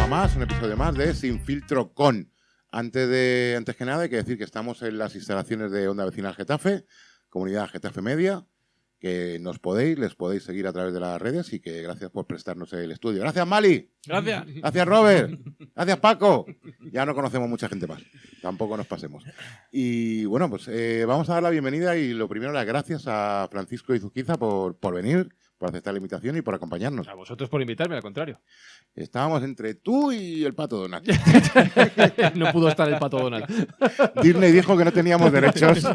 programa más, un episodio más de Sin Filtro con. Antes que nada hay que decir que estamos en las instalaciones de Onda Vecinal Getafe, Comunidad Getafe Media, que les podéis seguir a través de las redes y que gracias por prestarnos el estudio. Gracias, Mali. Gracias. Gracias, Robert. Gracias, Paco. Ya no conocemos mucha gente más. Tampoco nos pasemos. Y bueno, pues vamos a dar la bienvenida y lo primero, las gracias a Francisco Izuquiza por venir, por aceptar la invitación y por acompañarnos. A vosotros por invitarme, al contrario. Estábamos entre tú y el Pato Donald. No pudo estar el Pato Donald. Disney dijo que no teníamos derechos.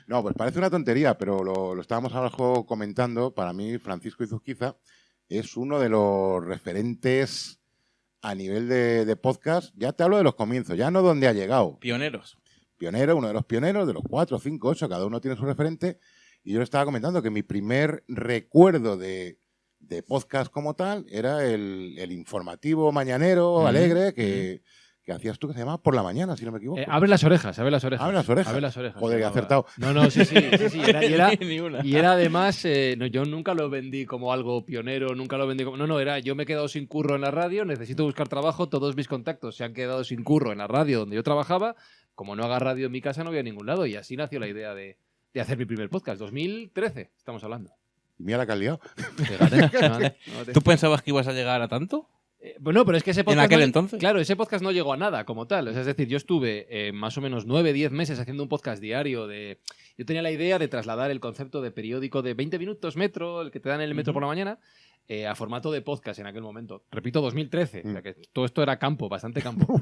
No, pues parece una tontería, pero lo estábamos abajo comentando. Para mí, Francisco Izuquiza es uno de los referentes a nivel de podcast. Ya te hablo de los comienzos, ya no donde ha llegado. Pioneros. Pionero, uno de los pioneros, de los 4, 5, 8, cada uno tiene su referente. Y yo le estaba comentando que mi primer recuerdo de podcast como tal era el informativo mañanero alegre que hacías tú, que se llamaba Por la Mañana, si no me equivoco. Abre las orejas, abre las orejas. Abre las orejas. Abre las orejas. Joder, he acertado. No, sí. Y era además, yo nunca lo vendí como algo pionero, nunca lo vendí como... No, era yo me he quedado sin curro en la radio, necesito buscar trabajo, todos mis contactos se han quedado sin curro en la radio donde yo trabajaba, como no haga radio en mi casa no voy a ningún lado, y así nació la idea de hacer mi primer podcast, 2013 estamos hablando. Y mira la que has liado. Fíjate. ¿Tú pensabas que ibas a llegar a tanto? Bueno, pero es que ese podcast... ¿En aquel entonces? Claro, ese podcast no llegó a nada como tal. O sea, es decir, yo estuve más o menos 9-10 meses haciendo un podcast diario de... Yo tenía la idea de trasladar el concepto de periódico de 20 minutos metro, el que te dan en el metro por la mañana, a formato de podcast en aquel momento. Repito, 2013. O sea, que todo esto era campo, bastante campo.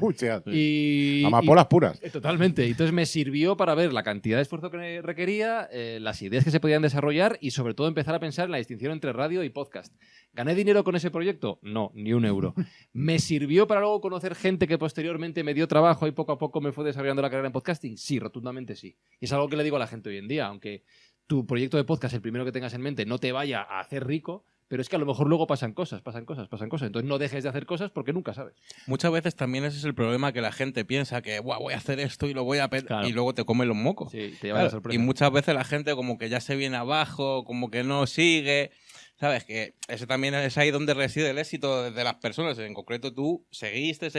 Amapolas puras. Totalmente. Entonces me sirvió para ver la cantidad de esfuerzo que requería, las ideas que se podían desarrollar y sobre todo empezar a pensar en la distinción entre radio y podcast. ¿Gané dinero con ese proyecto? No, ni un euro. ¿Me sirvió para luego conocer gente que posteriormente me dio trabajo y poco a poco me fue desarrollando la carrera en podcasting? Sí, rotundamente sí. Y es algo que le digo a la gente hoy en día, aunque tu proyecto de podcast, el primero que tengas en mente, no te vaya a hacer rico, pero es que a lo mejor luego pasan cosas. Entonces no dejes de hacer cosas porque nunca sabes. Muchas veces también ese es el problema, que la gente piensa que voy a hacer esto y lo voy a Claro. y luego te come los mocos. Sí, te lleva la sorpresa. Y muchas veces la gente como que ya se viene abajo, como que no sigue. ¿Sabes? Que ese también es ahí donde reside el éxito de las personas. En concreto tú seguiste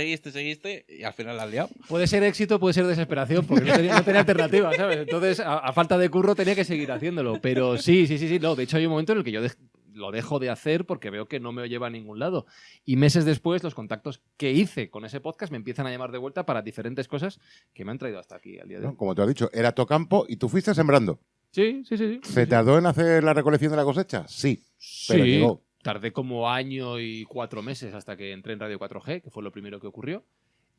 y al final la has liado. Puede ser éxito, puede ser desesperación, porque no tenía alternativa, ¿sabes? Entonces, a falta de curro tenía que seguir haciéndolo. Pero sí. No, de hecho hay un momento en el que yo lo dejo de hacer porque veo que no me lleva a ningún lado. Y meses después, los contactos que hice con ese podcast me empiezan a llamar de vuelta para diferentes cosas que me han traído hasta aquí al día de hoy. ¿No? Como te has dicho, era tu campo y tú fuiste sembrando. Sí. ¿Se tardó en hacer la recolección de la cosecha? Sí. Pero llegó. Tardé como año y 4 meses hasta que entré en Radio 4G, que fue lo primero que ocurrió.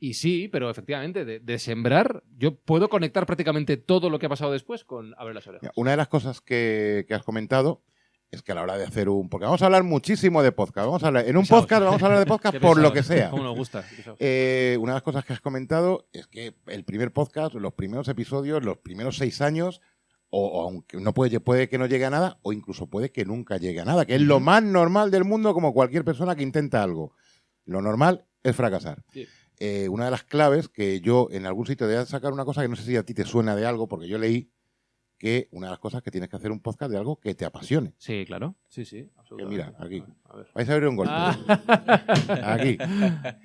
Y sí, pero efectivamente, de sembrar, yo puedo conectar prácticamente todo lo que ha pasado después con Abre las orejas. Una de las cosas que has comentado es que a la hora de hacer porque vamos a hablar muchísimo de podcast. Vamos a hablar de podcast por lo que sea. ¿Cómo nos gusta? Una de las cosas que has comentado es que el primer podcast, los primeros episodios, los primeros 6 años, o aunque puede que no llegue a nada, o incluso puede que nunca llegue a nada, que es lo más normal del mundo, como cualquier persona que intenta algo. Lo normal es fracasar. Sí. Una de las claves que yo en algún sitio debía sacar una cosa que no sé si a ti te suena de algo, porque yo leí que una de las cosas que tienes que hacer un podcast de algo que te apasione. Sí, claro. Sí, Que mira, aquí. A ver. Vais a abrir un golpe. Aquí.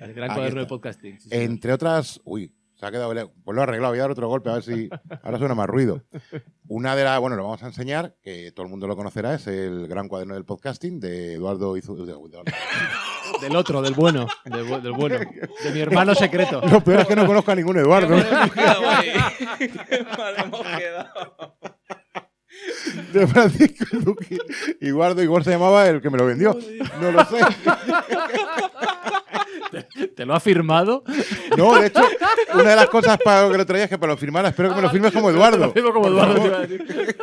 El gran Aquí cuaderno está. de podcasting. Sí, Entre otras... Uy, se ha quedado... Pues lo he arreglado. Voy a dar otro golpe a ver si ahora suena más ruido. Una de las... Bueno, lo vamos a enseñar, que todo el mundo lo conocerá, es el gran cuaderno del podcasting de Eduardo Del otro, del bueno. Del bueno. De mi hermano secreto. Lo peor es que no conozco a ningún Eduardo. De Francisco Duque. Igual se llamaba el que me lo vendió. No lo sé. ¿Te lo ha firmado? No, de hecho, una de las cosas para lo que lo traía es que para lo firmara, espero que me lo firmes como Eduardo. Lo firmo como Eduardo, Por te favor. iba a decir.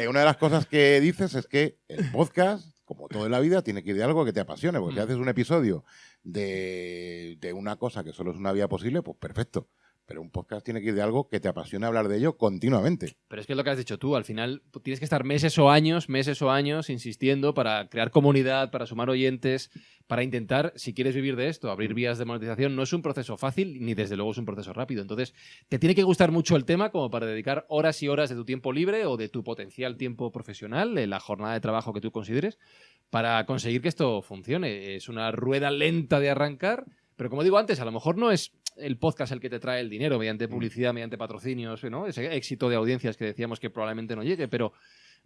Una de las cosas que dices es que el podcast, como todo en la vida, tiene que ir de algo que te apasione. Porque si haces un episodio de una cosa que solo es una vía posible, pues perfecto. Pero un podcast tiene que ir de algo que te apasione hablar de ello continuamente. Pero es que es lo que has dicho tú, al final tienes que estar meses o años insistiendo para crear comunidad, para sumar oyentes, para intentar, si quieres vivir de esto, abrir vías de monetización. No es un proceso fácil, ni desde luego es un proceso rápido. Entonces, te tiene que gustar mucho el tema como para dedicar horas y horas de tu tiempo libre o de tu potencial tiempo profesional, de la jornada de trabajo que tú consideres, para conseguir que esto funcione. Es una rueda lenta de arrancar, pero como digo antes, a lo mejor no es el podcast el que te trae el dinero mediante publicidad, mediante patrocinios, ¿no? Ese éxito de audiencias que decíamos que probablemente no llegue, pero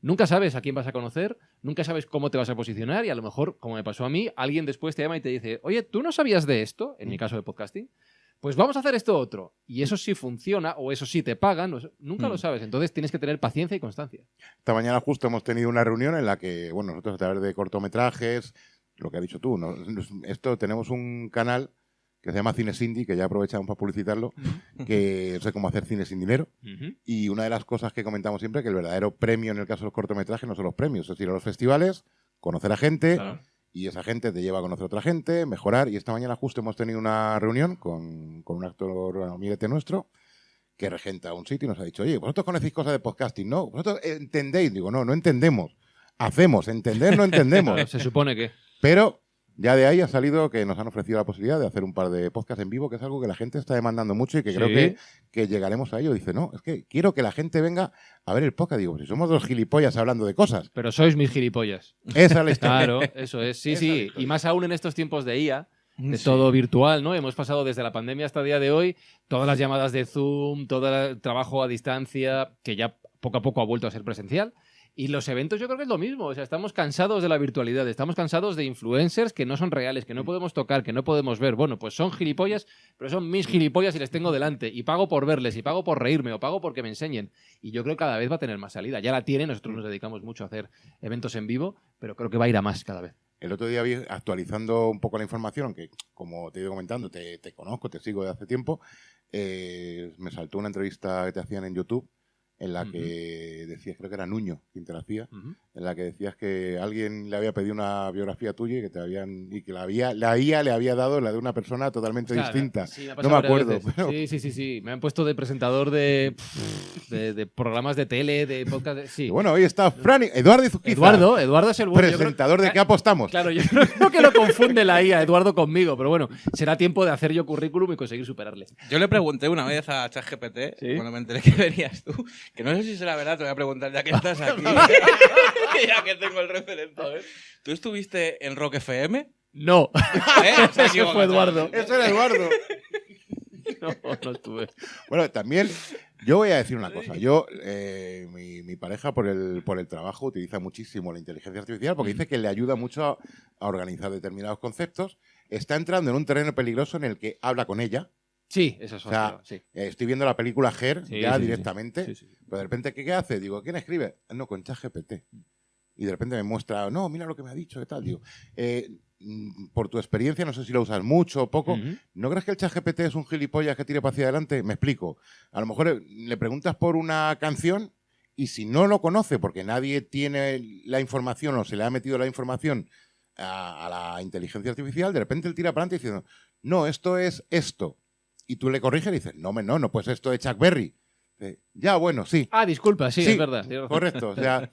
nunca sabes a quién vas a conocer, nunca sabes cómo te vas a posicionar y a lo mejor, como me pasó a mí, alguien después te llama y te dice, oye, ¿tú no sabías de esto? En mi caso de podcasting. Pues vamos a hacer esto otro. Y eso sí funciona o eso sí te pagan, nunca lo sabes. Entonces tienes que tener paciencia y constancia. Esta mañana justo hemos tenido una reunión en la que, bueno, nosotros a través de cortometrajes, lo que has dicho tú, esto tenemos un canal que se llama Cines Indie, que ya aprovechamos para publicitarlo, que sé cómo hacer cine sin dinero. Y una de las cosas que comentamos siempre es que el verdadero premio en el caso de los cortometrajes no son los premios, es ir a los festivales, conocer a gente, y esa gente te lleva a conocer a otra gente, mejorar. Y esta mañana justo hemos tenido una reunión con un actor amiguete nuestro que regenta un sitio y nos ha dicho, oye, vosotros conocéis cosas de podcasting, ¿no? ¿Vosotros entendéis? Digo, no entendemos. Hacemos, entender no entendemos. Claro, se supone que... Pero ya de ahí ha salido que nos han ofrecido la posibilidad de hacer un par de podcasts en vivo, que es algo que la gente está demandando mucho y que creo que llegaremos a ello. Dice, no, es que quiero que la gente venga a ver el podcast. Digo, si somos dos gilipollas hablando de cosas. Pero sois mis gilipollas. Esa es la historia. Claro, eso es. Sí. Y más aún en estos tiempos de IA, de todo virtual, ¿no? Hemos pasado desde la pandemia hasta el día de hoy, todas las llamadas de Zoom, todo el trabajo a distancia, que ya poco a poco ha vuelto a ser presencial. Y los eventos yo creo que es lo mismo, o sea, estamos cansados de la virtualidad, estamos cansados de influencers que no son reales, que no podemos tocar, que no podemos ver. Bueno, pues son gilipollas, pero son mis gilipollas y les tengo delante. Y pago por verles, y pago por reírme, o pago porque me enseñen. Y yo creo que cada vez va a tener más salida. Ya la tiene, nosotros nos dedicamos mucho a hacer eventos en vivo, pero creo que va a ir a más cada vez. El otro día vi, actualizando un poco la información, que como te he ido comentando, te conozco, te sigo de hace tiempo, me saltó una entrevista que te hacían en YouTube, en la que decías, creo que era Nuño quien te la hacía, en la que decías que alguien le había pedido una biografía tuya y que la IA le había dado la de una persona totalmente distinta. Sí, no me acuerdo. Pero... Sí. Me han puesto de presentador de programas de tele, de podcast. Sí. Y bueno, hoy está Fran, Eduardo Izuquiza. Eduardo es el bueno. Presentador de ¿Qué apostamos? Claro, yo creo que lo confunde la IA, Eduardo, conmigo, pero bueno, será tiempo de hacer yo currículum y conseguir superarle. Yo le pregunté una vez a ChatGPT, cuando me enteré que venías tú, que no sé si será verdad, te voy a preguntar ya que estás aquí, ya que tengo el referente. ¿Tú estuviste en Rock FM? No. Ese fue Eduardo. Eso era Eduardo. No estuve. Bueno, también yo voy a decir una cosa. Yo, mi pareja por el trabajo utiliza muchísimo la inteligencia artificial porque dice que le ayuda mucho a organizar determinados conceptos. Está entrando en un terreno peligroso en el que habla con ella. Sí, eso es otro. Sí. Estoy viendo la película Her directamente, Sí. Pero de repente, ¿qué hace? Digo, ¿quién escribe? No, con ChatGPT. Y de repente me muestra, no, mira lo que me ha dicho, ¿qué tal? Digo, por tu experiencia, no sé si lo usas mucho o poco, ¿no crees que el ChatGPT es un gilipollas que tire para hacia adelante? Me explico. A lo mejor le preguntas por una canción y si no lo conoce, porque nadie tiene la información o se le ha metido la información a la inteligencia artificial, de repente él tira para adelante diciendo, no, esto es esto. Y tú le corriges y dices, no, pues esto de Chuck Berry. Ya, bueno, sí. Ah, disculpa, sí, es verdad. Correcto, o sea,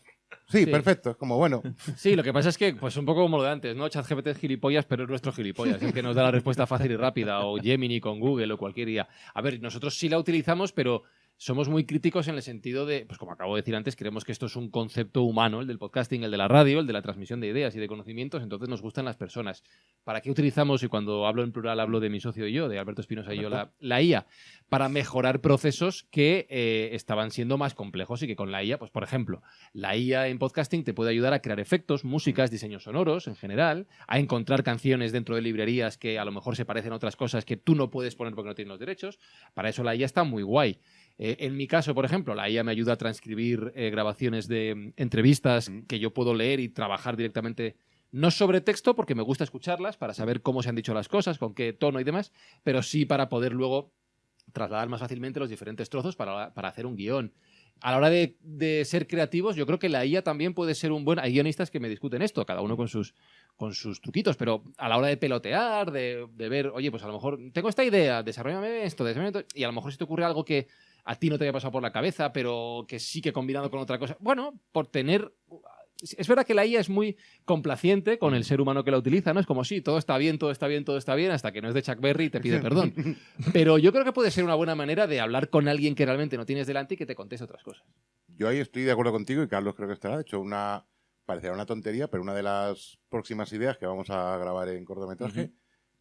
sí, perfecto, es como bueno. Sí, lo que pasa es que, pues un poco como lo de antes, ¿no? ChatGPT es gilipollas, pero es nuestro gilipollas, es que nos da la respuesta fácil y rápida, o Gemini con Google o cualquier IA. A ver, nosotros sí la utilizamos, pero somos muy críticos en el sentido de, pues como acabo de decir antes, creemos que esto es un concepto humano, el del podcasting, el de la radio, el de la transmisión de ideas y de conocimientos, entonces nos gustan las personas. ¿Para qué utilizamos, y cuando hablo en plural hablo de mi socio y yo, de Alberto Espinosa y yo, la IA? Para mejorar procesos que estaban siendo más complejos y que con la IA, pues por ejemplo, la IA en podcasting te puede ayudar a crear efectos, músicas, diseños sonoros en general, a encontrar canciones dentro de librerías que a lo mejor se parecen a otras cosas que tú no puedes poner porque no tienes los derechos. Para eso la IA está muy guay. En mi caso, por ejemplo, la IA me ayuda a transcribir grabaciones de entrevistas que yo puedo leer y trabajar directamente, no sobre texto, porque me gusta escucharlas para saber cómo se han dicho las cosas, con qué tono y demás, pero sí para poder luego trasladar más fácilmente los diferentes trozos para hacer un guión. A la hora de ser creativos, yo creo que la IA también puede ser un buen... Hay guionistas que me discuten esto, cada uno con sus truquitos, pero a la hora de pelotear, de ver, oye, pues a lo mejor tengo esta idea, desarrollame esto, y a lo mejor si te ocurre algo que a ti no te había pasado por la cabeza, pero que sí que combinado con otra cosa. Bueno, por tener... Es verdad que la IA es muy complaciente con el ser humano que la utiliza, ¿no? Es como, sí, todo está bien, hasta que no es de Chuck Berry y te pide perdón. Pero yo creo que puede ser una buena manera de hablar con alguien que realmente no tienes delante y que te conteste otras cosas. Yo ahí estoy de acuerdo contigo y Carlos creo que estará. De hecho, parecerá una tontería, pero una de las próximas ideas que vamos a grabar en cortometraje,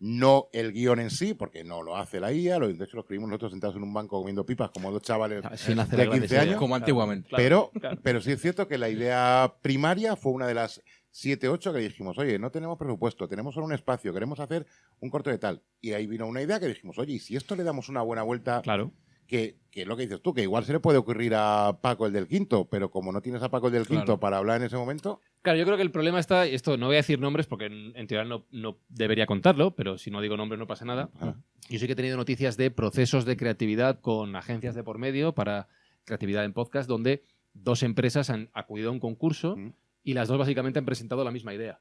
no el guión en sí, porque no lo hace la IA, de hecho lo escribimos nosotros sentados en un banco comiendo pipas como dos chavales Sin hacer de grandes 15 ideas. años, Como antiguamente. Claro. pero sí es cierto que la idea primaria fue una de las 7, 8 que dijimos, oye, no tenemos presupuesto, tenemos solo un espacio, queremos hacer un corto de tal. Y ahí vino una idea que dijimos, oye, ¿y si esto le damos una buena vuelta? Claro. Que es lo que dices tú, que igual se le puede ocurrir a Paco el del Quinto, pero como no tienes a Paco el del Quinto Claro. para hablar en ese momento... Claro, yo creo que el problema está, esto no voy a decir nombres porque en teoría no debería contarlo, pero si no digo nombres no pasa nada. Yo sí que he tenido noticias de procesos de creatividad con agencias de por medio para creatividad en podcast, donde 2 empresas han acudido a un concurso y las 2 básicamente han presentado la misma idea.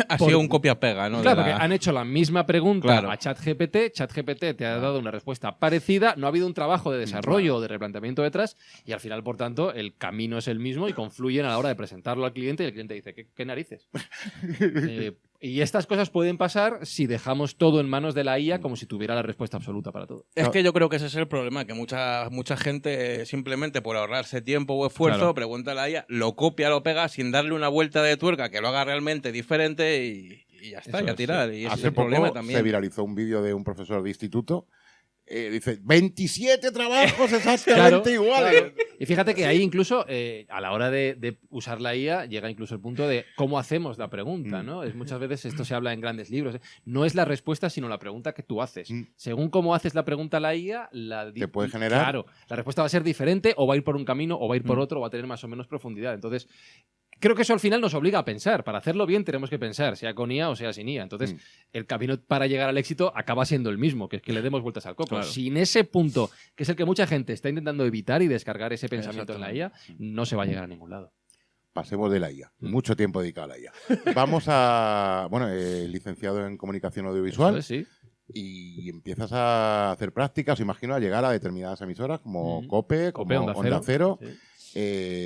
Ha sido un copia-pega, ¿no? Claro, De la- porque han hecho la misma pregunta Claro. a ChatGPT, ChatGPT te ha dado una respuesta parecida, no ha habido un trabajo de desarrollo o de replanteamiento detrás y al final, por tanto, el camino es el mismo y confluyen a la hora de presentarlo al cliente y el cliente dice, ¿qué narices? Y estas cosas pueden pasar si dejamos todo en manos de la IA como si tuviera la respuesta absoluta para todo. Es que yo creo que ese es el problema, que mucha gente simplemente por ahorrarse tiempo o esfuerzo Claro. pregunta a la IA, lo copia, lo pega sin darle una vuelta de tuerca que lo haga realmente diferente y ya está, Eso y a es, tirar. Y ese es Hace el problema poco también. se viralizó un vídeo de un profesor de instituto. Dice, 27 trabajos exactamente iguales. Claro. Y fíjate que ahí incluso, a la hora de usar la IA, llega incluso el punto de cómo hacemos la pregunta, ¿no? Muchas veces esto se habla en grandes libros. No es la respuesta, sino la pregunta que tú haces. Según cómo haces la pregunta a la IA, Te puede generar... Claro, la respuesta va a ser diferente, o va a ir por un camino, o va a ir por otro, o va a tener más o menos profundidad. Entonces, creo que eso al final nos obliga a pensar. Para hacerlo bien tenemos que pensar, sea con IA o sea sin IA. Entonces, el camino para llegar al éxito acaba siendo el mismo, que es que le demos vueltas al coco. Claro. Sin ese punto, que es el que mucha gente está intentando evitar y descargar ese pensamiento en la IA, no se va a llegar a ningún lado. Pasemos de la IA. Mucho tiempo dedicado a la IA. Vamos a... Bueno, licenciado en comunicación audiovisual. Eso es, sí. Y empiezas a hacer prácticas, imagino, a llegar a determinadas emisoras como Cope, como Onda Cero. Sí.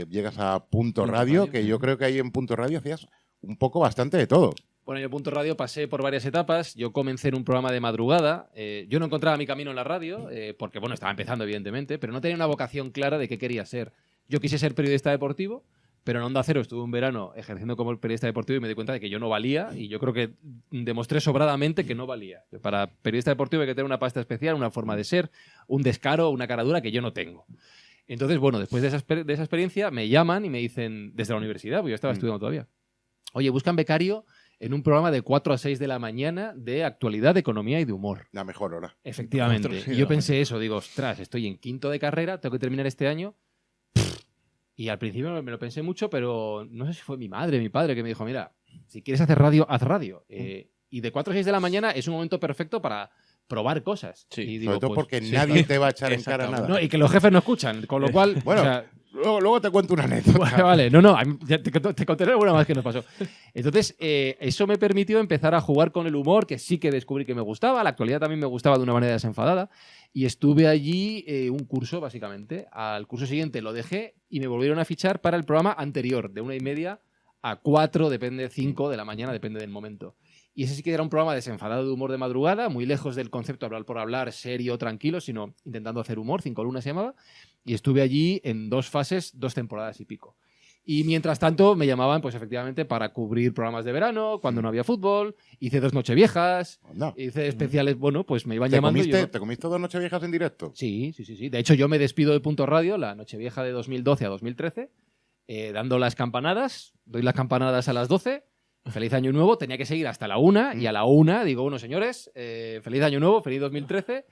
Llegas a Punto Punto Radio, Radio, que sí. yo creo que ahí en Punto Radio hacías un poco bastante de todo. Bueno, yo Punto Radio pasé por varias etapas. Yo comencé en un programa de madrugada. Yo no encontraba mi camino en la radio, porque, bueno, estaba empezando, evidentemente, pero no tenía una vocación clara de qué quería ser. Yo quise ser periodista deportivo, pero en Onda Cero estuve un verano ejerciendo como periodista deportivo y me di cuenta de que yo no valía, y yo creo que demostré sobradamente que no valía. Para periodista deportivo hay que tener una pasta especial, una forma de ser, un descaro, una caradura que yo no tengo. Entonces, bueno, después de esa experiencia me llaman y me dicen, desde la universidad, porque yo estaba estudiando todavía, oye, buscan becario en un programa de 4 a 6 de la mañana de actualidad, de economía y de humor. La mejor hora. Efectivamente. 4 a 6 Y de yo la pensé eso, digo, ostras, estoy en 5º de carrera, tengo que terminar este año. Y al principio me lo pensé mucho, pero no sé si fue mi madre, mi padre, que me dijo, mira, si quieres hacer radio, haz radio. Y de 4 a 6 de la mañana es un momento perfecto para probar cosas. Sí, Y digo, Sobre todo pues, porque sí, nadie claro. te va a echar en cara Exactamente. nada. no, y que los jefes no escuchan, con lo cual... Bueno, o sea, luego te cuento una anécdota. vale, no, ya te contaré alguna más que nos pasó. Entonces, eso me permitió empezar a jugar con el humor, que sí que descubrí que me gustaba. La actualidad también me gustaba de una manera desenfadada. Y estuve allí un curso, básicamente. Al curso siguiente lo dejé y me volvieron a fichar para el programa anterior, de 1:30 a 4, depende, 5 de la mañana, depende del momento. Y ese sí que era un programa desenfadado de humor de madrugada, muy lejos del concepto de hablar por hablar, serio, tranquilo, sino intentando hacer humor. 5 lunas se llamaba. Y estuve allí en 2 fases, 2 temporadas y pico. Y mientras tanto me llamaban, pues efectivamente, para cubrir programas de verano, cuando no había fútbol. Hice 2 nocheviejas, No. hice especiales, bueno, pues me iban llamando. y yo- ¿Te comiste 2 nocheviejas en directo? Sí. De hecho, yo me despido de Punto Radio, la nochevieja de 2012 a 2013, dando las campanadas. Doy las campanadas a las 12. Feliz Año Nuevo. Tenía que seguir hasta la 1. Y a la 1 digo, bueno, señores, feliz Año Nuevo, feliz 2013.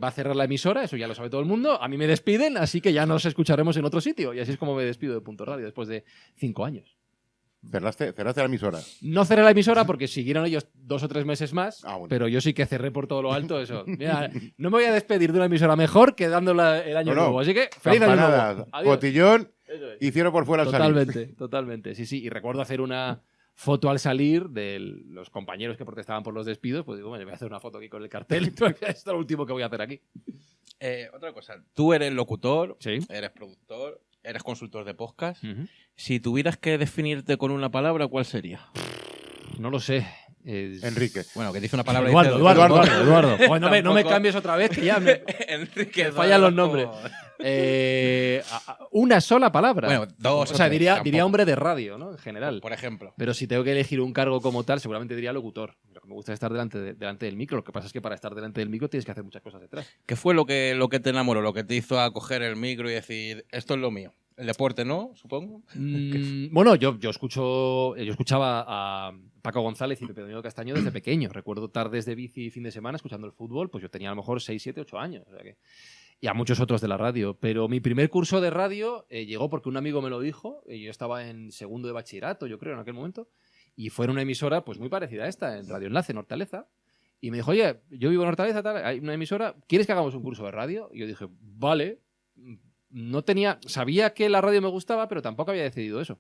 Va a cerrar la emisora, eso ya lo sabe todo el mundo. A mí me despiden, así que ya nos escucharemos en otro sitio. Y así es como me despido de Punto Radio después de 5 años. Cerraste la emisora. No cerré la emisora porque siguieron ellos 2 o 3 meses más, Ah, bueno. pero yo sí que cerré por todo lo alto eso. Mira, no me voy a despedir de una emisora mejor que dándola el año No, no. nuevo. Así que, feliz año Campanadas, nuevo. Adiós. cotillón Eso es. y cierro por fuera al salir. Totalmente. Sí. Y recuerdo hacer una foto al salir de los compañeros que protestaban por los despidos. Pues digo, bueno, voy a hacer una foto aquí con el cartel. Esto es lo último que voy a hacer aquí. Otra cosa, tú eres locutor, Sí. eres productor, eres consultor de podcast. Ujú. Si tuvieras que definirte con una palabra, ¿cuál sería? No lo sé. Enrique. Bueno, que dice una palabra. Eduardo. dice- Joder, no me Tampoco- cambies otra vez, que ya me Enrique. me fallan los Eduardo. nombres. Una sola palabra. Bueno, dos. O sea, tres, diría tampoco. hombre de radio, ¿no? En general. Por ejemplo. Pero si tengo que elegir un cargo como tal, seguramente diría locutor. Lo que me gusta es estar delante del micro. Lo que pasa es que para estar delante del micro tienes que hacer muchas cosas detrás. ¿Qué fue lo que te enamoró, lo que te hizo a coger el micro y decir, esto es lo mío? El deporte, ¿no? Supongo. Bueno, yo escuchaba a Paco González y Pepe Domingo Castaño desde pequeño. Recuerdo tardes de bici y fin de semana escuchando el fútbol, pues yo tenía a lo mejor 6, 7, 8 años. O sea que... Y a muchos otros de la radio. Pero mi primer curso de radio llegó porque un amigo me lo dijo. Y yo estaba en segundo de bachillerato, yo creo, en aquel momento. Y fue en una emisora pues muy parecida a esta, en Radio Enlace, en Hortaleza. Y me dijo, oye, yo vivo en Hortaleza, tal, hay una emisora, ¿quieres que hagamos un curso de radio? Y yo dije, vale. No tenía, sabía que la radio me gustaba, pero tampoco había decidido eso.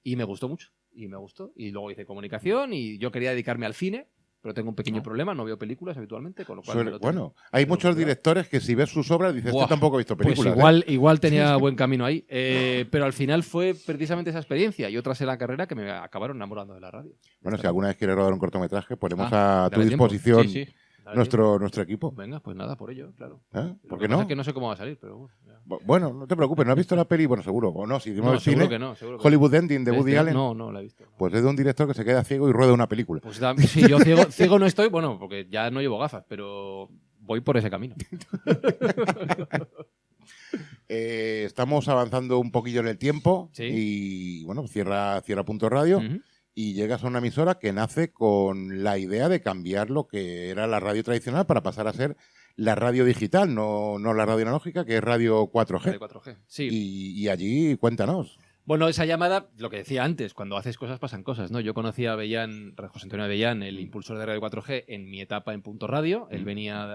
Y me gustó mucho. Y me gustó. Y luego hice comunicación y yo quería dedicarme al cine, pero tengo un pequeño problema, no veo películas habitualmente, con lo cual... Bueno, hay muchos directores que si ves sus obras dices, Buah, yo tampoco he visto Pues películas. igual tenía buen camino ahí. Pero al final fue precisamente esa experiencia y otras en la carrera que me acabaron enamorando de la radio. Bueno, si alguna vez quieres rodar un cortometraje, ponemos a tu dale tiempo. disposición Sí. Dale, nuestro equipo. Venga, pues nada, por ello, claro. ¿Eh? Lo ¿Por que qué pasa no? es que no sé cómo va a salir, pero bueno. Ya. Bueno, no te preocupes, ¿no has visto la peli? Bueno, seguro. O no, si No, el seguro cine, que no. Seguro que Hollywood Ending de no. Woody Allen, No la he visto. pues es de un director que se queda ciego y rueda una película. Pues sí, yo ciego no estoy, bueno, porque ya no llevo gafas, pero voy por ese camino. Estamos avanzando un poquillo en el tiempo Sí. y, bueno, cierra Punto Radio. Ujú. Y llegas a una emisora que nace con la idea de cambiar lo que era la radio tradicional para pasar a ser la radio digital, no la radio analógica, que es radio 4G. De 4G. Sí. Y allí, cuéntanos. Bueno, esa llamada, lo que decía antes, cuando haces cosas pasan cosas, ¿no? Yo conocí a José Antonio Avellán, el impulsor de Radio 4G, en mi etapa en Punto Radio. Él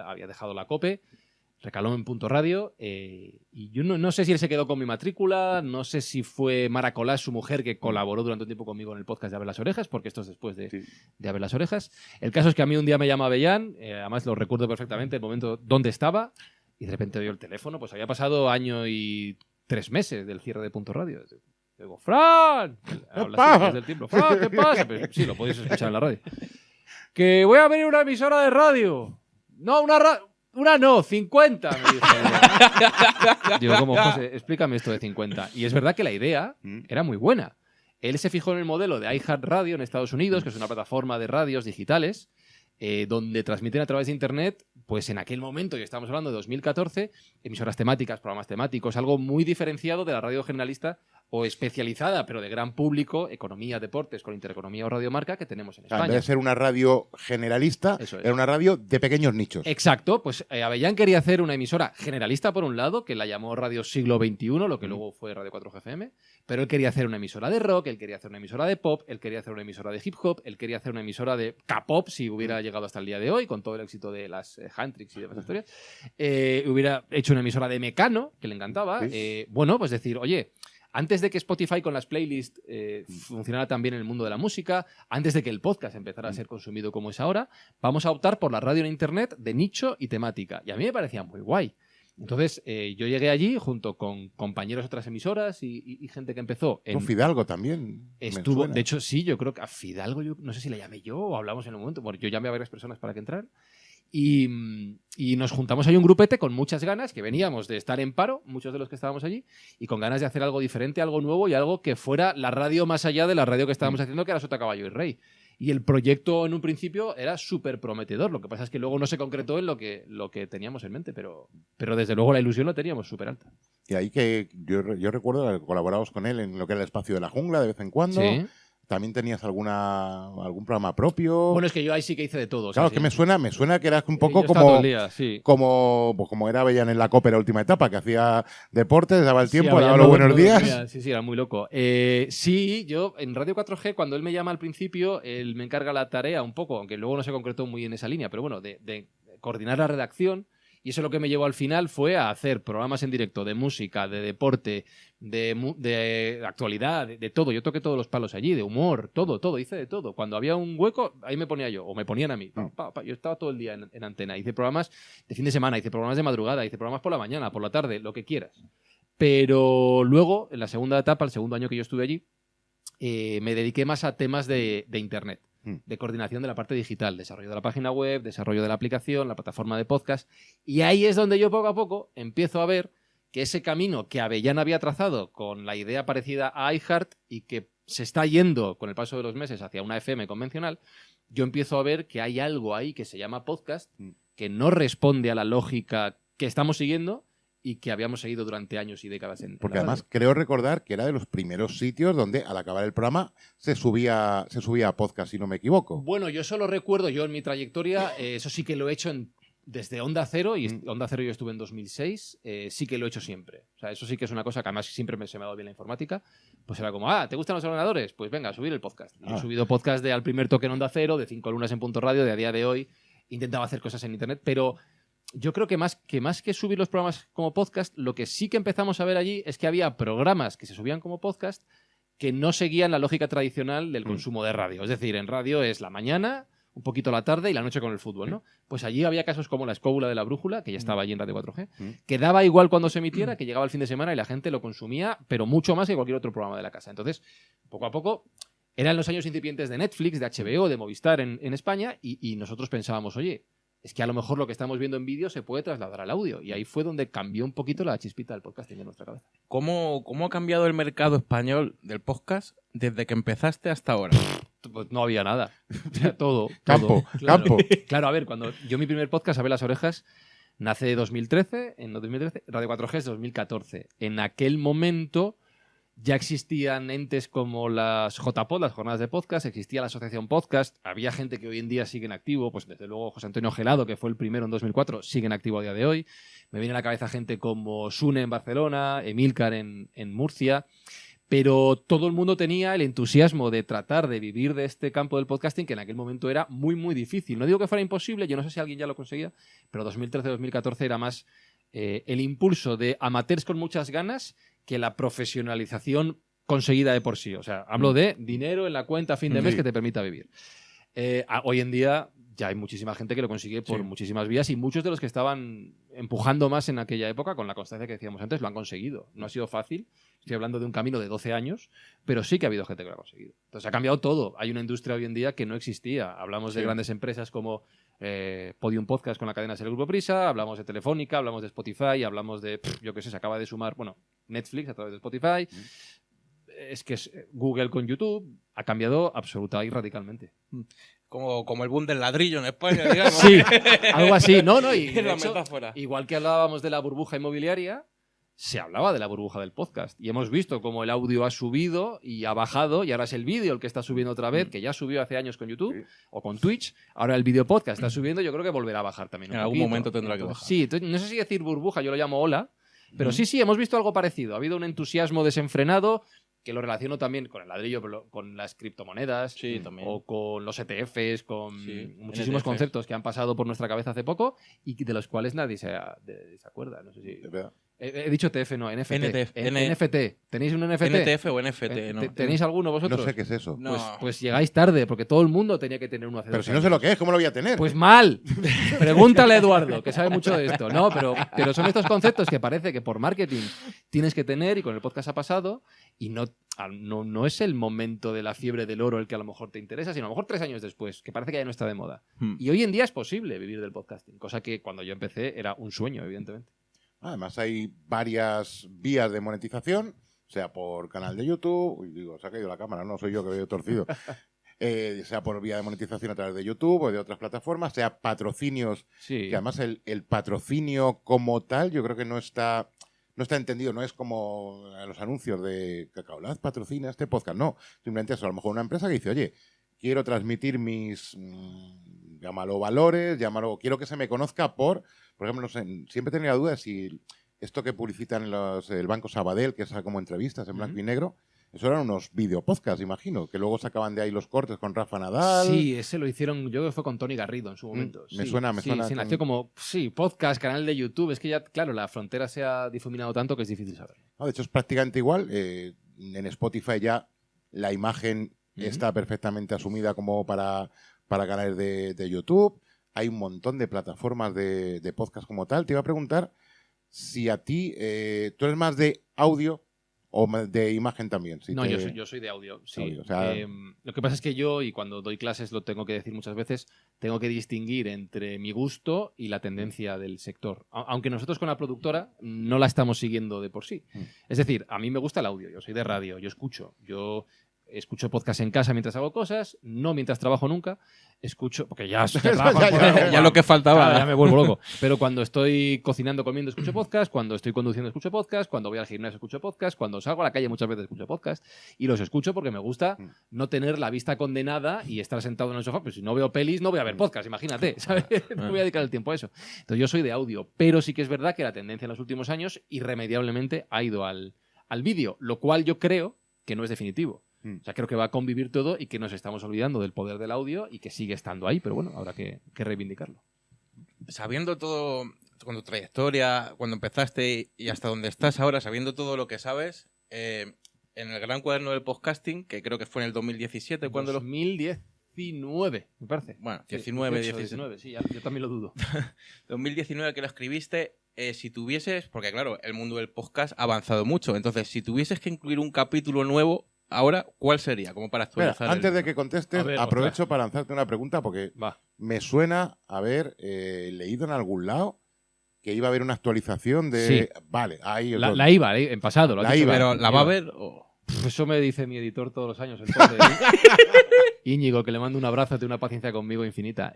había dejado la COPE, recaló en Punto Radio, y yo no sé si él se quedó con mi matrícula, no sé si fue Mara Colás, su mujer, que colaboró durante un tiempo conmigo en el podcast de Abre las Orejas, porque esto es después de Abre las Orejas. El caso es que a mí un día me llama Avellán, además lo recuerdo perfectamente, el momento donde estaba, y de repente dio el teléfono, pues había pasado 1 año y 3 meses del cierre de Punto Radio. Digo, ¡Fran! Habla así, desde el tiempo. ¡Fran, qué pasa! Pero, sí, lo podéis escuchar en la radio. Que voy a abrir una emisora de radio. No, una no, 50, me dijo. Digo, como, José, explícame esto de 50. Y es verdad que la idea era muy buena. Él se fijó en el modelo de iHeartRadio en Estados Unidos, que es una plataforma de radios digitales, donde transmiten a través de Internet, pues en aquel momento, y estamos hablando de 2014, emisoras temáticas, programas temáticos, algo muy diferenciado de la radio generalista o especializada, pero de gran público, economía, deportes, con Intereconomía o Radiomarca, que tenemos en O sea, en España. vez de ser una radio generalista, Eso es. era una radio de pequeños nichos. Exacto, pues Avellán quería hacer una emisora generalista por un lado, que la llamó Radio Siglo XXI, lo que luego fue Radio 4G FM, pero él quería hacer una emisora de rock, él quería hacer una emisora de pop, él quería hacer una emisora de hip hop, él quería hacer una emisora de K-pop, si hubiera llegado hasta el día de hoy, con todo el éxito de las Handtrix y demás historias. Hubiera hecho una emisora de Mecano, que le encantaba. Bueno, pues decir, oye, antes de que Spotify con las playlists funcionara también en el mundo de la música, antes de que el podcast empezara a ser consumido como es ahora, vamos a optar por la radio en Internet de nicho y temática. Y a mí me parecía muy guay. Entonces, yo llegué allí junto con compañeros de otras emisoras y gente que empezó en... Con Fidalgo también. me Estuvo, suena. de hecho, sí, yo creo que a Fidalgo, yo no sé si le llamé yo o hablamos en un momento. Bueno, yo llamé a varias personas para que entraran. Y nos juntamos ahí un grupete con muchas ganas, que veníamos de estar en paro, muchos de los que estábamos allí, y con ganas de hacer algo diferente, algo nuevo y algo que fuera la radio más allá de la radio que estábamos haciendo, que era Sota, Caballo y Rey. Y el proyecto en un principio era súper prometedor. Lo que pasa es que luego no se concretó en lo que teníamos en mente, pero desde luego la ilusión la teníamos súper alta. Y ahí que yo recuerdo que colaboramos con él en lo que era el Espacio de la Jungla de vez en cuando. Sí. ¿También tenías algún programa propio? Bueno, es que yo ahí sí que hice de todo. Claro, o sea, que sí. me suena que eras un Yo poco estaba todo como, el día, sí. como era Avellán en la COPE la última etapa, que hacía deportes, daba el tiempo, Sí, daba había los no- buenos no días. dormía. Sí, era muy loco. Sí, yo en Radio 4G, cuando él me llama al principio, él me encarga la tarea un poco, aunque luego no se concretó muy en esa línea, pero bueno, de coordinar la redacción. Y eso lo que me llevó al final fue a hacer programas en directo de música, de deporte, de actualidad, de todo. Yo toqué todos los palos allí, de humor, todo, hice de todo. Cuando había un hueco, ahí me ponía yo, o me ponían a mí. Yo estaba todo el día en antena. Hice programas de fin de semana, hice programas de madrugada, hice programas por la mañana, por la tarde, lo que quieras. Pero luego, en la segunda etapa, el segundo año que yo estuve allí, me dediqué más a temas de Internet, de coordinación de la parte digital, desarrollo de la página web, desarrollo de la aplicación, la plataforma de podcast. Y ahí es donde yo poco a poco empiezo a ver que ese camino que Avellana había trazado con la idea parecida a iHeart y que se está yendo con el paso de los meses hacia una FM convencional, yo empiezo a ver que hay algo ahí que se llama podcast, que no responde a la lógica que estamos siguiendo y que habíamos seguido durante años y décadas en Porque la además radio. creo recordar que era de los primeros sitios donde al acabar el programa se subía a podcast, si no me equivoco. Bueno, yo solo recuerdo, yo en mi trayectoria, eso sí que lo he hecho desde Onda Cero, y Onda Cero yo estuve en 2006, sí que lo he hecho siempre. O sea, eso sí que es una cosa que además siempre se me ha dado bien la informática. Pues era como, ¿te gustan los ordenadores? Pues venga, a subir el podcast. Y he subido podcast de Al Primer Toque en Onda Cero, de 5 lunas en Punto Radio, de a día de hoy. Intentaba hacer cosas en Internet, pero yo creo que más que subir los programas como podcast, lo que sí que empezamos a ver allí es que había programas que se subían como podcast que no seguían la lógica tradicional del consumo de radio. Es decir, en radio es la mañana, un poquito la tarde y la noche con el fútbol, ¿no? Pues allí había casos como La Escóbula de la Brújula, que ya estaba allí en Radio 4G, que daba igual cuando se emitiera, que llegaba el fin de semana y la gente lo consumía, pero mucho más que cualquier otro programa de la casa. Entonces, poco a poco, eran los años incipientes de Netflix, de HBO, de Movistar en España, y nosotros pensábamos, oye, es que a lo mejor lo que estamos viendo en vídeo se puede trasladar al audio. Y ahí fue donde cambió un poquito la chispita del podcasting en nuestra cabeza. ¿Cómo ha cambiado el mercado español del podcast desde que empezaste hasta ahora? Pues no había nada. Todo. Campo, Claro. campo. Claro, a ver, cuando yo mi primer podcast, Abre las Orejas, nace en 2013, Radio 4G es 2014. En aquel momento ya existían entes como las JPod, las jornadas de podcast, existía la asociación podcast, había gente que hoy en día sigue en activo, pues desde luego José Antonio Gelado, que fue el primero en 2004, sigue en activo a día de hoy. Me viene a la cabeza gente como Sune en Barcelona, Emilcar en Murcia, pero todo el mundo tenía el entusiasmo de tratar de vivir de este campo del podcasting, que en aquel momento era muy, muy difícil. No digo que fuera imposible, yo no sé si alguien ya lo conseguía, pero 2013-2014 era más el impulso de amateurs con muchas ganas que la profesionalización conseguida de por sí. O sea, hablo de dinero en la cuenta a fin de mes que te permita vivir. Hoy en día ya hay muchísima gente que lo consigue por muchísimas vías y muchos de los que estaban empujando más en aquella época, con la constancia que decíamos antes, lo han conseguido. No ha sido fácil. Estoy hablando de un camino de 12 años, pero sí que ha habido gente que lo ha conseguido. Entonces ha cambiado todo. Hay una industria hoy en día que no existía. Hablamos de grandes empresas como Podium Podcast con la cadena Ser Grupo Prisa, hablamos de Telefónica, hablamos de Spotify, hablamos de, yo qué sé, se acaba de sumar, bueno, Netflix a través de Spotify. Es que Google con YouTube ha cambiado absoluta y radicalmente. Como el boom del ladrillo en España, digamos. Sí, algo así. No, y de la hecho, metáfora. igual que hablábamos de la burbuja inmobiliaria, se hablaba de la burbuja del podcast. Y hemos visto cómo el audio ha subido y ha bajado, y ahora es el vídeo el que está subiendo otra vez, que ya subió hace años con YouTube o con Twitch. Ahora el vídeo podcast está subiendo, yo creo que volverá a bajar también. En algún momento tendrá que bajar. Sí, no sé si decir burbuja, yo lo llamo ola, pero sí, hemos visto algo parecido. Ha habido un entusiasmo desenfrenado que lo relaciono también con el ladrillo, con las criptomonedas, también. o con los ETFs, con muchísimos NTFs. conceptos que han pasado por nuestra cabeza hace poco y de los cuales nadie se acuerda. No sé si... Es verdad. He dicho TF, no, NFT. NTF. NFT. ¿Tenéis un NFT? NTF o NFT, ¿no? ¿Tenéis alguno vosotros? No sé qué es eso. No. Pues llegáis tarde, porque todo el mundo tenía que tener uno hace Pero 2 si no años. sé lo que es, ¿cómo lo voy a tener? Pues mal. Pregúntale a Eduardo, que sabe mucho de esto. No, pero son estos conceptos que parece que por marketing tienes que tener, y con el podcast ha pasado, y no es el momento de la fiebre del oro el que a lo mejor te interesa, sino a lo mejor 3 años después, que parece que ya no está de moda. Y hoy en día es posible vivir del podcasting, cosa que cuando yo empecé era un sueño, evidentemente. Además hay varias vías de monetización, sea por canal de YouTube, se ha caído la cámara, no soy yo que veo torcido, sea por vía de monetización a través de YouTube o de otras plataformas, sea patrocinios, Sí. que además el patrocinio como tal yo creo que no está entendido, no es como los anuncios de Cacaolaz patrocina este podcast, no, simplemente eso, a lo mejor una empresa que dice, oye, quiero transmitir mis, llámalo valores, quiero que se me conozca por ejemplo, no sé, siempre tenía la duda de si esto que publicitan el Banco Sabadell, que es como entrevistas en blanco y negro, eso eran unos videopodcasts, imagino, que luego sacaban de ahí los cortes con Rafa Nadal. Sí, ese lo hicieron, yo creo que fue con Tony Garrido en su momento. Me suena. Sí, nació como, podcast, canal de YouTube. Es que ya, claro, la frontera se ha difuminado tanto que es difícil saber. No, de hecho, es prácticamente igual. En Spotify ya la imagen está perfectamente asumida como para canales de YouTube. Hay un montón de plataformas de podcast como tal. Te iba a preguntar si a ti, tú eres más de audio ¿O de imagen también? Si No, te- yo soy de audio, sí. Audio, o sea- Lo que pasa es que yo, y cuando doy clases lo tengo que decir muchas veces, tengo que distinguir entre mi gusto y la tendencia del sector. Aunque nosotros con la productora no la estamos siguiendo de por sí. Es decir, a mí me gusta el audio, yo soy de radio, yo escucho podcast en casa mientras hago cosas, no mientras trabajo nunca. Escucho, porque ya trabajo. Ya lo que faltaba. Claro, ya me vuelvo loco. Pero cuando estoy cocinando, comiendo, escucho podcast. Cuando estoy conduciendo, escucho podcast. Cuando voy al gimnasio, escucho podcast. Cuando salgo a la calle, muchas veces escucho podcast. Y los escucho porque me gusta no tener la vista condenada y estar sentado en el sofá. Pues si no veo pelis, no voy a ver podcast, imagínate, ¿sabes? No voy a dedicar el tiempo a eso. Entonces yo soy de audio. Pero sí que es verdad que la tendencia en los últimos años irremediablemente ha ido al vídeo. Lo cual yo creo que no es definitivo. O sea, creo que va a convivir todo y que nos estamos olvidando del poder del audio y que sigue estando ahí, pero bueno, habrá que reivindicarlo. Sabiendo todo, con tu trayectoria, cuando empezaste y hasta donde estás ahora, sabiendo todo lo que sabes, en el gran cuaderno del podcasting, que creo que fue en el 2017, cuando 2019, me parece. Bueno, 19, 18, 16. 19, sí, yo también lo dudo. 2019 que lo escribiste, si tuvieses, porque claro, el mundo del podcast ha avanzado mucho, entonces si tuvieses que incluir un capítulo nuevo, ahora, ¿cuál sería? Como para Mira, actualizar. antes de que contestes, A ver, aprovecho para lanzarte una pregunta porque Va. me suena haber leído en algún lado que iba a haber una actualización de... Sí. Vale, ahí... La IVA, en pasado. Lo has La dicho IVA. bien. Pero ¿la va a ver? O... Eso me dice mi editor todos los años, el pobre Íñigo, que le mando un abrazo, tiene una paciencia conmigo infinita.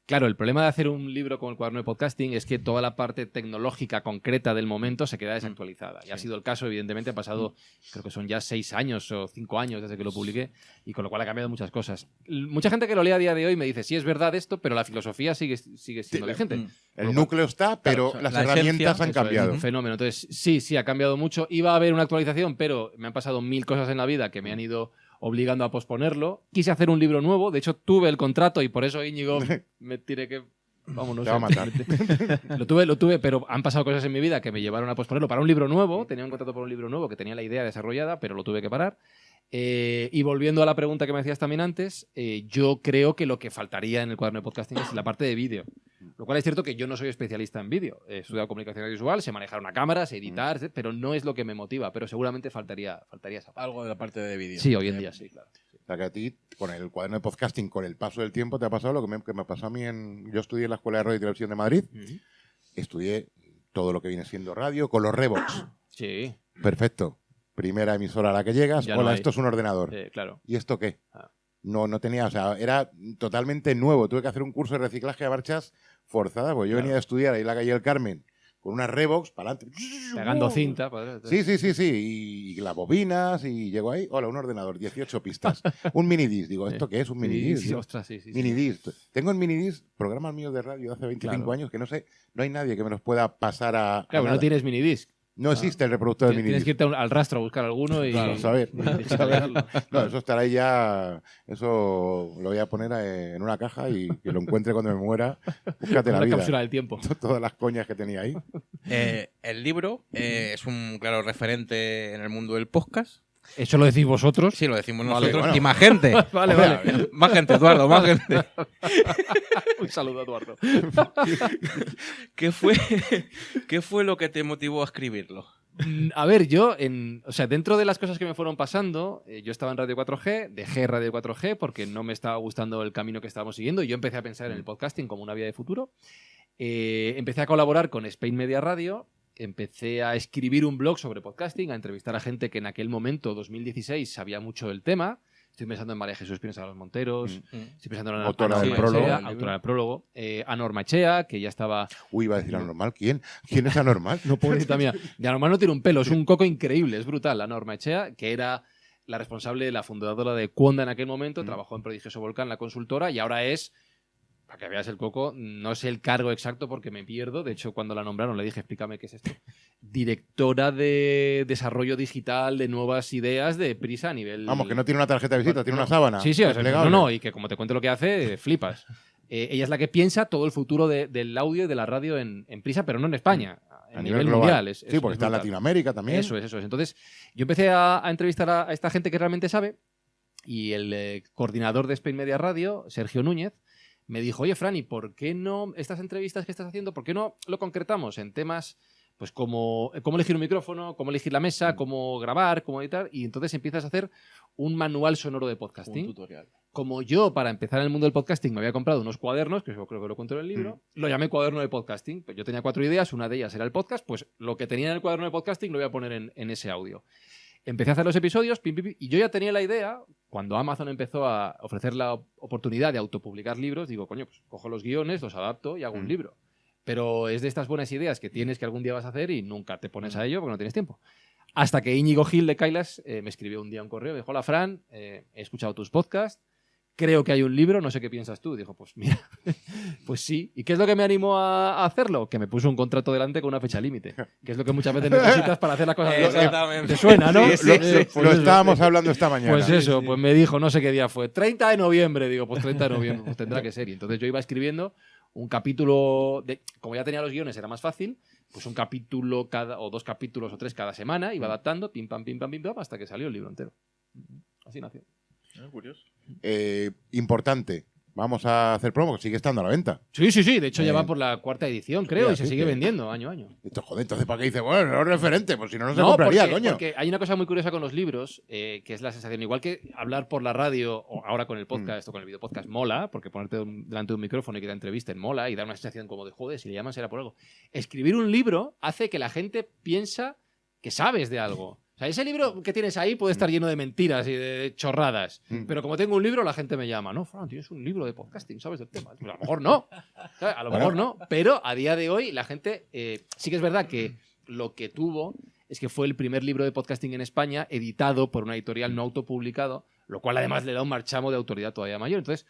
Claro, el problema de hacer un libro como el cuaderno de podcasting es que toda la parte tecnológica concreta del momento se queda desactualizada. Y ha sido el caso, evidentemente, ha pasado, creo que son ya 6 años o 5 años desde que lo publiqué, y con lo cual ha cambiado muchas cosas. Mucha gente que lo lee a día de hoy me dice, sí, es verdad esto, pero la filosofía sigue siendo vigente. El núcleo está, pero Claro, las la herramientas esencia, han Eso es cambiado. un fenómeno. Entonces, sí, ha cambiado mucho. Iba a haber una actualización, pero me han pasado 1000 cosas en la vida que me han ido obligando a posponerlo. Quise hacer un libro nuevo, de hecho tuve el contrato y por eso Íñigo me tiré que... Vamos, no Te sé. va a matar. Lo tuve, pero han pasado cosas en mi vida que me llevaron a posponerlo para un libro nuevo. Tenía un contrato para un libro nuevo que tenía la idea desarrollada, pero lo tuve que parar. Y volviendo a la pregunta que me hacías también antes, yo creo que lo que faltaría en el cuaderno de podcasting es la parte de vídeo. Lo cual es cierto que yo no soy especialista en vídeo. He estudiado comunicación audiovisual, sé manejar una cámara, sé editar, pero no es lo que me motiva. Pero seguramente faltaría esa parte. Algo de la parte de vídeo. Sí, hoy en día sí, claro. O sea que a ti, con el cuaderno de podcasting, con el paso del tiempo, te ha pasado lo que me pasó a mí Yo estudié en la Escuela de Radio y Televisión de Madrid, estudié todo lo que viene siendo radio con los Revox. Sí, Perfecto. Primera emisora a la que llegas. Ya no Hola, hay. esto es un ordenador. claro. ¿Y esto qué? Ah. No tenía, o sea, era totalmente nuevo. Tuve que hacer un curso de reciclaje de marchas forzada, porque yo Claro. venía a estudiar ahí en la calle del Carmen con unas Revox para adelante. Pegando cinta. Sí. Y las bobinas, y llego ahí. Hola, un ordenador, 18 pistas. Un minidisc. Digo, ¿esto qué es? Un minidisc. Sí, ¿no? ostras, sí. Minidisc. Tengo en minidisc programas míos de radio de hace 25 Claro. años que no sé, no hay nadie que me los pueda pasar a Claro, nada. no tienes minidisc. No existe el reproductor de Tienes minidisc. que irte al rastro a buscar alguno y... Claro, saber. digitalizarlo. No, eso estará ahí ya. Eso lo voy a poner en una caja y que lo encuentre cuando me muera. Búscate la Una vida. cápsula del tiempo. Todas las coñas que tenía ahí. El libro es un claro referente en el mundo del podcast. ¿Eso lo decís vosotros? Sí, lo decimos Vale, nosotros. bueno. Y más gente. Vale, Hombre, vale. Más gente, Eduardo, más gente. Un saludo, Eduardo. ¿Qué fue lo que te motivó a escribirlo? A ver, yo, dentro de las cosas que me fueron pasando, yo estaba en Radio 4G, dejé Radio 4G porque no me estaba gustando el camino que estábamos siguiendo y yo empecé a pensar en el podcasting como una vía de futuro. Empecé a colaborar con Spain Media Radio, empecé a escribir un blog sobre podcasting, a entrevistar a gente que en aquel momento, 2016, sabía mucho del tema. Estoy pensando en María Jesús Pino Los Monteros, estoy pensando en Autora del Norma prólogo. Echea, autora del prólogo, a Norma Echea, que ya estaba... Uy, iba a decir anormal. ¿Quién? ¿Quién es anormal? No, pobrecita mía. Y a Norma no tiene un pelo, es un coco increíble, es brutal. La Norma Echea, que era la responsable, la fundadora de Cuonda en aquel momento, trabajó en Prodigioso Volcán, la consultora, y ahora es, para que veas el coco, no sé el cargo exacto porque me pierdo. De hecho, cuando la nombraron le dije, explícame qué es esto. Directora de desarrollo digital de nuevas ideas de Prisa a nivel... Vamos, que no tiene una tarjeta de visita, tiene una sábana. Sí, o sea, Plegable. no, y que como te cuento lo que hace, flipas. Ella es la que piensa todo el futuro del audio y de la radio en Prisa, pero no en España, a nivel global. mundial. Sí, porque está en brutal. Latinoamérica también. Eso es. Entonces, yo empecé a entrevistar a esta gente que realmente sabe y el coordinador de Spain Media Radio, Sergio Núñez, me dijo, oye, Fran, ¿y por qué no estas entrevistas que estás haciendo, por qué no lo concretamos en temas pues cómo elegir un micrófono, cómo elegir la mesa, cómo grabar, cómo editar, y entonces empiezas a hacer un manual sonoro de podcasting. Un tutorial. Como yo, para empezar en el mundo del podcasting, me había comprado unos cuadernos, que yo creo que lo cuento en el libro, lo llamé cuaderno de podcasting. Pues yo tenía 4 ideas, una de ellas era el podcast, pues lo que tenía en el cuaderno de podcasting lo voy a poner en ese audio. Empecé a hacer los episodios, pim, pim, pim, y yo ya tenía la idea, cuando Amazon empezó a ofrecer la oportunidad de autopublicar libros, digo, coño, pues cojo los guiones, los adapto y hago un libro. Pero es de estas buenas ideas que tienes que algún día vas a hacer y nunca te pones a ello porque no tienes tiempo. Hasta que Íñigo Gil de Kailas me escribió un día un correo, me dijo, hola Fran, he escuchado tus podcasts, creo que hay un libro, no sé qué piensas tú. Dijo, pues mira, pues sí. ¿Y qué es lo que me animó a hacerlo? Que me puso un contrato delante con una fecha límite, que es lo que muchas veces necesitas para hacer las cosas. Exactamente. ¿Te suena, no? Sí, sí, Pues lo eso. estábamos hablando esta mañana. Pues eso, pues me dijo, no sé qué día fue, 30 de noviembre. Digo, pues 30 de noviembre, pues tendrá que ser. Y entonces yo iba escribiendo un capítulo, como ya tenía los guiones, era más fácil, pues un capítulo o 2 capítulos o 3 cada semana, iba adaptando, pim, pam, hasta que salió el libro entero. Así nació. Curioso. Importante. Vamos a hacer promo, que sigue estando a la venta. Sí. De hecho, ya va por la 4ª edición, creo, Hostia, y se sí sigue que- vendiendo año a año. Esto, joder, entonces ¿para qué dice? Bueno, no es referente, pues si no, no se No, compraría, coño. porque hay una cosa muy curiosa con los libros, que es la sensación. Igual que hablar por la radio, o ahora con el podcast o con el videopodcast, mola, porque ponerte delante de un micrófono y que te entrevisten mola y da una sensación como de joder, si le llaman será por algo. Escribir un libro hace que la gente piensa que sabes de algo. O sea, ese libro que tienes ahí puede estar lleno de mentiras y de chorradas. Pero como tengo un libro, la gente me llama. No, Fran, tienes un libro de podcasting, ¿sabes del tema? Pues a lo mejor no. ¿Sabes? A lo mejor no. Pero a día de hoy la gente... sí que es verdad que lo que tuvo es que fue el primer libro de podcasting en España editado por una editorial no autopublicado, lo cual además le da un marchamo de autoridad todavía mayor. Entonces,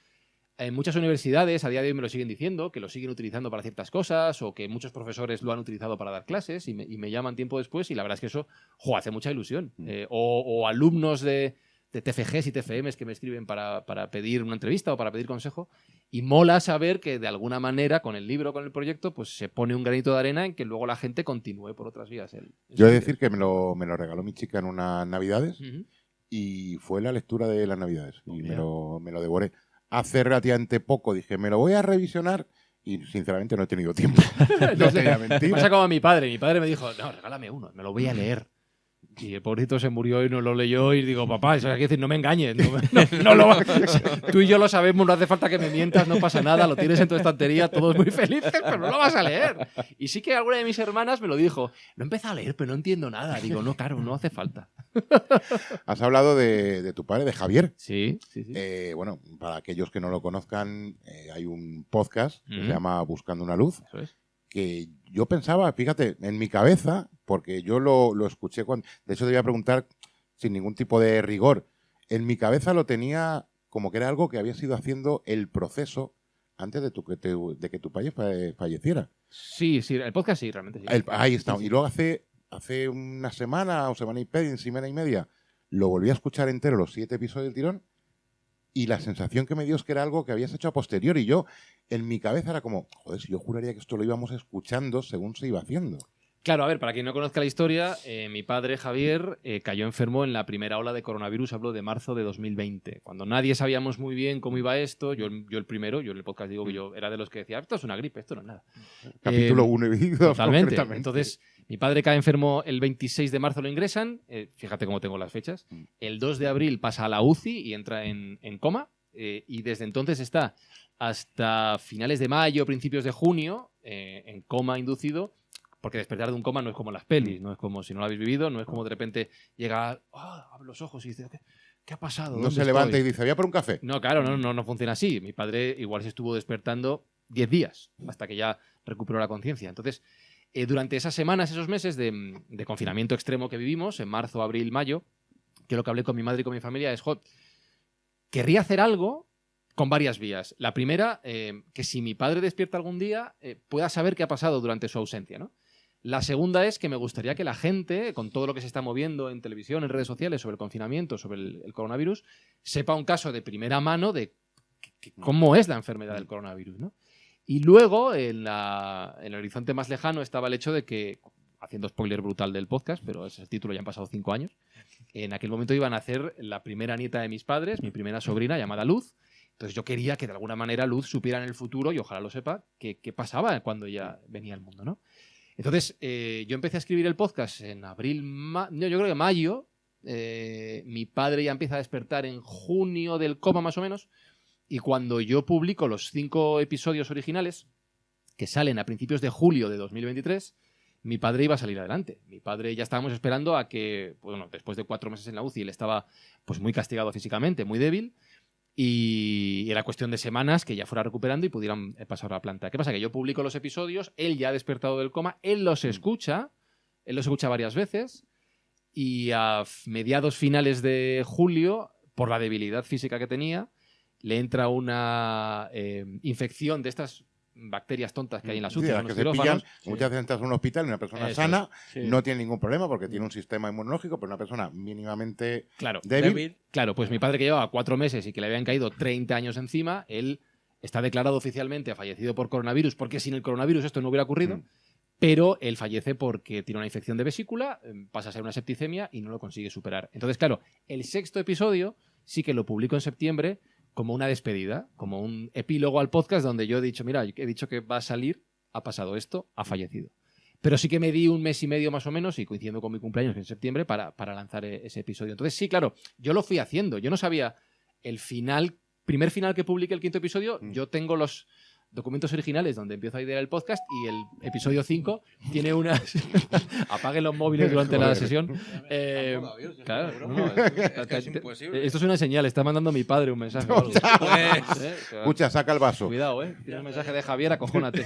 en muchas universidades a día de hoy me lo siguen diciendo, que lo siguen utilizando para ciertas cosas o que muchos profesores lo han utilizado para dar clases y me llaman tiempo después y la verdad es que eso hace mucha ilusión. O alumnos de TFGs y TFMs que me escriben para pedir una entrevista o para pedir consejo y mola saber que de alguna manera con el libro, con el proyecto, pues se pone un granito de arena en que luego la gente continúe por otras vías. Yo he de decir que me lo regaló mi chica en unas navidades Ujú. y fue la lectura de las navidades y mira. me lo devoré. Hace relativamente poco dije, me lo voy a revisionar y sinceramente no he tenido tiempo. No te voy a Me mentir. pasa como a mi padre. Mi padre me dijo, no, regálame uno, me lo voy a leer. Y el pobrecito se murió y no lo leyó y digo, papá, eso hay que decir, no me engañes. No lo va- Tú y yo lo sabemos, no hace falta que me mientas, no pasa nada, lo tienes en tu estantería, todos muy felices, pero no lo vas a leer. Y sí que alguna de mis hermanas me lo dijo, lo he empezado a leer, pero no entiendo nada. Digo, no, claro, no hace falta. Has hablado de tu padre, de Javier. Sí. Bueno, para aquellos que no lo conozcan, hay un podcast que Ujú. se llama Buscando una Luz, Eso es. que yo pensaba, fíjate, en mi cabeza, porque yo lo escuché cuando... De hecho, te iba a preguntar sin ningún tipo de rigor. En mi cabeza lo tenía como que era algo que habías ido haciendo el proceso antes de que tu padre falleciera. Sí, el podcast sí, realmente sí. Ahí está. Sí. Y luego hace una semana o semana y media lo volví a escuchar entero, los 7 episodios del tirón, y la sensación que me dio es que era algo que habías hecho a posteriori. Y yo, en mi cabeza era como, joder, si yo juraría que esto lo íbamos escuchando según se iba haciendo. Claro, a ver, para quien no conozca la historia, mi padre Javier cayó enfermo en la primera ola de coronavirus, hablo de marzo de 2020, cuando nadie sabíamos muy bien cómo iba esto, yo el primero, yo en el podcast digo que yo era de los que decía, esto es una gripe, esto no es nada. Capítulo 1 y 2, Totalmente. concretamente. Entonces, mi padre cae enfermo el 26 de marzo, lo ingresan, fíjate cómo tengo las fechas, el 2 de abril pasa a la UCI y entra en coma, y desde entonces está hasta finales de mayo, principios de junio, en coma inducido, porque despertar de un coma no es como en las pelis, no es como si no lo habéis vivido, no es como de repente llega, abre los ojos y dice, ¿qué ha pasado? No ¿Dónde se levanta estoy? y dice, voy a por un café. No, claro, no funciona así. Mi padre igual se estuvo despertando 10 días hasta que ya recuperó la conciencia. Entonces, durante esas semanas, esos meses de confinamiento extremo que vivimos, en marzo, abril, mayo, yo lo que hablé con mi madre y con mi familia es, querría hacer algo con varias vías. La primera, que si mi padre despierta algún día, pueda saber qué ha pasado durante su ausencia, ¿no? La segunda es que me gustaría que la gente, con todo lo que se está moviendo en televisión, en redes sociales, sobre el confinamiento, sobre el coronavirus, sepa un caso de primera mano de cómo es la enfermedad del coronavirus, ¿no? Y luego, en el horizonte más lejano, estaba el hecho de que, haciendo spoiler brutal del podcast, pero ese título ya han pasado 5 años, en aquel momento iban a nacer la primera nieta de mis padres, mi primera sobrina, llamada Luz. Entonces yo quería que de alguna manera Luz supiera en el futuro, y ojalá lo sepa, qué pasaba cuando ella venía al mundo, ¿no? Entonces, yo empecé a escribir el podcast en abril, no, yo creo que mayo. Mi padre ya empieza a despertar en junio del coma, más o menos. Y cuando yo publico los 5 episodios originales, que salen a principios de julio de 2023, mi padre iba a salir adelante. Mi padre ya estábamos esperando a que, bueno, después de 4 meses en la UCI, él estaba pues muy castigado físicamente, muy débil. Y era cuestión de semanas que ya fuera recuperando y pudieran pasar a la planta. ¿Qué pasa? Que yo publico los episodios, él ya ha despertado del coma, él los escucha varias veces y a mediados finales de julio, por la debilidad física que tenía, le entra una infección de estas bacterias tontas que hay en las UCI, las en que los se pillan, quirófanos. muchas veces entras a un hospital y una persona Eso sana Sí. no tiene ningún problema porque tiene un sistema inmunológico, pero una persona mínimamente Claro, débil. Claro, pues mi padre que llevaba 4 meses y que le habían caído 30 años encima, él está declarado oficialmente fallecido por coronavirus, porque sin el coronavirus esto no hubiera ocurrido, pero él fallece porque tiene una infección de vesícula, pasa a ser una septicemia y no lo consigue superar. Entonces, claro, el 6º episodio sí que lo publico en septiembre como una despedida, como un epílogo al podcast donde yo he dicho, mira, he dicho que va a salir, ha pasado esto, ha fallecido. Pero sí que me di 1 mes y medio más o menos, y coincidiendo con mi cumpleaños en septiembre, para lanzar ese episodio. Entonces, sí, claro, yo lo fui haciendo. Yo no sabía el primer final que publique el 5º episodio. Yo tengo los documentos originales donde empiezo a idear el podcast y el episodio 5 tiene unas... Apaguen los móviles durante la sesión. Claro, no, Es imposible. esto es una señal. Está mandando mi padre un mensaje. o algo. Pues, Escucha, saca el vaso. Cuidado, tiene un mensaje de Javier, acojónate.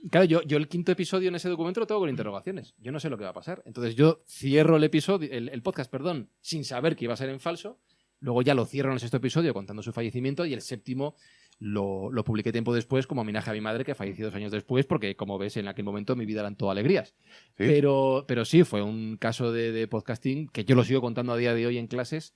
Claro, yo el 5º episodio en ese documento lo tengo con interrogaciones. Yo no sé lo que va a pasar. Entonces yo cierro el podcast, sin saber que iba a ser en falso. Luego ya lo cierro en el 6º episodio contando su fallecimiento y el 7º lo publiqué tiempo después como homenaje a mi madre que falleció 2 años después porque, como ves, en aquel momento mi vida eran todo alegrías. ¿Sí? Pero sí, fue un caso de podcasting que yo lo sigo contando a día de hoy en clases.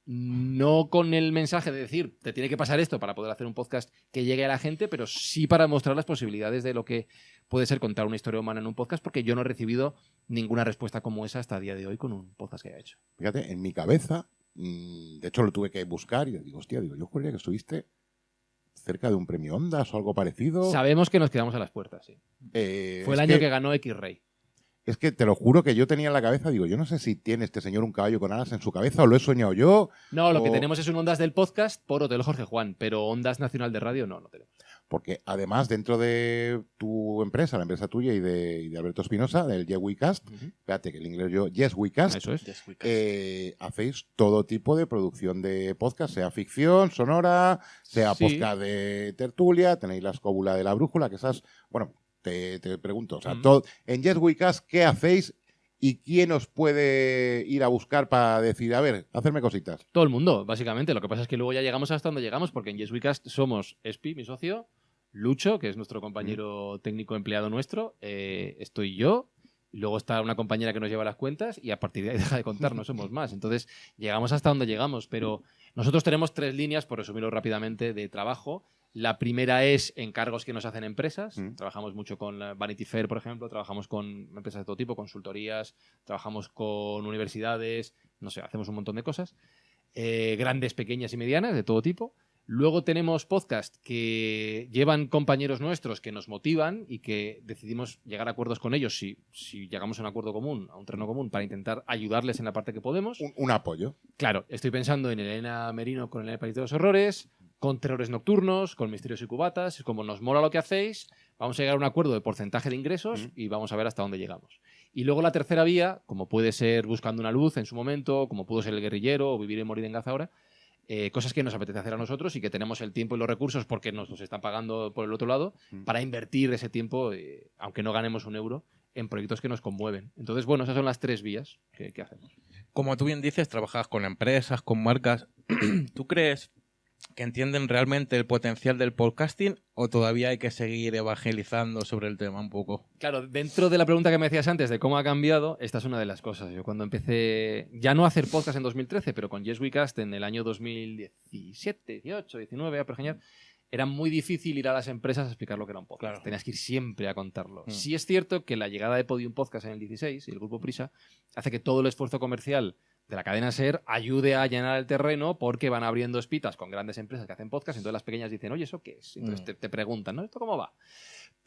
No con el mensaje de decir, te tiene que pasar esto para poder hacer un podcast que llegue a la gente, pero sí para mostrar las posibilidades de lo que puede ser contar una historia humana en un podcast, porque yo no he recibido ninguna respuesta como esa hasta el día de hoy con un podcast que haya hecho. Fíjate, en mi cabeza, de hecho lo tuve que buscar y digo, hostia, yo juraría que estuviste cerca de un premio Ondas o algo parecido. Sabemos que nos quedamos a las puertas, sí. Fue el año que ganó X-Ray. Es que te lo juro que yo tenía en la cabeza, digo, yo no sé si tiene este señor un caballo con alas en su cabeza o lo he soñado yo. No, lo que tenemos es un Ondas del podcast por Hotel Jorge Juan, pero Ondas Nacional de Radio no tenemos. Porque además, dentro de tu empresa, la empresa tuya y de Alberto Espinosa, del Yes We Cast, fíjate que el inglés yo, Yes We Cast, Eso es. hacéis todo tipo de producción de podcast, sea ficción, sonora, sea Sí. podcast de tertulia, tenéis la escóbula de la brújula, que esas, bueno, te pregunto, o sea, en Yes We Cast, ¿qué hacéis y quién os puede ir a buscar para decir, a ver, hacerme cositas? Todo el mundo, básicamente. Lo que pasa es que luego ya llegamos hasta donde llegamos, porque en Yes We Cast somos Espi, mi socio, Lucho, que es nuestro compañero técnico empleado nuestro, estoy yo, y luego está una compañera que nos lleva las cuentas y a partir de ahí deja de contar, no somos más. Entonces llegamos hasta donde llegamos, pero nosotros tenemos 3 líneas, por resumirlo rápidamente, de trabajo. La primera es encargos que nos hacen empresas. Trabajamos mucho con Vanity Fair, por ejemplo, trabajamos con empresas de todo tipo, consultorías, trabajamos con universidades, no sé, hacemos un montón de cosas. Grandes, pequeñas y medianas, de todo tipo. Luego tenemos podcasts que llevan compañeros nuestros que nos motivan y que decidimos llegar a acuerdos con ellos si llegamos a un acuerdo común, a un terreno común, para intentar ayudarles en la parte que podemos. Un apoyo. Claro, estoy pensando en Elena Merino con El País de los Horrores, con Terrores Nocturnos, con Misterios y Cubatas. Es como nos mola lo que hacéis, vamos a llegar a un acuerdo de porcentaje de ingresos y vamos a ver hasta dónde llegamos. Y luego la tercera vía, como puede ser Buscando una Luz en su momento, como pudo ser El Guerrillero o Vivir y Morir en Gaza ahora, cosas que nos apetece hacer a nosotros y que tenemos el tiempo y los recursos porque nos los están pagando por el otro lado para invertir ese tiempo, aunque no ganemos un euro, en proyectos que nos conmueven. Entonces, bueno, esas son las 3 vías que hacemos. Como tú bien dices, trabajas con empresas, con marcas. ¿Tú crees que entienden realmente el potencial del podcasting o todavía hay que seguir evangelizando sobre el tema un poco? Claro, dentro de la pregunta que me decías antes de cómo ha cambiado, esta es una de las cosas. Yo cuando empecé, ya no a hacer podcast en 2013, pero con Yes We Cast en el año 2017, 18, 19, a pergeñar, era muy difícil ir a las empresas a explicar lo que era un podcast. Claro. Tenías que ir siempre a contarlo. Sí es cierto que la llegada de Podium Podcast en el 16 y el grupo Prisa hace que todo el esfuerzo comercial de la cadena SER ayude a llenar el terreno porque van abriendo espitas con grandes empresas que hacen podcast, entonces las pequeñas dicen, oye, ¿eso qué es? Entonces te preguntan, ¿no? ¿Esto cómo va?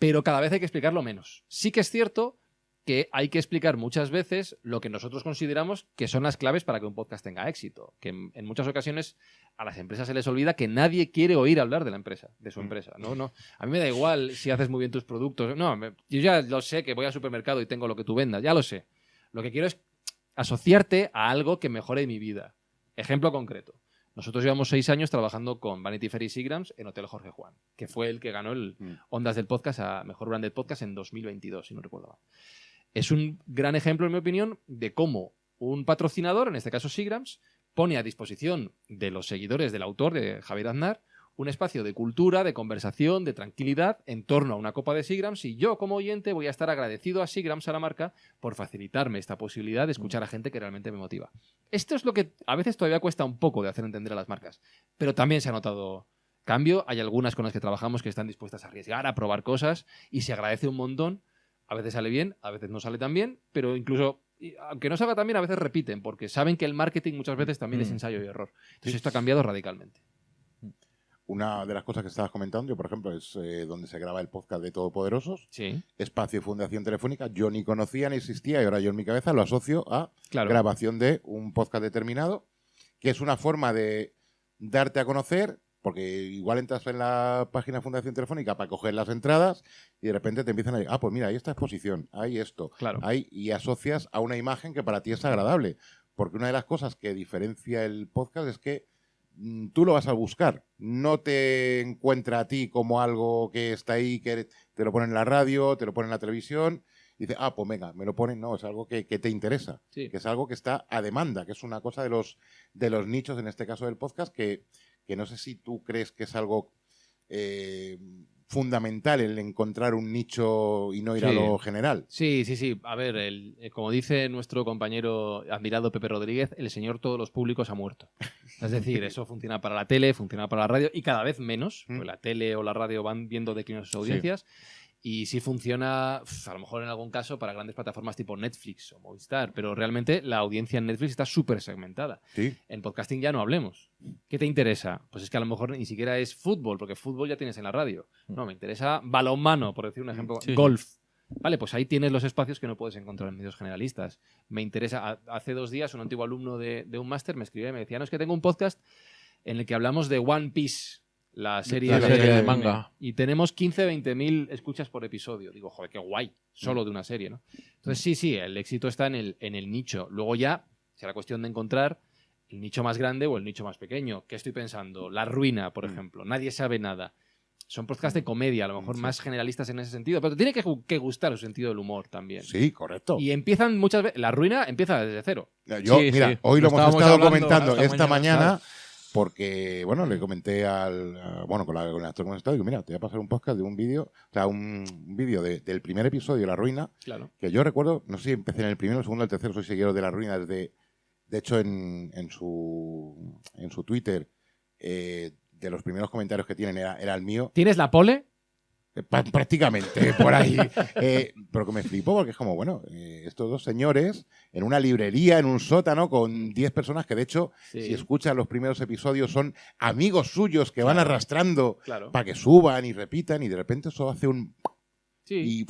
pero cada vez hay que explicarlo menos. Sí que es cierto que hay que explicar muchas veces lo que nosotros consideramos que son las claves para que un podcast tenga éxito. Que en muchas ocasiones a las empresas se les olvida que nadie quiere oír hablar de la empresa, de su empresa. No. A mí me da igual si haces muy bien tus productos. No, yo ya lo sé, que voy al supermercado y tengo lo que tú vendas, ya lo sé. Lo que quiero es asociarte a algo que mejore mi vida. Ejemplo concreto. Nosotros llevamos 6 años trabajando con Vanity Fair y Seagrams en Hotel Jorge Juan, que fue el que ganó el Ondas del Podcast a Mejor Branded Podcast en 2022, si no recuerdo mal. Es un gran ejemplo, en mi opinión, de cómo un patrocinador, en este caso Seagrams, pone a disposición de los seguidores del autor, de Javier Aznar, un espacio de cultura, de conversación, de tranquilidad en torno a una copa de Seagrams, y yo, como oyente, voy a estar agradecido a Seagrams, a la marca, por facilitarme esta posibilidad de escuchar a gente que realmente me motiva. Esto es lo que a veces todavía cuesta un poco de hacer entender a las marcas, pero también se ha notado cambio. Hay algunas con las que trabajamos que están dispuestas a arriesgar, a probar cosas, y se agradece un montón. A veces sale bien, a veces no sale tan bien, pero incluso, aunque no salga tan bien, a veces repiten, porque saben que el marketing muchas veces también es ensayo y error. Entonces esto ha cambiado radicalmente. Una de las cosas que estabas comentando, yo, por ejemplo, es donde se graba el podcast de Todopoderosos. Sí. Espacio Fundación Telefónica. Yo ni conocía ni existía, y ahora yo en mi cabeza lo asocio a grabación de un podcast determinado, que es una forma de darte a conocer, porque igual entras en la página Fundación Telefónica para coger las entradas y de repente te empiezan a decir, pues mira, hay esta exposición, hay esto, y asocias a una imagen que para ti es agradable. Porque una de las cosas que diferencia el podcast es que tú lo vas a buscar, no te encuentra a ti como algo que está ahí, que te lo ponen en la radio, te lo ponen en la televisión, y dices, pues venga, me lo ponen. No, es algo que te interesa, que es algo que está a demanda, que es una cosa de los nichos, en este caso del podcast, que no sé si tú crees que es algo fundamental el encontrar un nicho y no ir a lo general. Sí. A ver, como dice nuestro compañero admirado Pepe Rodríguez, el señor todos los públicos ha muerto. Es decir, eso funciona para la tele, funciona para la radio y cada vez menos, porque la tele o la radio van viendo declinar sus audiencias. Y sí funciona, a lo mejor en algún caso, para grandes plataformas tipo Netflix o Movistar, pero realmente la audiencia en Netflix está súper segmentada. Sí. En podcasting ya no hablemos. ¿Qué te interesa? Pues es que a lo mejor ni siquiera es fútbol, porque fútbol ya tienes en la radio. No, me interesa balonmano, por decir un ejemplo, golf. Vale, pues ahí tienes los espacios que no puedes encontrar en medios generalistas. Me interesa, hace 2 días un antiguo alumno de un máster me escribía y me decía, no, es que tengo un podcast en el que hablamos de One Piece, la serie de manga. Y tenemos 20.000 escuchas por episodio. Digo, joder, qué guay, solo de una serie, ¿no? Entonces, sí, el éxito está en el nicho. Luego ya será cuestión de encontrar el nicho más grande o el nicho más pequeño. ¿Qué estoy pensando? La Ruina, por ejemplo. Nadie sabe nada. Son podcasts de comedia, a lo mejor más generalistas en ese sentido, pero tiene que gustar su sentido del humor también. Sí, correcto. Y empiezan muchas veces... La Ruina empieza desde cero. Hoy lo hemos estado comentando esta mañana. Porque, bueno, le comenté con el actor que hemos estado, digo, mira, te voy a pasar un podcast de un vídeo, o sea, un vídeo del primer episodio de La Ruina, que yo recuerdo, no sé si empecé en el primero, el segundo, el tercero, soy seguidor de La Ruina desde, de hecho, en su Twitter, de los primeros comentarios que tienen era el mío. ¿Tienes la pole? Prácticamente, por ahí. Pero que me flipó porque es como, bueno, estos 2 señores en una librería, en un sótano, con 10 personas que, de hecho, si escuchan los primeros episodios, son amigos suyos que van arrastrando para que suban y repitan, y de repente eso hace un... Sí.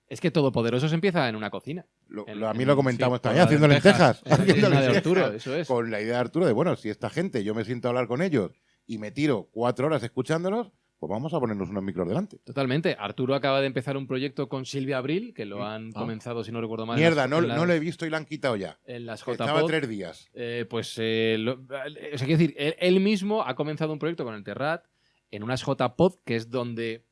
Es que Todopoderosos empieza en una cocina. A mí lo comentamos también, haciendo lentejas. De Arturo, eso es. Con la idea de Arturo de, bueno, si esta gente, yo me siento a hablar con ellos y me tiro 4 horas escuchándolos, pues vamos a ponernos unos micros delante. Totalmente. Arturo acaba de empezar un proyto con Silvia Abril, que lo han comenzado, si no recuerdo mal. Mierda, no lo he visto y lo han quitado ya. En las JPod. Estaba 3 días. Quiero decir, él mismo ha comenzado un proyecto con el Terrat en unas JPod, que es donde...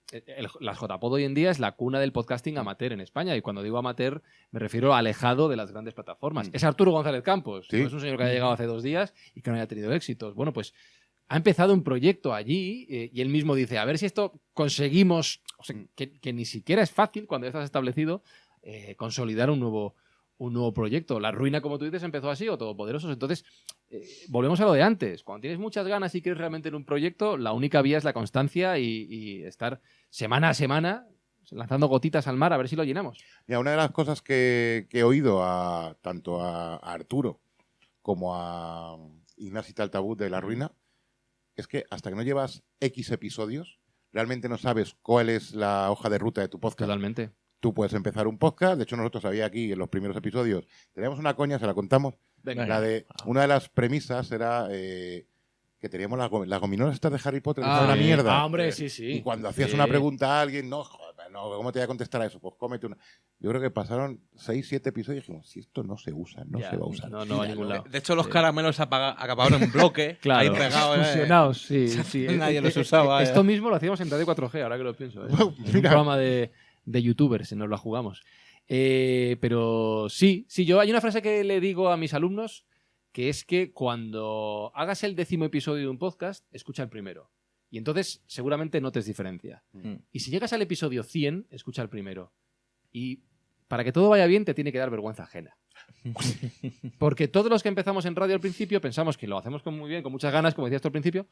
las JPod hoy en día es la cuna del podcasting amateur en España, y cuando digo amateur me refiero a alejado de las grandes plataformas. Es Arturo González Campos, no es un señor que haya llegado hace 2 días y que no haya tenido éxitos. Bueno, pues ha empezado un proyecto allí y él mismo dice, a ver si esto conseguimos, o sea, que ni siquiera es fácil cuando ya estás establecido, consolidar un nuevo proyecto. La Ruina, como tú dices, empezó así, o Todopoderosos. Entonces, volvemos a lo de antes. Cuando tienes muchas ganas y quieres realmente en un proyecto, la única vía es la constancia y estar semana a semana lanzando gotitas al mar a ver si lo llenamos. Mira, una de las cosas que he oído tanto a Arturo como a Ignasi Taltabut de La Ruina es que hasta que no llevas X episodios, realmente no sabes cuál es la hoja de ruta de tu podcast. Totalmente. Tú puedes empezar un podcast. De hecho, nosotros había aquí en los primeros episodios, teníamos una coña, se la contamos. Venga. La de, una de las premisas era que teníamos las gominolas estas de Harry Potter, que son una sí. mierda. Hombre, sí. Y cuando hacías Sí. una pregunta a alguien, no, joder, no, ¿cómo te voy a contestar a eso? Pues cómete una. Yo creo que pasaron 6, 7 episodios y dijimos, si esto no se usa, no Ya, se va a usar. no va a ningún lado. De hecho, los Sí. caramelos acabaron en bloque, Claro. ahí pegados. Fusionados, sí. Nadie los usaba. Esto mismo lo hacíamos en Radio 4G, ahora que lo pienso. En un Mira. programa de youtubers, nos la jugamos. Pero sí, yo hay una frase que le digo a mis alumnos, que es que cuando hagas el 10º episodio de un podcast, escucha el primero. Y entonces seguramente notes diferencia. Y si llegas al episodio 100, escucha el primero. Y para que todo vaya bien, te tiene que dar vergüenza ajena. Porque todos los que empezamos en radio al principio pensamos que lo hacemos muy bien, con muchas ganas, como decías tú al principio,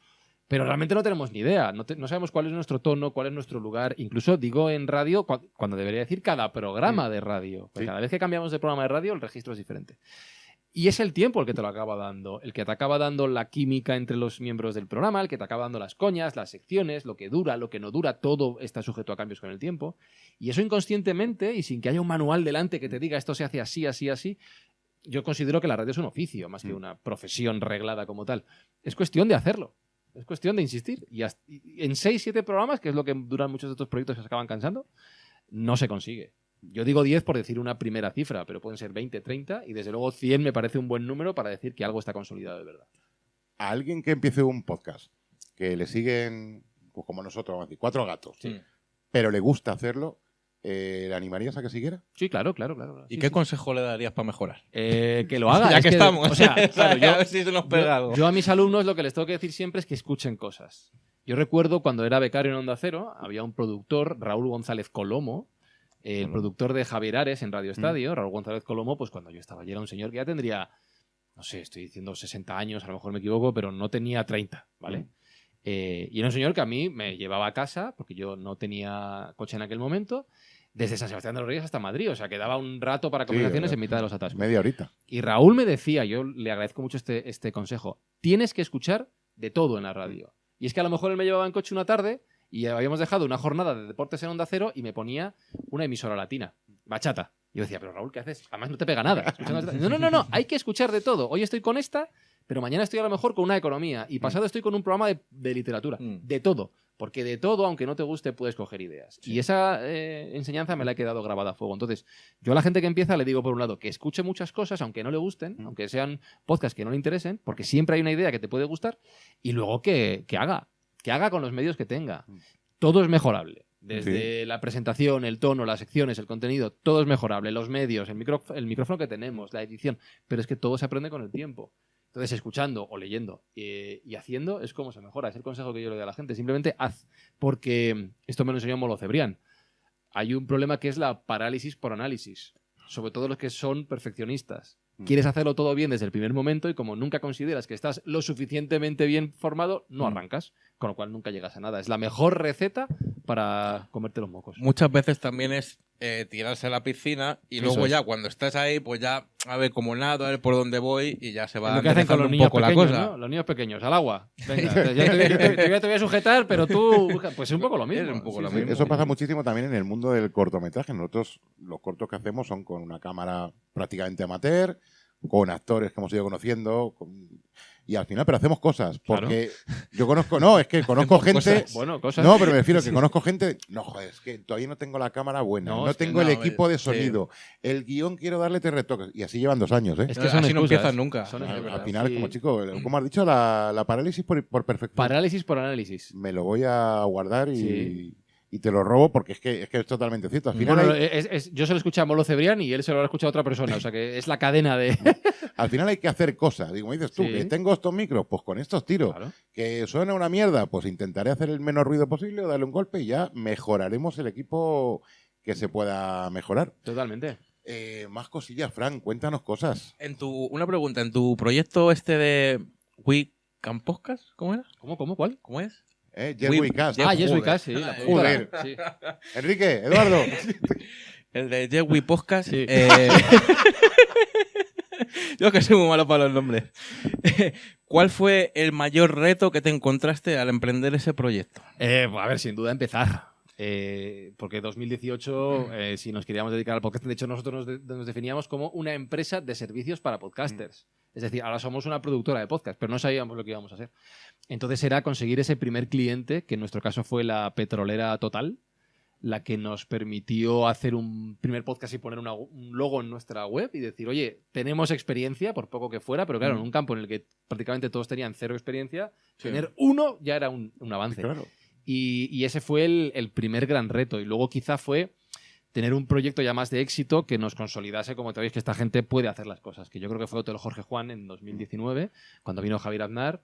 pero realmente no tenemos ni idea. No sabemos cuál es nuestro tono, cuál es nuestro lugar. Incluso digo en radio cuando debería decir cada programa de radio. Porque Sí. cada vez que cambiamos de programa de radio, el registro es diferente. Y es el tiempo el que te lo acaba dando, el que te acaba dando la química entre los miembros del programa, el que te acaba dando las coñas, las secciones, lo que dura, lo que no dura, todo está sujeto a cambios con el tiempo. Y eso inconscientemente, y sin que haya un manual delante que te diga esto se hace así, así, así, yo considero que la radio es un oficio, más que una profesión reglada como tal. Es cuestión de hacerlo, es cuestión de insistir. Y en 6, 7 programas, que es lo que duran muchos de estos proyectos que se acaban cansando, no se consigue. Yo digo 10 por decir una primera cifra, pero pueden ser 20, 30 y desde luego 100 me parece un buen número para decir que algo está consolidado de verdad. A alguien que empiece un podcast, que le siguen, pues como nosotros, vamos a decir, 4 gatos, Sí. pero le gusta hacerlo, ¿le animarías a que siguiera? Sí, claro. ¿Y Sí, qué sí. consejo le darías para mejorar? Que lo haga. Ya Es que estamos. O sea, claro, a ver si se nos pega algo. yo a mis alumnos lo que les tengo que decir siempre es que escuchen cosas. Yo recuerdo cuando era becario en Onda Cero, había un productor, Raúl González Colomo, el productor de Javier Ares en Radio Estadio. Raúl González Colomo, pues cuando yo estaba allí era un señor que ya tendría, no sé, estoy diciendo 60 años, a lo mejor me equivoco, pero no tenía 30, ¿vale? Y era un señor que a mí me llevaba a casa, porque yo no tenía coche en aquel momento, desde San Sebastián de los Reyes hasta Madrid, o sea, que daba un rato para conversaciones en mitad de los atascos. Media horita. Y Raúl me decía, yo le agradezco mucho este consejo, tienes que escuchar de todo en la radio. Y es que a lo mejor él me llevaba en coche una tarde y habíamos dejado una jornada de deportes en Onda Cero y me ponía una emisora latina, bachata. Y yo decía, pero Raúl, ¿qué haces? Además no te pega nada. Escuchando bachata. No, hay que escuchar de todo. Hoy estoy con esta, pero mañana estoy a lo mejor con una economía y pasado estoy con un programa de literatura. De todo. Porque de todo, aunque no te guste, puedes coger ideas. Y esa enseñanza me la he quedado grabada a fuego. Entonces, yo a la gente que empieza le digo, por un lado, que escuche muchas cosas, aunque no le gusten, aunque sean podcasts que no le interesen, porque siempre hay una idea que te puede gustar, y luego que haga con los medios que tenga. Todo es mejorable. Desde la presentación, el tono, las secciones, el contenido, todo es mejorable. Los medios, el micrófono que tenemos, la edición. Pero es que todo se aprende con el tiempo. Entonces, escuchando o leyendo y haciendo es como se mejora. Es el consejo que yo le doy a la gente. Simplemente haz. Porque esto me lo enseñó Molo Cebrián. Hay un problema que es la parálisis por análisis. Sobre todo los que son perfeccionistas. Quieres hacerlo todo bien desde el primer momento y como nunca consideras que estás lo suficientemente bien formado, no arrancas. Con lo cual nunca llegas a nada. Es la mejor receta para comerte los mocos. Muchas veces también es tirarse a la piscina y Eso luego es. ya cuando estás ahí, pues ya a ver cómo nado, a ver por dónde voy y ya se va Es lo que hacen con los enderezando un niños poco la pequeños, cosa. ¿no? Los niños pequeños, al agua. Venga, te voy a sujetar, pero tú... Pues es un poco lo mismo. Es un poco lo Sí, mismo. Eso pasa muchísimo también en el mundo del cortometraje. Nosotros los cortos que hacemos son con una cámara prácticamente amateur, con actores que hemos ido conociendo, y al final, pero hacemos cosas. Porque yo conozco, no, es que conozco gente. cosas. Bueno, cosas. No, pero me refiero que conozco gente. No, joder, es que todavía no tengo la cámara buena, No, no es que tengo no, el equipo de sí. sonido, el guión quiero darle 3 retoques. Y así llevan 2 años, ¿eh? Es que son Así no excusas. empiezas nunca. Son Es excusas. Al final, Sí. como chico, como has dicho, la parálisis por perfección. Parálisis por análisis. Me lo voy a guardar y, Sí. y te lo robo porque es que es totalmente cierto. Al final, Bueno, hay, yo se lo escuché a Molo Cebrián y él se lo habrá escuchado a otra persona. O sea que es la cadena de... al final hay que hacer cosas. Digo, me dices tú, Sí. que tengo estos micros, pues con estos tiro. Claro. Que suena una mierda, pues intentaré hacer el menos ruido posible o darle un golpe y ya mejoraremos el equipo que se pueda mejorar. Totalmente. Más cosillas, Fran, cuéntanos cosas. Una pregunta, en tu proyecto este de Wiccan Podcast, ¿cómo era? ¿Cómo? ¿Cuál? ¿Cómo es? Jerry Cast. Ah, Yes We joder. Cast, sí. La Joder. productora, sí. Enrique, Eduardo. El de Jewi Podcast. Sí. Yo que soy muy malo para los nombres. ¿Cuál fue el mayor reto que te encontraste al emprender ese proyecto? A ver, sin duda empezar. Porque 2018, si nos queríamos dedicar al podcast, de hecho nosotros nos definíamos como una empresa de servicios para podcasters. Es decir, ahora somos una productora de podcast, pero no sabíamos lo que íbamos a hacer. Entonces era conseguir ese primer cliente, que en nuestro caso fue la petrolera Total, la que nos permitió hacer un primer podcast y poner un logo en nuestra web y decir, oye, tenemos experiencia, por poco que fuera, pero claro, en un campo en el que prácticamente todos tenían cero experiencia, tener uno ya era un avance. Claro. Y ese fue el primer gran reto. Y luego quizá fue tener un proyecto ya más de éxito que nos consolidase, como te veis, que esta gente puede hacer las cosas. Que yo creo que fue Hotel Jorge Juan en 2019, cuando vino Javier Aznar,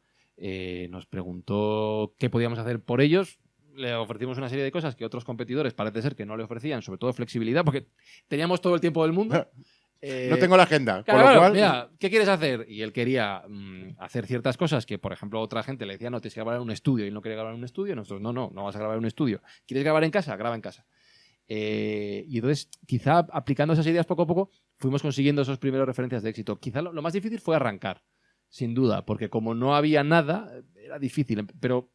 nos preguntó qué podíamos hacer por ellos. Le ofrecimos una serie de cosas que otros competidores parece ser que no le ofrecían, sobre todo flexibilidad, porque teníamos todo el tiempo del mundo. No tengo la agenda, Claro, con lo cual... mira, ¿qué quieres hacer? Y él quería hacer ciertas cosas que, por ejemplo, otra gente le decía, no, tienes que grabar en un estudio, y él no quería grabar en un estudio. Nosotros, no vas a grabar en un estudio. ¿Quieres grabar en casa? Graba en casa. Y entonces, quizá aplicando esas ideas poco a poco, fuimos consiguiendo esos primeros referencias de éxito. Quizá lo más difícil fue arrancar, sin duda, porque como no había nada, era difícil. Pero,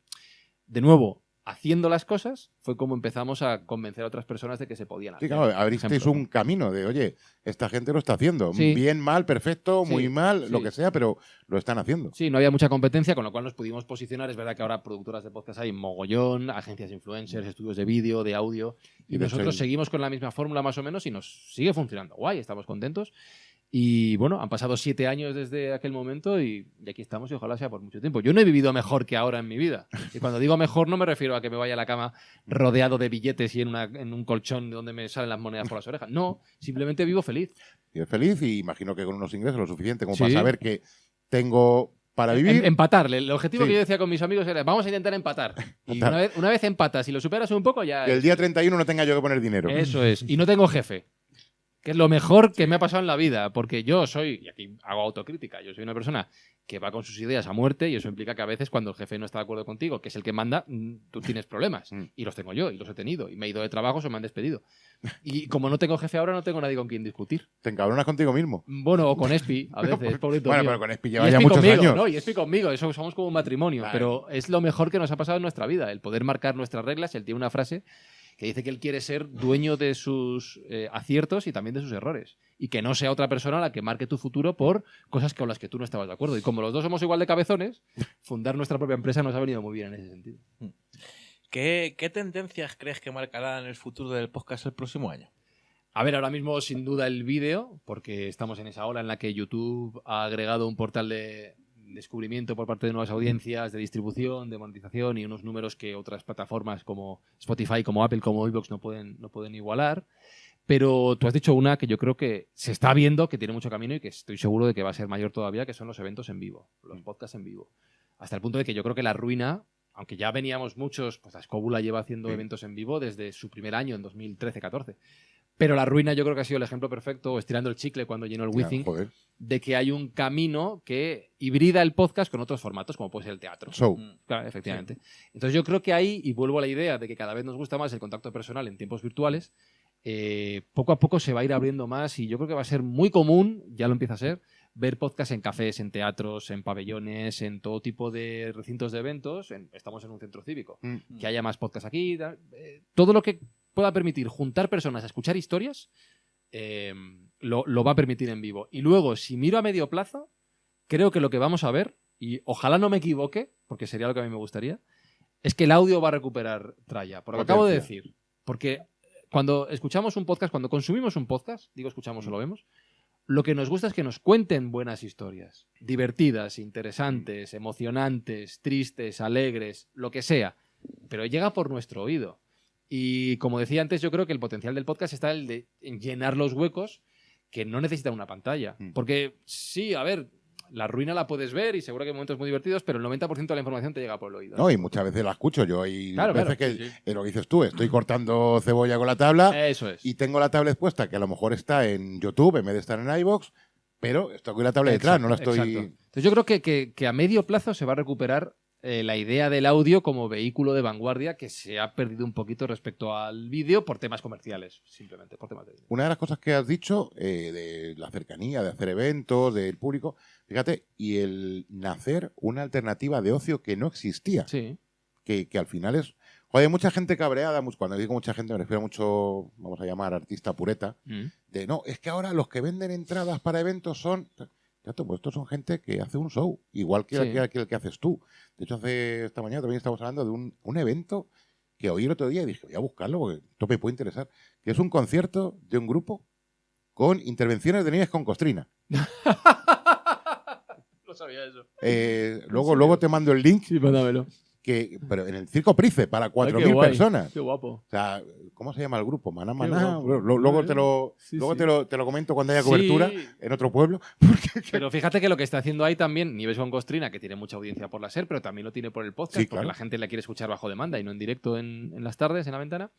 de nuevo, haciendo las cosas fue como empezamos a convencer a otras personas de que se podían hacer. Sí, claro, abristeis un camino de, oye, esta gente lo está haciendo. Sí. Bien, mal, perfecto, Sí, muy mal, sí. lo que sea, pero lo están haciendo. Sí, no había mucha competencia, con lo cual nos pudimos posicionar. Es verdad que ahora productoras de podcast hay mogollón, agencias de influencers, estudios de vídeo, de audio. Y de nosotros hecho, seguimos con la misma fórmula más o menos y nos sigue funcionando. Guay, estamos contentos. Y bueno, han pasado 7 años desde aquel momento y aquí estamos y ojalá sea por mucho tiempo. Yo no he vivido mejor que ahora en mi vida. Y cuando digo mejor no me refiero a que me vaya a la cama rodeado de billetes y en un colchón donde me salen las monedas por las orejas. No, simplemente vivo feliz. Y es feliz y imagino que con unos ingresos lo suficiente como Sí. para saber que tengo para vivir. Empatar. El objetivo Sí. que yo decía con mis amigos era vamos a intentar empatar. Y Total. una vez empatas y lo superas un poco ya... Que el día 31 no tenga yo que poner dinero. Eso es. Y no tengo jefe. Que es lo mejor que me ha pasado en la vida. Porque yo soy, y aquí hago autocrítica, yo soy una persona que va con sus ideas a muerte y eso implica que a veces cuando el jefe no está de acuerdo contigo, que es el que manda, tú tienes problemas. Y los tengo yo y los he tenido. Y me he ido de trabajo o me han despedido. Y como no tengo jefe ahora, no tengo nadie con quien discutir. Te encabronas contigo mismo. Bueno, o con Espi, a veces, pobrecito Bueno, mío. pero con Espi Y lleva ya Espi muchos conmigo, años. ¿no? Y Espi conmigo, eso somos como un matrimonio. Claro. Pero es lo mejor que nos ha pasado en nuestra vida, el poder marcar nuestras reglas. Él tiene una frase que dice que él quiere ser dueño de sus aciertos y también de sus errores. Y que no sea otra persona la que marque tu futuro por cosas con las que tú no estabas de acuerdo. Y como los dos somos igual de cabezones, fundar nuestra propia empresa nos ha venido muy bien en ese sentido. ¿Qué tendencias crees que marcarán el futuro del podcast el próximo año? A ver, ahora mismo sin duda el vídeo, porque estamos en esa ola en la que YouTube ha agregado un portal de descubrimiento por parte de nuevas audiencias, de distribución, de monetización y unos números que otras plataformas como Spotify, como Apple, como iVoox no pueden igualar. Pero tú has dicho una que yo creo que se está viendo, que tiene mucho camino y que estoy seguro de que va a ser mayor todavía, que son los eventos en vivo, los podcasts en vivo. Hasta el punto de que yo creo que La Ruina, aunque ya veníamos muchos, pues la Escóbula lleva haciendo eventos en vivo desde su primer año, en 2013-14. Pero La Ruina yo creo que ha sido el ejemplo perfecto, o Estirando el Chicle cuando llenó el Ya, Withing, joder. de que hay un camino que hibrida el podcast con otros formatos, como puede ser el teatro. Show. Claro, efectivamente. Entonces yo creo que ahí, y vuelvo a la idea de que cada vez nos gusta más el contacto personal en tiempos virtuales, poco a poco se va a ir abriendo más y yo creo que va a ser muy común, ya lo empieza a ser, ver podcasts en cafés, en teatros, en pabellones, en todo tipo de recintos de eventos. Estamos en un centro cívico. Que haya más podcasts aquí. Todo lo que pueda permitir juntar personas a escuchar historias lo va a permitir en vivo. Y luego, si miro a medio plazo, creo que lo que vamos a ver, y ojalá no me equivoque, porque sería lo que a mí me gustaría, es que el audio va a recuperar tralla. Por lo que acabo de decir. Porque cuando escuchamos un podcast, cuando consumimos un podcast, digo escuchamos o lo vemos, lo que nos gusta es que nos cuenten buenas historias. Divertidas, interesantes, emocionantes, tristes, alegres, lo que sea. Pero llega por nuestro oído. Y como decía antes, yo creo que el potencial del podcast está en llenar los huecos que no necesitan una pantalla. Porque sí, a ver, La Ruina la puedes ver y seguro que hay momentos muy divertidos, pero el 90% de la información te llega por el oído. No, y muchas veces la escucho yo. Hay Claro, veces claro, que sí, sí. lo que dices tú, estoy cortando cebolla con la tabla Eso es. y tengo la tablet puesta, que a lo mejor está en YouTube en vez de estar en iVoox, pero estoy con la tablet detrás, no la estoy... Exacto. Entonces yo creo que a medio plazo se va a recuperar la idea del audio como vehículo de vanguardia que se ha perdido un poquito respecto al vídeo por temas comerciales, simplemente por temas de dinero. Una de las cosas que has dicho, de la cercanía, de hacer eventos, del público, fíjate, y el nacer una alternativa de ocio que no existía, Sí. que al final es... Joder, mucha gente cabreada, cuando digo mucha gente me refiero a mucho, vamos a llamar artista pureta, de no, es que ahora los que venden entradas para eventos son... Chato, pues estos son gente que hace un show, igual que, Sí. el que haces tú. De hecho, esta mañana también estamos hablando de un evento que oí el otro día y dije, voy a buscarlo porque esto me puede interesar, que es un concierto de un grupo con intervenciones de niñas con costrina. No sabía eso. Luego te mando el link, Sí, mándamelo. pero en el Circo Price, para Ay, 4.000 qué guay, personas. Qué guapo. O sea, ¿cómo se llama el grupo? Maná Qué Maná. guapo. Luego Sí, luego sí. te lo comento cuando haya cobertura Sí. en otro pueblo. Pero fíjate que lo que está haciendo ahí también, Nieves con Costrina, que tiene mucha audiencia por la SER, pero también lo tiene por el podcast, Sí, porque claro. la gente la quiere escuchar bajo demanda y no en directo en las tardes, en la ventana,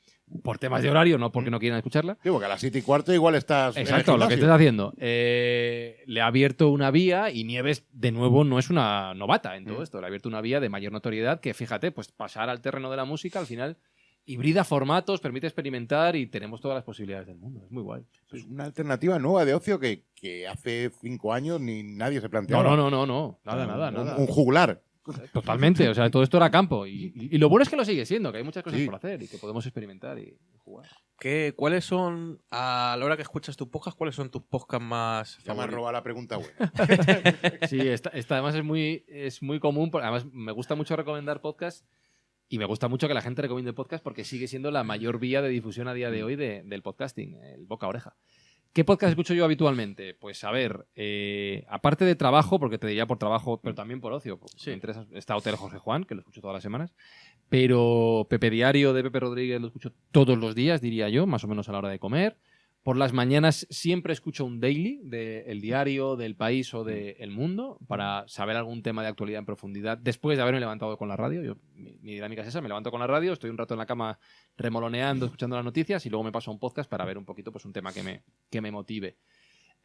por temas de horario, no porque no quieran escucharla. Digo, que a las 7:15 igual estás. en el Exacto, lo que gimnasio. estás haciendo. Le ha abierto una vía y Nieves, de nuevo, no es una novata en todo esto. Le ha abierto una vía de mayor notoriedad que, fíjate, pues pasar al terreno de la música, al final, hibrida formatos, permite experimentar y tenemos todas las posibilidades del mundo. Es muy guay. Es una alternativa nueva de ocio que hace 5 años ni nadie se planteaba. No. Nada. Un juglar. Totalmente, o sea, todo esto era campo. Y lo bueno es que lo sigue siendo, que hay muchas cosas Sí. por hacer y que podemos experimentar y jugar. ¿Cuáles son, a la hora que escuchas tu podcast, cuáles son tus podcasts más Ya me has favoritos? robado la pregunta buena. Sí, esta además es muy común, porque además me gusta mucho recomendar podcasts y me gusta mucho que la gente recomiende podcast porque sigue siendo la mayor vía de difusión a día de hoy del podcasting, el boca a oreja. ¿Qué podcast escucho yo habitualmente? Pues a ver, aparte de trabajo, porque te diría por trabajo, pero también por ocio. Sí. Me interesa, está Hotel Jorge Juan, que lo escucho todas las semanas, pero Pepe Diario de Pepe Rodríguez lo escucho todos los días, diría yo, más o menos a la hora de comer. Por las mañanas siempre escucho un daily del Diario, del País o de El Mundo para saber algún tema de actualidad en profundidad después de haberme levantado con la radio. Mi dinámica es esa, me levanto con la radio, estoy un rato en la cama remoloneando, escuchando las noticias y luego me paso a un podcast para ver un poquito pues, un tema que me motive.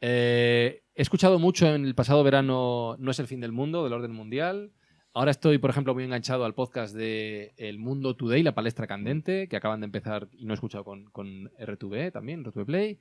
He escuchado mucho en el pasado verano No es el fin del mundo, del orden mundial. Ahora estoy, por ejemplo, muy enganchado al podcast de El Mundo Today, La Palestra Candente, que acaban de empezar y no he escuchado con RTV también, RTV Play.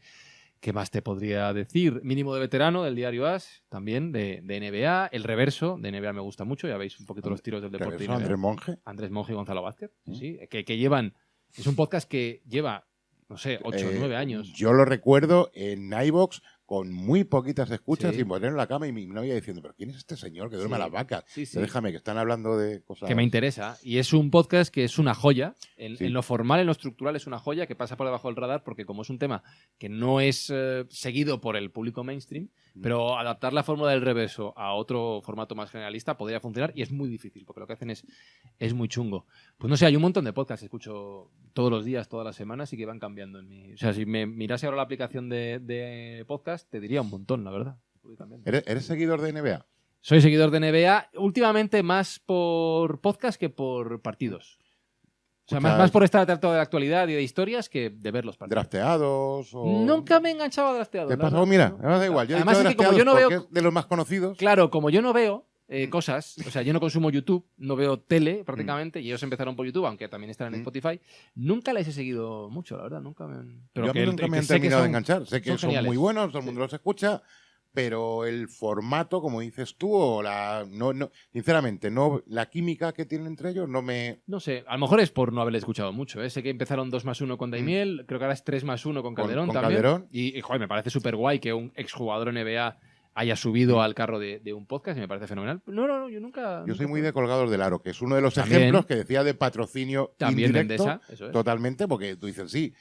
¿Qué más te podría decir? Mínimo de Veterano, del diario AS, también de NBA. El Reverso, de NBA me gusta mucho, ya veis un poquito los tiros del deporte. de NBA. Andrés Monge. Andrés Monge y Gonzalo Vázquez, sí, que llevan... Es un podcast que lleva, no sé, 8 o 9 años. Yo lo recuerdo en iVoox con muy poquitas escuchas Sí. y poner en la cama y mi novia diciendo, pero ¿quién es este señor que duerme Sí. a las vacas? Sí, sí. Déjame, que están hablando de cosas... Que me interesa. Y es un podcast que es una joya. Sí. En lo formal, en lo estructural, es una joya que pasa por debajo del radar porque como es un tema que no es seguido por el público mainstream, pero adaptar la fórmula del reverso a otro formato más generalista podría funcionar y es muy difícil porque lo que hacen es muy chungo. Pues no sé, hay un montón de podcasts que escucho todos los días, todas las semanas y que van cambiando en mi... O sea, si me mirase ahora la aplicación de podcast, te diría un montón, la verdad. ¿Eres seguidor de NBA? Soy seguidor de NBA, últimamente más por podcast que por partidos. O sea, Escuchas- más por estar atento de la actualidad y de historias que de ver los partidos. ¿Drafteados? O... Nunca me he enganchado a drafteado. ¿Te la pasa? verdad. Mira, No, ahora da igual. Yo he Además dicho es que como yo no drafteados veo... porque es de los más conocidos. Claro, como yo no veo cosas, o sea, yo no consumo YouTube, no veo tele prácticamente, y ellos empezaron por YouTube, aunque también están en Spotify, nunca les he seguido mucho, la verdad, nunca me han... Yo a mí nunca me han sé que terminado de son- enganchar. Sé que son geniales. muy buenos, todo el mundo los escucha, pero el formato, como dices tú, o sinceramente, la química que tienen entre ellos no me... No sé, a lo mejor es por no haberle escuchado mucho. ¿Eh? Sé que empezaron 2+1 con Daimiel, creo que ahora es 3+1 con Calderón con también. Calderón. Y joder, me parece súper guay que un exjugador NBA haya subido al carro de un podcast y me parece fenomenal. No, yo nunca... Yo soy muy de Colgados del Aro, que es uno de los También. ejemplos que decía de patrocinio También de indirecto. Endesa, eso es. Totalmente, porque tú dices, sí,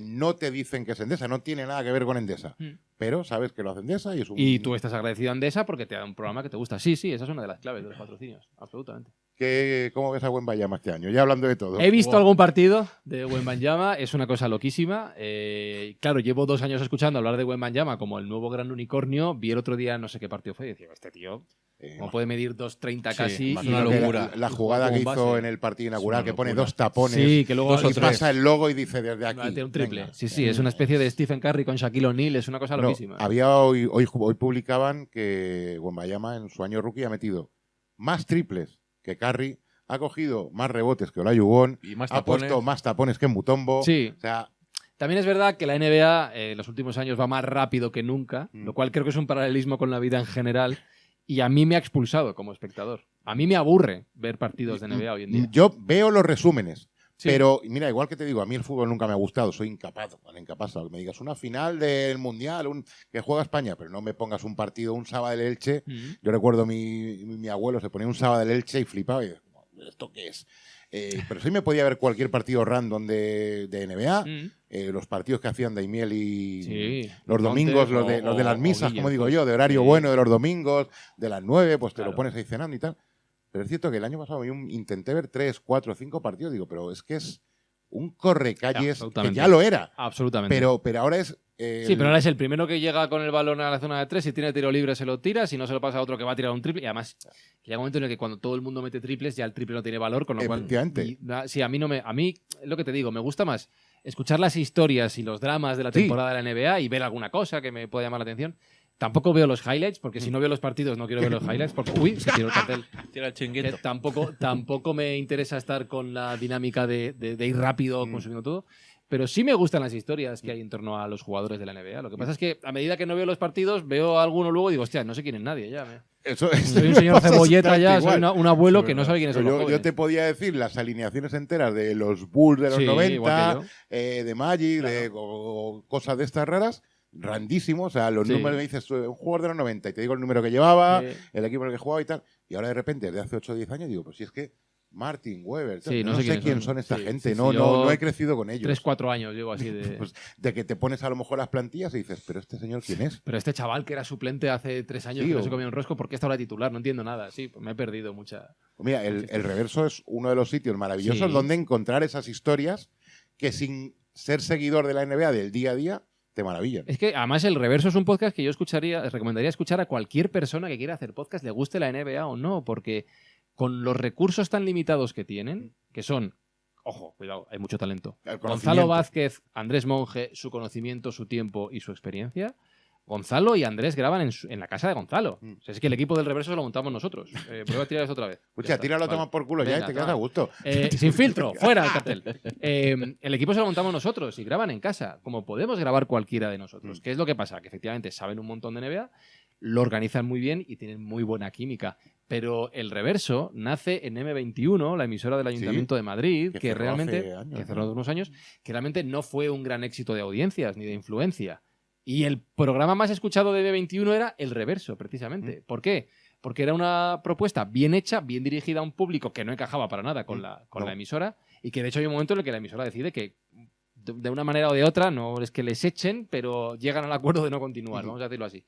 no te dicen que es Endesa, no tiene nada que ver con Endesa, pero sabes que lo hace Endesa y es un... Y tú estás agradecido a Endesa porque te da un programa que te gusta. Sí, esa es una de las claves de los patrocinios, absolutamente. ¿Cómo ves a Wembanyama este año? Ya hablando de todo. He visto algún partido de Wembanyama, es una cosa loquísima. Claro, llevo 2 años escuchando hablar de Wembanyama como el nuevo gran unicornio. Vi el otro día, no sé qué partido fue, y decía, este tío, ¿cómo puede medir 2,30 Sí, casi? más y una luego- locura. La jugada que Un hizo base. en el partido inaugural, Es que una pone locura. 2 tapones Sí, que luego y pasa el logo y dice desde aquí. Mete un triple. venga. Sí, es una especie de Stephen Curry con Shaquille O'Neal, es una cosa No, loquísima. hoy publicaban que Wembanyama en su año rookie ha metido más triples que Curry, ha cogido más rebotes que Olajuwon, Y más ha tapones. puesto más tapones que Mutombo. Sí. O sea, También es verdad que la NBA en los últimos años va más rápido que nunca, Mm. lo cual creo que es un paralelismo con la vida en general, y a mí me ha expulsado como espectador. A mí me aburre ver partidos de NBA hoy en día. yo veo los resúmenes. Sí. Pero, mira, igual que te digo, a mí el fútbol nunca me ha gustado, soy incapaz, ¿vale? Incapaz. Que me digas una final del Mundial, que juega España, pero no me pongas un partido, un sábado del Elche. Mm. Yo recuerdo mi abuelo se ponía un sábado del Elche y flipaba y decía, ¿esto qué es? Pero sí me podía ver cualquier partido random de NBA, Mm. los partidos que hacían Daimiel y Sí. los domingos, Montes los de las o misas, Guille, como digo pues. yo, de horario Sí. bueno de los domingos, de las 9, pues te Claro. lo pones ahí cenando y tal. Pero es cierto que el año pasado yo intenté ver 3, 4, 5 partidos, digo, pero es que es un correcalles que Absolutamente. ya lo era. Absolutamente. Pero ahora es... Sí, pero ahora es el primero que llega con el balón a la zona de 3, si tiene tiro libre se lo tira, si no se lo pasa a otro que va a tirar un triple. Y además, llega un momento en el que cuando todo el mundo mete triples, ya el triple no tiene valor, con lo cual... Efectivamente. Sí, a mí, es lo que te digo, me gusta más escuchar las historias y los dramas de la Sí. temporada de la NBA y ver alguna cosa que me pueda llamar la atención. Tampoco veo los highlights, porque si no veo los partidos no quiero ver los highlights, porque, uy, se tiró el cartel. Tira el Que chinguito. tampoco me interesa estar con la dinámica de ir rápido consumiendo todo. Pero sí me gustan las historias que hay en torno a los jugadores de la NBA. Lo que pasa es que a medida que no veo los partidos, veo a alguno luego y digo, hostia, no sé quién es nadie ya. Soy un señor cebolleta ya, soy un abuelo que no sabe quiénes son los yo jóvenes. te podía decir las alineaciones enteras de los Bulls de los Sí, 90, igual de Magic, o cosas de estas raras, randísimos. O sea, los Sí. números me dices, un jugador de los 90 y te digo el número que llevaba, Sí. el equipo en el que jugaba y tal. Y ahora de repente, desde hace 8 o 10 años, digo, pues si es que Martin, Weber, Sí, no sé quién son esta Sí, gente, sí, no, sí, no, yo no he crecido con ellos. 3-4 años llevo así de... Pues, de que te pones a lo mejor las plantillas y dices, pero este señor quién es. Pero este chaval que era suplente hace 3 años que Tío. no se comía un rosco, ¿por qué está ahora titular? No entiendo nada. Sí, pues me he perdido mucha... Mira, el reverso es uno de los sitios maravillosos Sí. donde encontrar esas historias que sin ser seguidor de la NBA del día a día te maravillan. Es que además el Reverso es un podcast que yo recomendaría escuchar a cualquier persona que quiera hacer podcast, le guste la NBA o no, porque con los recursos tan limitados que tienen, que son, ojo, cuidado, hay mucho talento. El Gonzalo conocimiento. Vázquez, Andrés Monge, su conocimiento, su tiempo y su experiencia. Gonzalo y Andrés graban en la casa de Gonzalo. O sea, es que el equipo del Reverso lo montamos nosotros. Prueba a tirar eso otra vez. Ya Escucha, está, tíralo a vale. tomar por culo ya Venga, y te quedas toma. a gusto. Sin filtro, fuera el cartel. El equipo se lo montamos nosotros y graban en casa, como podemos grabar cualquiera de nosotros. ¿Qué es lo que pasa? Que efectivamente saben un montón de NBA, lo organizan muy bien y tienen muy buena química. Pero el Reverso nace en M21, la emisora del Ayuntamiento de Madrid, que que cerró realmente, hace años, que cerró ¿no? hace unos años, que realmente no fue un gran éxito de audiencias ni de influencia. Y el programa más escuchado de M21 era El Reverso, precisamente. ¿Por qué? Porque era una propuesta bien hecha, bien dirigida a un público que no encajaba para nada con la emisora y que de hecho hay un momento en el que la emisora decide que de una manera o de otra, no es que les echen, pero llegan al acuerdo de no continuar, vamos a decirlo así.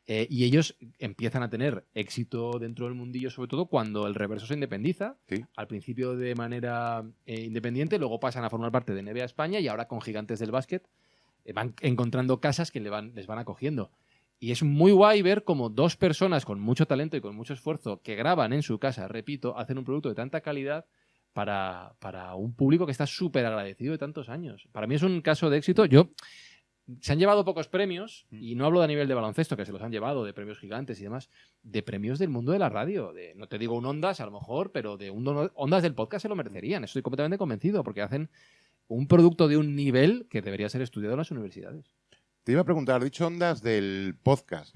Y ellos empiezan a tener éxito dentro del mundillo, sobre todo cuando el Reverso se independiza, Sí. al principio de manera independiente, luego pasan a formar parte de NBA España y ahora con Gigantes del Básquet van encontrando casas que les van acogiendo. Y es muy guay ver como dos personas con mucho talento y con mucho esfuerzo que graban en su casa, repito, hacen un producto de tanta calidad para un público que está súper agradecido de tantos años. Para mí es un caso de éxito. Se han llevado pocos premios, y no hablo de a nivel de baloncesto, que se los han llevado, de premios gigantes y demás, de premios del mundo de la radio. No te digo un Ondas, a lo mejor, pero de un Ondas del podcast se lo merecerían. Estoy completamente convencido, porque hacen un producto de un nivel que debería ser estudiado en las universidades. Te iba a preguntar, has dicho Ondas del podcast.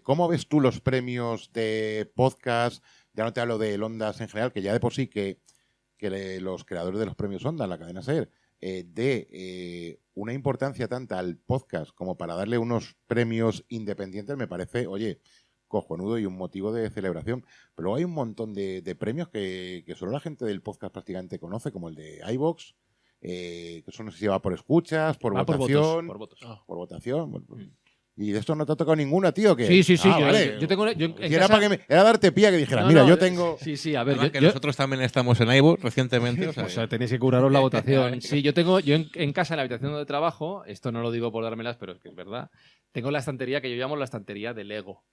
¿Cómo ves tú los premios de podcast? Ya no te hablo del Ondas en general, que ya de por sí que los creadores de los premios Ondas, la cadena SER, una importancia tanta al podcast como para darle unos premios independientes, me parece, oye, cojonudo y un motivo de celebración. Pero luego hay un montón de premios que solo la gente del podcast prácticamente conoce, como el de iVoox, que eso no sé si va por escuchas, por Va votación. por votos. Por votación. Bueno, pues, y de esto no te ha tocado ninguna, tío. Que, Sí. Vale. Yo tengo. Yo en Si era, casa- era darte pía que dijeras, No, mira, no, yo tengo... Sí, a ver, ¿Verdad que yo- nosotros también estamos en iVoox recientemente? O sea, tenéis que curaros la votación. Sí, yo en casa, en la habitación donde trabajo, esto no lo digo por dármelas, pero es que es verdad, tengo la estantería que yo llamo la estantería del ego,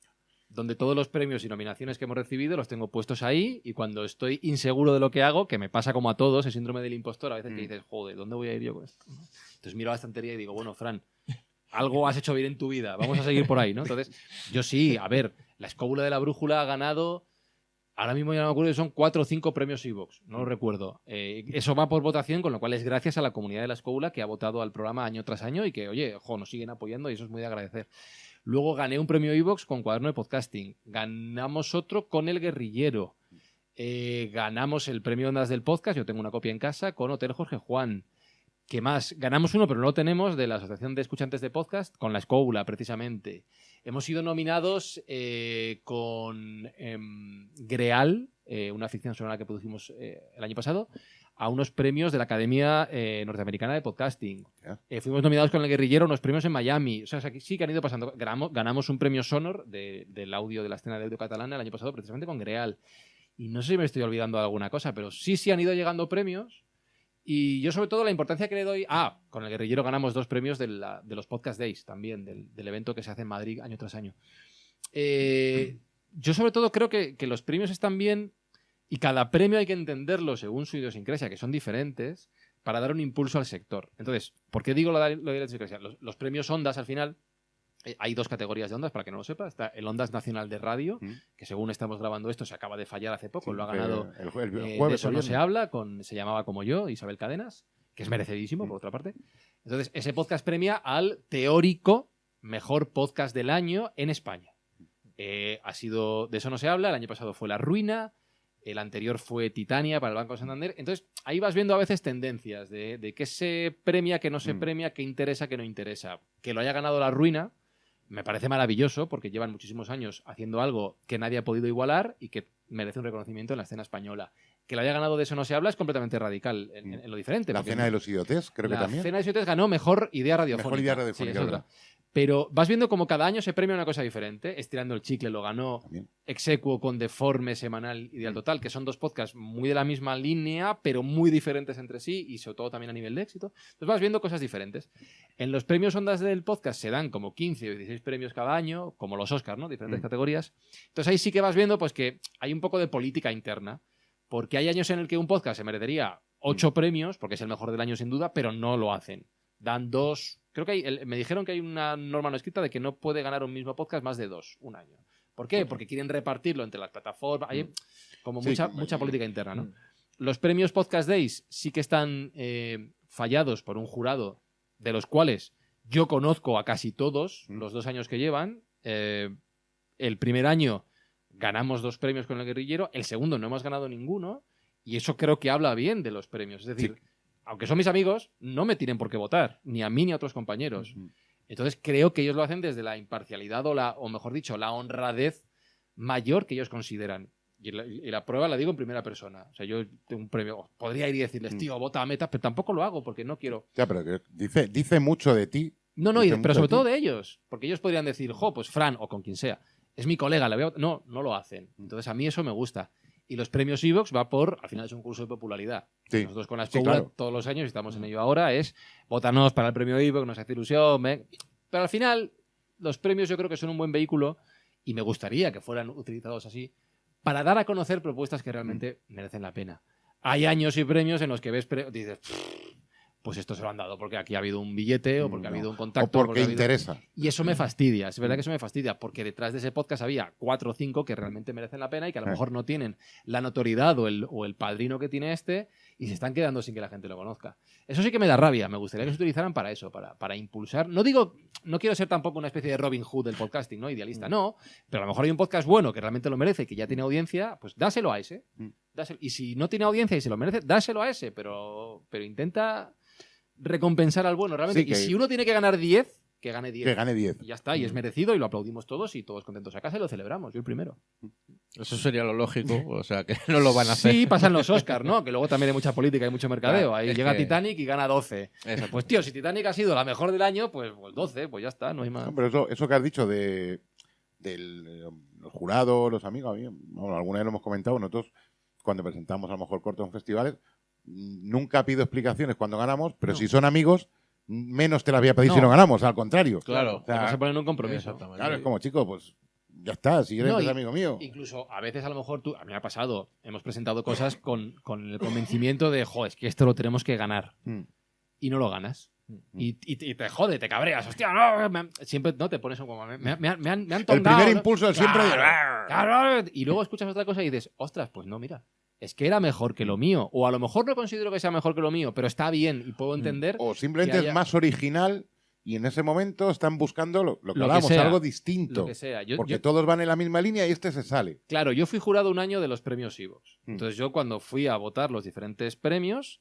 donde todos los premios y nominaciones que hemos recibido los tengo puestos ahí, y cuando estoy inseguro de lo que hago, que me pasa como a todos, el síndrome del impostor, a veces que dices, joder, ¿dónde voy a ir yo con esto? Entonces miro a la estantería y digo, bueno, Fran, algo has hecho bien en tu vida, vamos a seguir por ahí, ¿no? Entonces, yo sí, a ver, la escóbula de la brújula ha ganado Ahora mismo ya no me acuerdo, son 4 o 5 premios iVoox, no lo recuerdo. Eso va por votación, con lo cual es gracias a la comunidad de la escuela que ha votado al programa año tras año y que, oye, nos siguen apoyando y eso es muy de agradecer. Luego gané un premio iVoox con Cuaderno de Podcasting. Ganamos otro con El Guerrillero. Ganamos el premio Ondas del Podcast, yo tengo una copia en casa, con Hotel Jorge Juan. ¿Qué más? Ganamos uno, pero no lo tenemos, de la Asociación de Escuchantes de Podcast, con La Escoula, precisamente. Hemos sido nominados con Greal, una ficción sonora que producimos el año pasado, a unos premios de la Academia Norteamericana de Podcasting. Fuimos nominados con El Guerrillero a unos premios en Miami. O sea, sí que han ido pasando. Ganamos un premio Sonor del audio, de la escena de audio catalana el año pasado, precisamente con Greal. Y no sé si me estoy olvidando de alguna cosa, pero sí han ido llegando premios. Y yo, sobre todo, la importancia que le doy... con El Guerrillero ganamos 2 premios de los Podcast Days también, del evento que se hace en Madrid año tras año. Yo, sobre todo, creo que los premios están bien y cada premio hay que entenderlo según su idiosincrasia, que son diferentes, para dar un impulso al sector. Entonces, ¿por qué digo lo de la idiosincrasia? Los premios Ondas, al final... hay 2 categorías de Ondas, para que no lo sepa. Está el Ondas Nacional de Radio, que según estamos grabando esto se acaba de fallar hace poco. Lo ha ganado el jueves, de Eso no se habla, se llamaba Como Yo, Isabel Cadenas, que es merecidísimo, por otra parte. Entonces, ese podcast premia al teórico mejor podcast del año en España. Ha sido De Eso no se habla, el año pasado fue La Ruina, el anterior fue Titania para el Banco de Santander. Entonces, ahí vas viendo a veces tendencias de qué se premia, qué no se premia, qué interesa, qué no interesa. Que lo haya ganado La Ruina me parece maravilloso porque llevan muchísimos años haciendo algo que nadie ha podido igualar y que merece un reconocimiento en la escena española. Que lo haya ganado De Eso no se habla es completamente radical en lo diferente. La Cena de los Idiotes, creo que también. La Cena de los Idiotes ganó Mejor Idea Radiofónica. Mejor Idea Radiofónica, sí, es otra. Pero vas viendo como cada año se premia una cosa diferente. Estirando el Chicle lo ganó También. Execuo con Deforme, Semanal, Ideal Total, que son 2 podcasts muy de la misma línea, pero muy diferentes entre sí y sobre todo también a nivel de éxito. Entonces vas viendo cosas diferentes. En los premios Ondas del Podcast se dan como 15 o 16 premios cada año, como los Oscars, ¿no? Diferentes categorías. Entonces ahí sí que vas viendo pues que hay un poco de política interna, porque hay años en el que un podcast se merecería 8 premios, porque es el mejor del año sin duda, pero no lo hacen. Dan 2... Creo que me dijeron que hay una norma no escrita de que no puede ganar un mismo podcast más de 2 un año. ¿Por qué? Porque quieren repartirlo entre las plataformas. Hay como mucha política interna, ¿no? Los premios Podcast Days sí que están fallados por un jurado, de los cuales yo conozco a casi todos los 2 años que llevan. El primer año ganamos 2 premios con El Guerrillero, el segundo no hemos ganado ninguno, y eso creo que habla bien de los premios. Es decir, aunque son mis amigos, no me tienen por qué votar, ni a mí ni a otros compañeros. Entonces creo que ellos lo hacen desde la imparcialidad o mejor dicho, la honradez mayor que ellos consideran. Y la prueba la digo en primera persona. O sea, yo tengo un premio, podría ir y decirles, tío, vota a Meta, pero tampoco lo hago porque no quiero. Ya, pero que dice mucho de ti. No, pero sobre todo de ellos. Porque ellos podrían decir, pues Fran, o con quien sea, es mi colega, no lo hacen. Entonces a mí eso me gusta. Y los premios iVoox va al final es un curso de popularidad. Sí. Nosotros con la escuela todos los años, y estamos en ello ahora, es votanos para el premio iVoox, nos hace ilusión. Pero al final, los premios yo creo que son un buen vehículo y me gustaría que fueran utilizados así para dar a conocer propuestas que realmente merecen la pena. Hay años y premios en los que dices, pues esto se lo han dado porque aquí ha habido un billete o porque ha habido un contacto. O porque interesa. Y eso me fastidia, es verdad que eso me fastidia, porque detrás de ese podcast había 4 o 5 que realmente merecen la pena y que a lo mejor no tienen la notoriedad o el padrino que tiene este y se están quedando sin que la gente lo conozca. Eso sí que me da rabia, me gustaría que se utilizaran para eso, para impulsar. No quiero ser tampoco una especie de Robin Hood del podcasting, ¿no? Idealista, no, pero a lo mejor hay un podcast bueno que realmente lo merece y que ya tiene audiencia, pues dáselo a ese. Y si no tiene audiencia y se lo merece, dáselo a ese, pero intenta recompensar al bueno, realmente. Sí, y si uno tiene que ganar 10, que gane 10. Que gane 10. Y ya está, y es merecido, y lo aplaudimos todos, y todos contentos a casa y lo celebramos, yo el primero. Eso sería lo lógico, o sea, que no lo van a hacer. Sí, pasan los Oscars, ¿no? Que luego también hay mucha política y mucho mercadeo. Ahí llega Titanic y gana 12. Pues tío, si Titanic ha sido la mejor del año, pues 12, pues ya está, no hay más. No, pero eso que has dicho de los jurados, los amigos, alguna vez lo hemos comentado, nosotros cuando presentamos a lo mejor cortos en festivales, nunca pido explicaciones cuando ganamos, pero si son amigos, menos te las voy a pedir si no ganamos, al contrario. Claro. O sea, no se ponen un compromiso. Claro, es como, chico, pues ya está, si eres amigo mío. Incluso a veces a lo mejor a mí me ha pasado, hemos presentado cosas con el convencimiento de, es que esto lo tenemos que ganar. Y no lo ganas. Y te jode, te cabreas. Hostia, no, siempre no te pones como. Me han El tongado, primer ¿no? impulso siempre de... Claro. Y luego escuchas otra cosa y dices, ostras, pues no, mira. Es que era mejor que lo mío. O a lo mejor no considero que sea mejor que lo mío, pero está bien y puedo entender. O simplemente que haya- es más original y en ese momento están buscando lo que Lo que hablamos, sea, algo distinto. Lo que sea. Porque todos van en la misma línea y este se sale. Claro, yo fui jurado un año de los premios Ivox. Mm. Entonces yo cuando fui a votar los diferentes premios,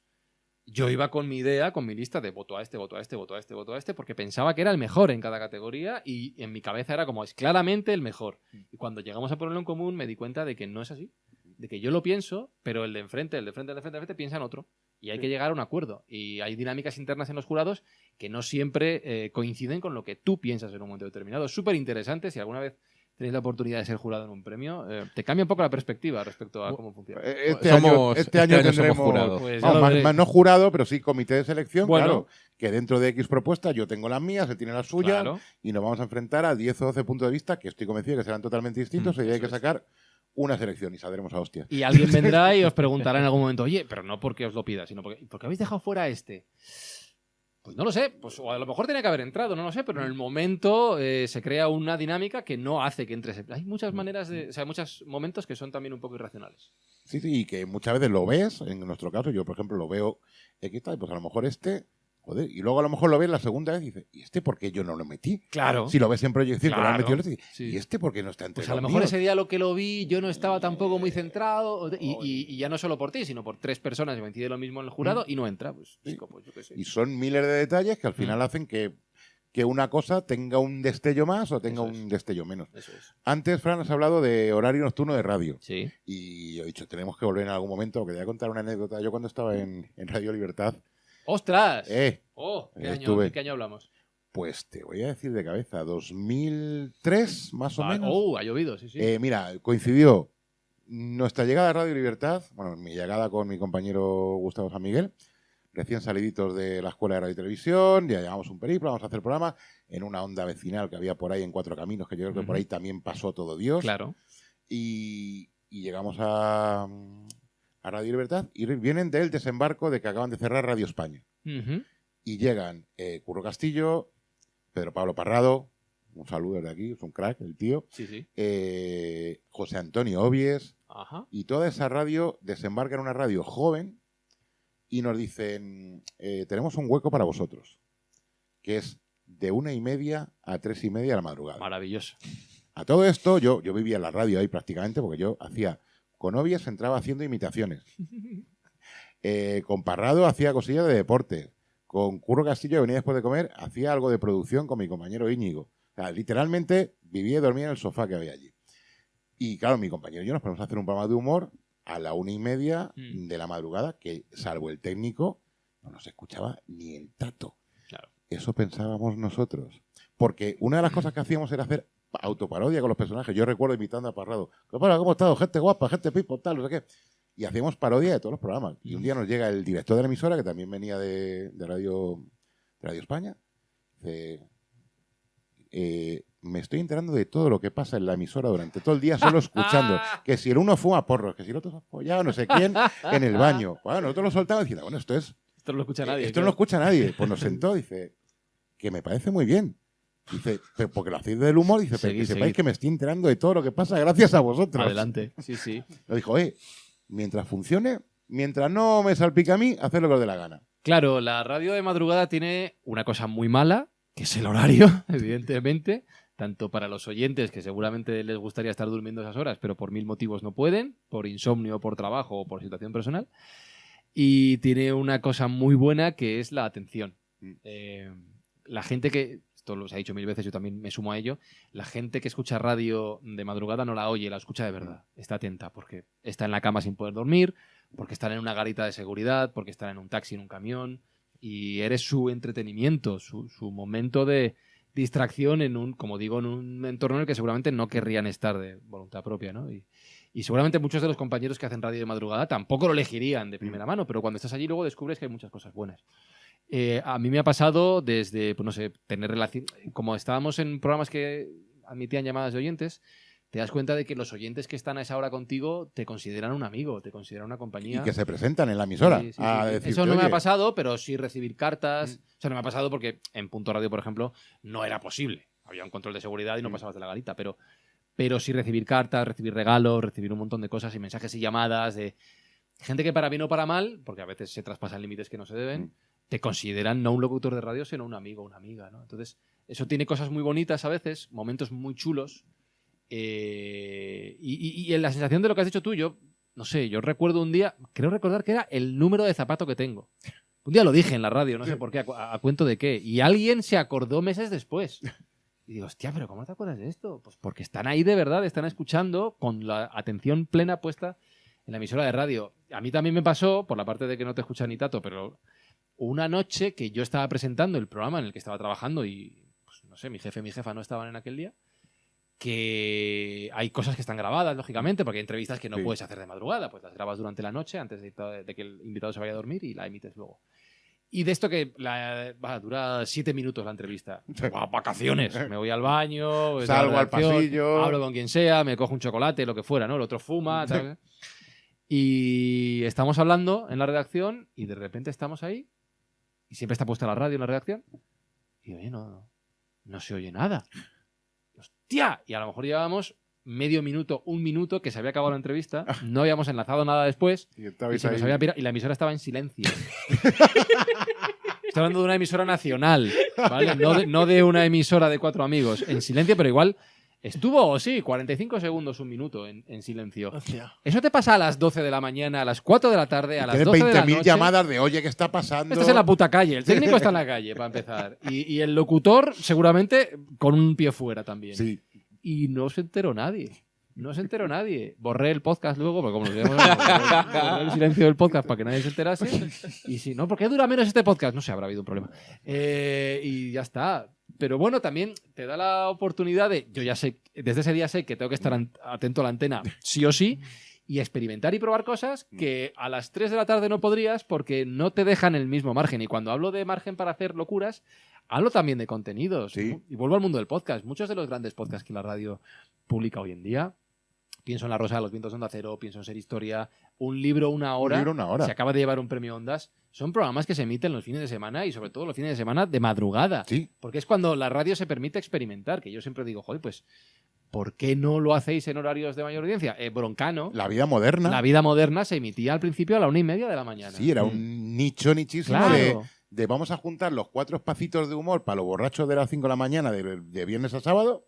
yo iba con mi idea, con mi lista de voto a este, voto a este, voto a este, voto a este, porque pensaba que era el mejor en cada categoría y en mi cabeza era como, es claramente el mejor. Y cuando llegamos a ponerlo en común me di cuenta de que no es así. De que yo lo pienso, pero el de enfrente piensa en otro. Y hay que llegar a un acuerdo. Y hay dinámicas internas en los jurados que no siempre coinciden con lo que tú piensas en un momento determinado. Es súper interesante. Si alguna vez tenéis la oportunidad de ser jurado en un premio, te cambia un poco la perspectiva respecto a cómo funciona. Este año Este tendremos año somos jurados. Pues ya vamos, lo más, veréis. más no jurado, pero sí comité de selección, Bueno. claro, que dentro de X propuestas yo tengo las mías, él tiene las suyas, Claro. y nos vamos a enfrentar a 10 o 12 puntos de vista que estoy convencido que serán totalmente distintos y hay eso que es. sacar una selección y saldremos a hostia. Y alguien vendrá y os preguntará en algún momento, oye, pero no porque os lo pida, sino porque habéis dejado fuera a este. Pues no lo sé, pues, o a lo mejor tenía que haber entrado, no lo sé, pero en el momento se crea una dinámica que no hace que entre. Hay muchas maneras de. O sea, hay muchos momentos que son también un poco irracionales. Sí, sí, y que muchas veces lo ves, en nuestro caso, yo por ejemplo lo veo X tal, pues a lo mejor este, joder, y luego a lo mejor lo ves la segunda vez y dices, ¿y este por qué yo no lo metí? Claro. Si lo ves en proyección, que lo han Claro, metido, sí. ¿y este por qué no está entre Pues a lo los mejor míos? ese día lo que lo vi, yo no estaba tampoco muy centrado. Y ya no solo por ti, sino por 3 personas que coincide lo mismo en el jurado y no entra. Pues, Sí. chico, pues yo qué sé. Y son miles de detalles que al final hacen que una cosa tenga un destello más o tenga Eso es. un destello menos. Eso es. Antes, Fran, has hablado de horario nocturno de radio. Sí. Y yo he dicho, tenemos que volver en algún momento, porque te voy a contar una anécdota. Yo cuando estaba en Radio Libertad, ¡Ostras! ¡Oh! ¿Qué estuve. año, ¿qué año hablamos? Pues te voy a decir de cabeza, 2003 más o Vale. menos. Ha llovido, sí, sí. Mira, coincidió nuestra llegada a Radio Libertad, bueno, mi llegada con mi compañero Gustavo San Miguel, recién saliditos de la Escuela de Radio y Televisión, ya llevamos un periplo, vamos a hacer programa en una onda vecinal que había por ahí en Cuatro Caminos, que yo creo que por ahí también pasó todo Dios. Claro. Y llegamos a Radio Libertad y vienen del desembarco de que acaban de cerrar Radio España. Ujú. Y llegan Curro Castillo, Pedro Pablo Parrado, un saludo desde aquí, es un crack el tío, Sí, sí. José Antonio Obies, Ajá. y toda esa radio desembarca en una radio joven y nos dicen, tenemos un hueco para vosotros, que es de 1:30 a 3:30 de la madrugada. Maravilloso. A todo esto, yo vivía en la radio ahí prácticamente, porque yo hacía, con Obies entraba haciendo imitaciones, con Parrado hacía cosillas de deporte, con Curro Castillo, que venía después de comer, hacía algo de producción con mi compañero Íñigo. O sea, literalmente vivía y dormía en el sofá que había allí. Y claro, mi compañero y yo nos ponemos a hacer un programa de humor a la 1:30 de la madrugada, que salvo el técnico, no nos escuchaba ni el tato. Claro. Eso pensábamos nosotros. Porque una de las cosas que hacíamos era hacer autoparodia con los personajes. Yo recuerdo invitando a Parrado. ¿Qué pasa? ¿Cómo ha estado? Gente guapa, gente pipo, tal, no sé qué. Y hacíamos parodia de todos los programas. Y un día nos llega el director de la emisora, que también venía de Radio España. Dice, me estoy enterando de todo lo que pasa en la emisora durante todo el día solo escuchando. Que si el uno fuma porros, que si el otro se ha follado no sé quién en el baño. Bueno, nosotros lo soltamos diciendo, bueno, esto Esto no lo escucha nadie. no lo escucha nadie. Pues nos sentó, dice, que me parece muy bien. Dice, pero porque lo hacéis del humor, dice, pero Seguid, que sepáis seguid. que me estoy enterando de todo lo que pasa gracias a vosotros. Adelante. Sí, sí. Lo dijo, mientras funcione, mientras no me salpique a mí, haced lo que os dé la gana. Claro, la radio de madrugada tiene una cosa muy mala, que es el horario, evidentemente, tanto para los oyentes, que seguramente les gustaría estar durmiendo esas horas, pero por 1000 motivos no pueden, por insomnio, por trabajo o por situación personal. Y tiene una cosa muy buena, que es la atención. La gente que, esto lo ha dicho 1000 veces, yo también me sumo a ello, la gente que escucha radio de madrugada no la oye, la escucha de verdad. Está atenta, porque está en la cama sin poder dormir, porque están en una garita de seguridad, porque están en un taxi, en un camión, y eres su entretenimiento, su momento de distracción en un, como digo, en un entorno en el que seguramente no querrían estar de voluntad propia, ¿no? Y seguramente muchos de los compañeros que hacen radio de madrugada tampoco lo elegirían de primera mano, pero cuando estás allí luego descubres que hay muchas cosas buenas. A mí me ha pasado desde, pues no sé, tener relación, como estábamos en programas que admitían llamadas de oyentes, te das cuenta de que los oyentes que están a esa hora contigo te consideran un amigo, te consideran una compañía. Y que se presentan en la emisora. Sí, sí, a sí. decirte, Eso no me ha "Oye". pasado, pero sí recibir cartas. O sea, no me ha pasado porque en Punto Radio, por ejemplo, no era posible. Había un control de seguridad y no pasabas de la garita, pero sí recibir cartas, recibir regalos, recibir un montón de cosas y mensajes y llamadas de gente que para bien o para mal, porque a veces se traspasan límites que no se deben, te consideran no un locutor de radio, sino un amigo o una amiga, ¿no? Entonces, eso tiene cosas muy bonitas a veces, momentos muy chulos. Y en la sensación de lo que has dicho tú, yo, no sé, yo recuerdo un día, creo recordar que era el número de zapato que tengo. Un día lo dije en la radio, no sé por qué, a cuento de qué. Y alguien se acordó meses después. Y digo, hostia, pero ¿cómo te acuerdas de esto? Pues porque están ahí de verdad, están escuchando con la atención plena puesta en la emisora de radio. A mí también me pasó, por la parte de que no te escucha ni Tato, pero una noche que yo estaba presentando el programa en el que estaba trabajando y, pues, no sé, mi jefe y mi jefa no estaban en aquel día, que hay cosas que están grabadas, lógicamente, porque hay entrevistas que no puedes hacer de madrugada, pues las grabas durante la noche antes de que el invitado se vaya a dormir y la emites luego. Y de esto que dura 7 minutos la entrevista. Vacaciones. Me voy al baño, voy a la Salgo al redacción, pasillo. hablo con quien sea, me cojo un chocolate, lo que fuera, ¿no? El otro fuma, tal. Y estamos hablando en la redacción y de repente estamos ahí y siempre está puesta la radio en la redacción y oye, no se oye nada. ¡Hostia! Y a lo mejor llevábamos medio minuto, un minuto que se había acabado la entrevista, no habíamos enlazado nada después Y y se nos había pirado y la emisora estaba en silencio. Estoy hablando de una emisora nacional, ¿vale? No de una emisora de 4 amigos, en silencio, pero igual estuvo, sí, 45 segundos, un minuto en silencio. Hostia. Eso te pasa a las 12 de la mañana, a las 4 de la tarde, a las Tienes 12 de la 20.000 noche. llamadas de, oye, ¿qué está pasando? Estás en la puta calle, el técnico está en la calle, para empezar. Y el locutor, seguramente, con un pie fuera también. Sí. Y no se enteró nadie. No se enteró nadie. Borré el podcast luego, porque como nos veíamos, borré el silencio del podcast para que nadie se enterase. Y si no, ¿por qué dura menos este podcast? No sé, habrá habido un problema. Y ya está. Pero bueno, también te da la oportunidad de... Yo ya sé, desde ese día sé que tengo que estar atento a la antena, sí o sí, y experimentar y probar cosas que a las 3 de la tarde no podrías porque no te dejan el mismo margen. Y cuando hablo de margen para hacer locuras, hablo también de contenidos. Sí. Y vuelvo al mundo del podcast. Muchos de los grandes podcasts que la radio publica hoy en día, pienso en La Rosa de los Vientos de Onda Cero, pienso en Ser Historia, un libro una hora, se acaba de llevar un premio Ondas, son programas que se emiten los fines de semana y sobre todo los fines de semana de madrugada. Sí. Porque es cuando la radio se permite experimentar, que yo siempre digo, joder, pues, ¿por qué no lo hacéis en horarios de mayor audiencia? Broncano, La vida moderna. La Vida Moderna se emitía al principio a la 1:30 de la mañana. Sí, era un nichísimo Claro. de vamos a juntar los 4 espacitos de humor para los borrachos de las 5 de la mañana de viernes a sábado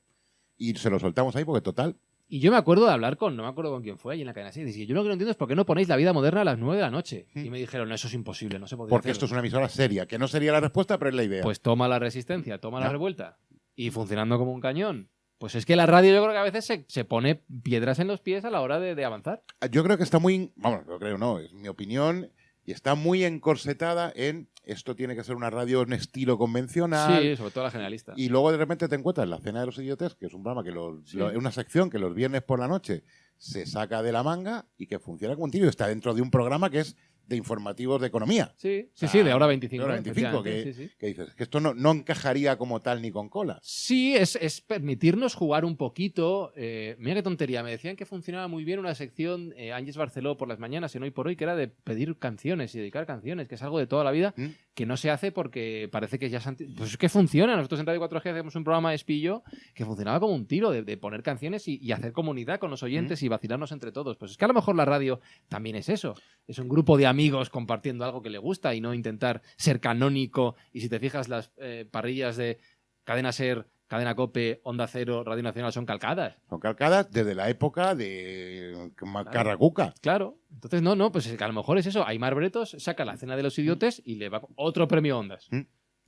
y se lo soltamos ahí porque total. Y yo me acuerdo de hablar no me acuerdo con quién fue allí en la cadena 6. Decía, yo lo que no entiendo es por qué no ponéis La Vida Moderna a las 9 de la noche. Y me dijeron, no, eso es imposible, no se podría Porque hacer. esto es una emisora seria, que no sería la respuesta, pero es la idea. Pues toma la resistencia, toma la Ya. revuelta. Y funcionando como un cañón. Pues es que la radio yo creo que a veces se pone piedras en los pies a la hora de avanzar. Yo creo que está muy, vamos, lo creo, no, es mi opinión, y está muy encorsetada en esto tiene que ser una radio en estilo convencional. Sí, sobre todo la generalista. Y luego de repente te encuentras La Cena de los Idiotes, que es un programa que es una sección que los viernes por la noche se saca de la manga y que funciona contigo y está dentro de un programa que es de informativos de economía. Sí, de ahora 25. De hora 25, efectivamente, sí. que dices, que esto no encajaría como tal ni con cola. Sí, es permitirnos jugar un poquito. Mira qué tontería. Me decían que funcionaba muy bien una sección Ángeles Barceló por las mañanas en Hoy por Hoy, que era de pedir canciones y dedicar canciones, que es algo de toda la vida, que no se hace porque parece que ya pues es que funciona. Nosotros en Radio 4G hacemos un programa de espillo que funcionaba como un tiro, de poner canciones y hacer comunidad con los oyentes y vacilarnos entre todos. Pues es que a lo mejor la radio también es eso. Es un grupo de amigos compartiendo algo que le gusta y no intentar ser canónico. Y si te fijas, las parrillas de Cadena Ser, Cadena COPE, Onda Cero, Radio Nacional son calcadas. Son calcadas desde la época de Carracuca. Claro. Entonces, no, pues es que a lo mejor es eso. Aimar Bretos saca La Cena de los Idiotes y le va otro premio Ondas.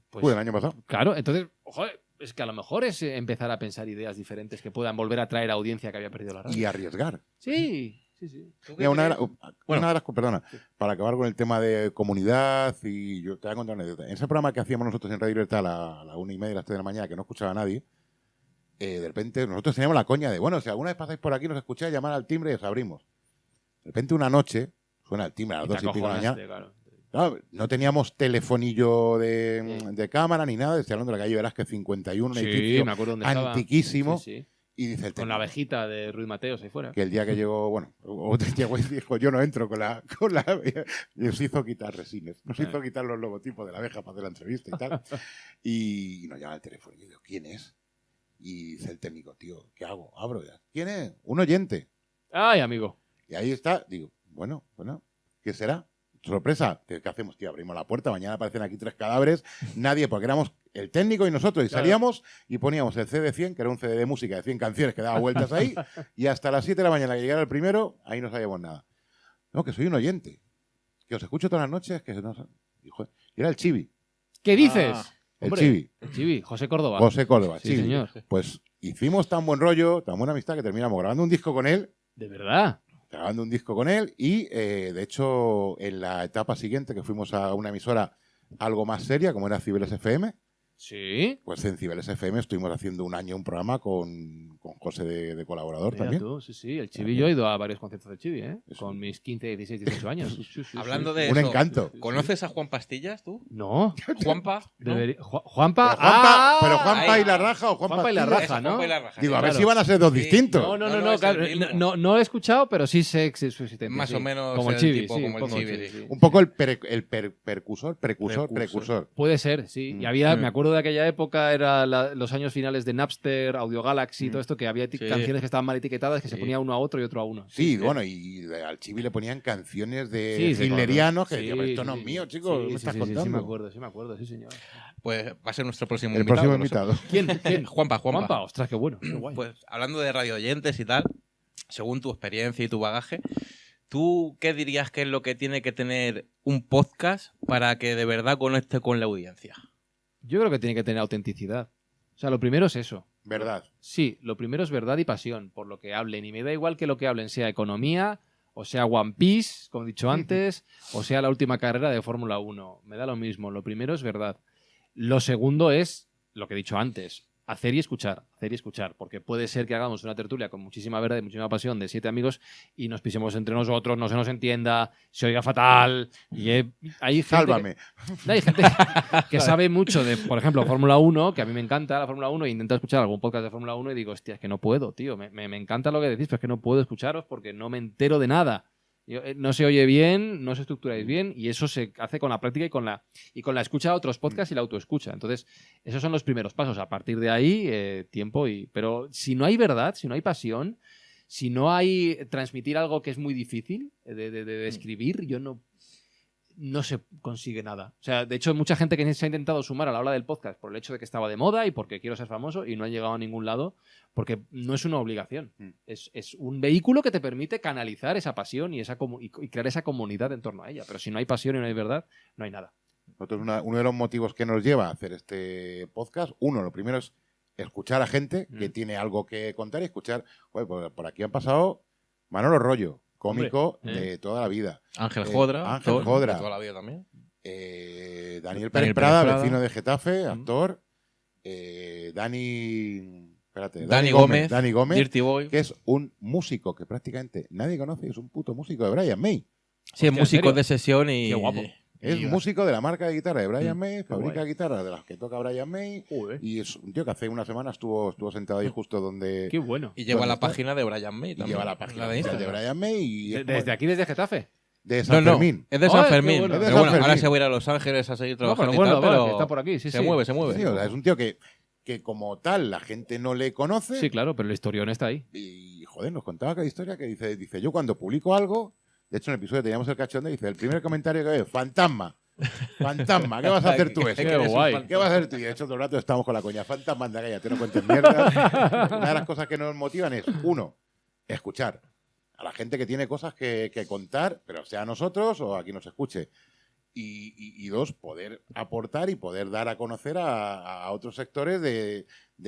Pues, Fue el año pasado. claro, entonces, joder, es que a lo mejor es empezar a pensar ideas diferentes que puedan volver a traer audiencia que había perdido la radio. Y arriesgar. Sí. Mira, una de las perdona, para acabar con el tema de comunidad, y yo te voy a contar una anécdota. En ese programa que hacíamos nosotros en Radio Libertad a la 1:30, las 3 de la mañana, que no escuchaba a nadie, de repente nosotros teníamos la coña de, bueno, si alguna vez pasáis por aquí, nos escucháis, llamar al timbre y os abrimos. De repente una noche, suena el timbre a las 2:00 de la mañana. Claro, no teníamos telefonillo de cámara ni nada, estoy hablando de la calle Velázquez 51, un edificio me acuerdo dónde estaba. antiquísimo. Sí. Y dice el Con la técnico abejita de Ruiz Mateos ahí fuera. que el día que llegó, bueno, llegó y dijo, yo no entro con la... Y nos hizo quitar resines, nos hizo quitar los logotipos de la abeja para hacer la entrevista y tal. Y nos llama el teléfono y yo digo, ¿quién es? Y dice el técnico, tío, ¿qué hago? Abro ya. ¿Quién es? Un oyente. Ay, amigo. Y ahí está, digo, bueno, ¿qué será? Sorpresa, ¿qué hacemos, tío? Abrimos la puerta, mañana aparecen aquí 3 cadáveres, nadie, porque éramos el técnico y nosotros, y Claro. salíamos y poníamos el CD 100, que era un CD de música de 100 canciones que daba vueltas ahí, y hasta las 7 de la mañana que llegara el primero, ahí no sabíamos nada. No, que soy un oyente, que os escucho todas las noches, que no... Y era el Chivi, ¿Qué dices? el Hombre, Chivi, el Chivi, José Córdoba. José Córdoba, Sí, Chivi. señor. Pues hicimos tan buen rollo, tan buena amistad, que terminamos grabando un disco con él, De verdad. y de hecho en la etapa siguiente que fuimos a una emisora algo más seria como era Cibeles FM, Sí. pues en Cibeles FM estuvimos haciendo un año un programa con José de colaborador Mira también. tú, sí. El Chivi, yo he ido a varios conciertos del Chivi, ¿eh? Eso. Con mis 15, 16, 18 años. Sí, sí, Hablando sí. de Un eso, encanto. ¿conoces a Juan Pastillas tú? No. Juanpa. ¿no? Juanpa. Pero Juanpa ahí. y la raja o Juanpa y la Pastillas. raja, Eso, ¿no? Juanpa y la raja, Digo, sí. a ver Claro. si van a ser dos Sí. distintos. No, No, es claro. el mismo. No he escuchado, pero sí sé su existencia. Más sí. o menos Como el el Chivi, tipo, sí, como un el poco, Chivi, sí. sí. Un poco el precursor. Puede ser, sí. Y había, me acuerdo de aquella época, era los años finales de Napster, Audio Galaxy, todo esto, que había Sí. canciones que estaban mal etiquetadas, que se Sí. ponía uno a otro y otro a uno. Sí, bueno, y al Chivi le ponían canciones de Sí, hitlerianos que sí, decía, pero esto no sí, es mío, sí. chicos, Sí, ¿me estás sí, contando? Sí, me acuerdo, sí, señor. Pues va a ser nuestro próximo El invitado. próximo no sé. invitado. ¿Quién? Juanpa. Ostras, qué bueno. Qué guay. Pues hablando de radio oyentes y tal, según tu experiencia y tu bagaje, ¿tú qué dirías que es lo que tiene que tener un podcast para que de verdad conecte con la audiencia? Yo creo que tiene que tener autenticidad. O sea, lo primero es eso. Verdad. Sí, lo primero es verdad y pasión por lo que hablen. Y me da igual que lo que hablen sea economía, o sea One Piece, como he dicho antes, o sea la última carrera de Fórmula 1. Me da lo mismo. Lo primero es verdad. Lo segundo es lo que he dicho antes. Hacer y escuchar. Porque puede ser que hagamos una tertulia con muchísima verdad y muchísima pasión de 7 amigos y nos pisemos entre nosotros, no se nos entienda, se oiga fatal. Y hay gente Sálvame. hay gente que sabe mucho de, por ejemplo, Fórmula 1, que a mí me encanta la Fórmula 1, e intento escuchar algún podcast de Fórmula 1 y digo, hostia, es que no puedo, tío. Me encanta lo que decís, pero es que no puedo escucharos porque no me entero de nada. No se oye bien, no se estructuráis bien, y eso se hace con la práctica y con la escucha de otros podcasts y la autoescucha. Entonces, esos son los primeros pasos. A partir de ahí, tiempo Pero si no hay verdad, si no hay pasión, si no hay transmitir algo que es muy difícil de escribir, no se consigue nada. O sea, de hecho, mucha gente que se ha intentado sumar a la ola del podcast por el hecho de que estaba de moda y porque quiero ser famoso y no ha llegado a ningún lado, porque no es una obligación. Es un vehículo que te permite canalizar esa pasión y crear esa comunidad en torno a ella. Pero si no hay pasión y no hay verdad, no hay nada. Nosotros uno de los motivos que nos lleva a hacer este podcast, lo primero es escuchar a gente que tiene algo que contar y escuchar, joder, por aquí han pasado Manolo Rollo, cómico de toda la vida. Ángel Jodra. Ángel Jodra. De toda la vida también. Daniel Pérez Prada, vecino de Getafe, actor. Dani Gómez, Dirty Boy. que es un músico que prácticamente nadie conoce, es un puto músico de Brian May. Sí, es Hostia, ¿en músico serio? de sesión y... Qué guapo. Es músico de la marca de guitarra de Brian May, fabrica guay. guitarras de las que toca Brian May. Joder. Y es un tío que hace una semana estuvo sentado ahí justo donde... Qué bueno. Y lleva ¿Dónde la está? página de Brian May y también. lleva la página de de Instagram. Brian May y es como- Desde aquí, desde Getafe. de San No, Fermín. es de San Ay, qué Fermín. bueno. Es de Pero San bueno, ahora Fermín. se va a ir a Los Ángeles a seguir No, trabajando pero bueno, y tal, pero que está por aquí. Sí, se sí. mueve. Sí, o sea, es un tío que como tal la gente no le conoce. Sí, claro, pero el historión está ahí. Y joder, nos contaba cada historia que dice, yo cuando publico algo, de hecho en el episodio teníamos el cachondeo, dice, el primer comentario que ve, fantasma, ¿qué vas a hacer tú eso? Qué guay. ¿Qué vas a hacer tú? Y de hecho todo el rato estamos con la coña, fantasma, anda, cállate, no cuentes mierda. Una de las cosas que nos motivan es, uno, escuchar a la gente que tiene cosas que contar, pero sea a nosotros o a quien nos escuche. Y dos, poder aportar y poder dar a conocer a otros sectores de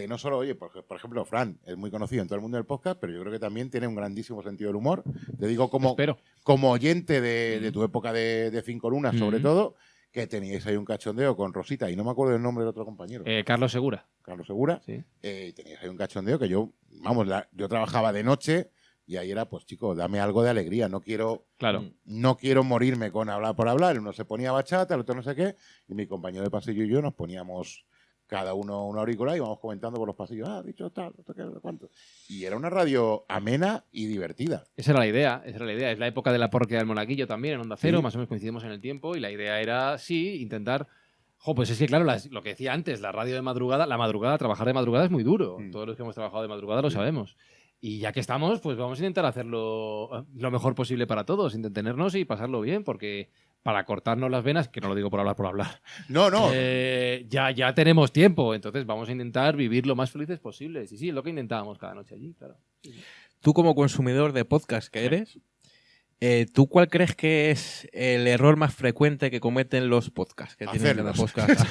no solo, oye, por ejemplo, Fran es muy conocido en todo el mundo del podcast, pero yo creo que también tiene un grandísimo sentido del humor. Te digo Espero. como oyente de tu época de Cinco Lunas, sobre todo, que teníais ahí un cachondeo con Rosita, y no me acuerdo el nombre del otro compañero, Carlos Segura. Carlos Segura, Sí. teníais ahí un cachondeo que yo trabajaba de noche y ahí era, pues chico, dame algo de alegría, no quiero Claro. morirme con hablar por hablar. Uno se ponía bachata, el otro no sé qué, y mi compañero de pasillo y yo nos poníamos cada uno una auricular y vamos comentando por los pasillos, dicho tal, esto qué, cuánto. Y era una radio amena y divertida. Esa era la idea. Es la época de la parroquia del Monaguillo también, en Onda Cero, Sí. más o menos coincidimos en el tiempo, y la idea era, sí, intentar... pues es que claro, lo que decía antes, la radio de madrugada, trabajar de madrugada es muy duro. Todos los que hemos trabajado de madrugada lo sabemos. Y ya que estamos, pues vamos a intentar hacerlo lo mejor posible para todos, entretenernos y pasarlo bien, porque para cortarnos las venas, que no lo digo por hablar, No. ya tenemos tiempo, entonces vamos a intentar vivir lo más felices posibles. Y sí, es lo que intentábamos cada noche allí, claro. Tú como consumidor de podcast que eres, ¿tú cuál crees que es el error más frecuente que cometen los podcasts? Que tienen cada Hacerlos. podcast?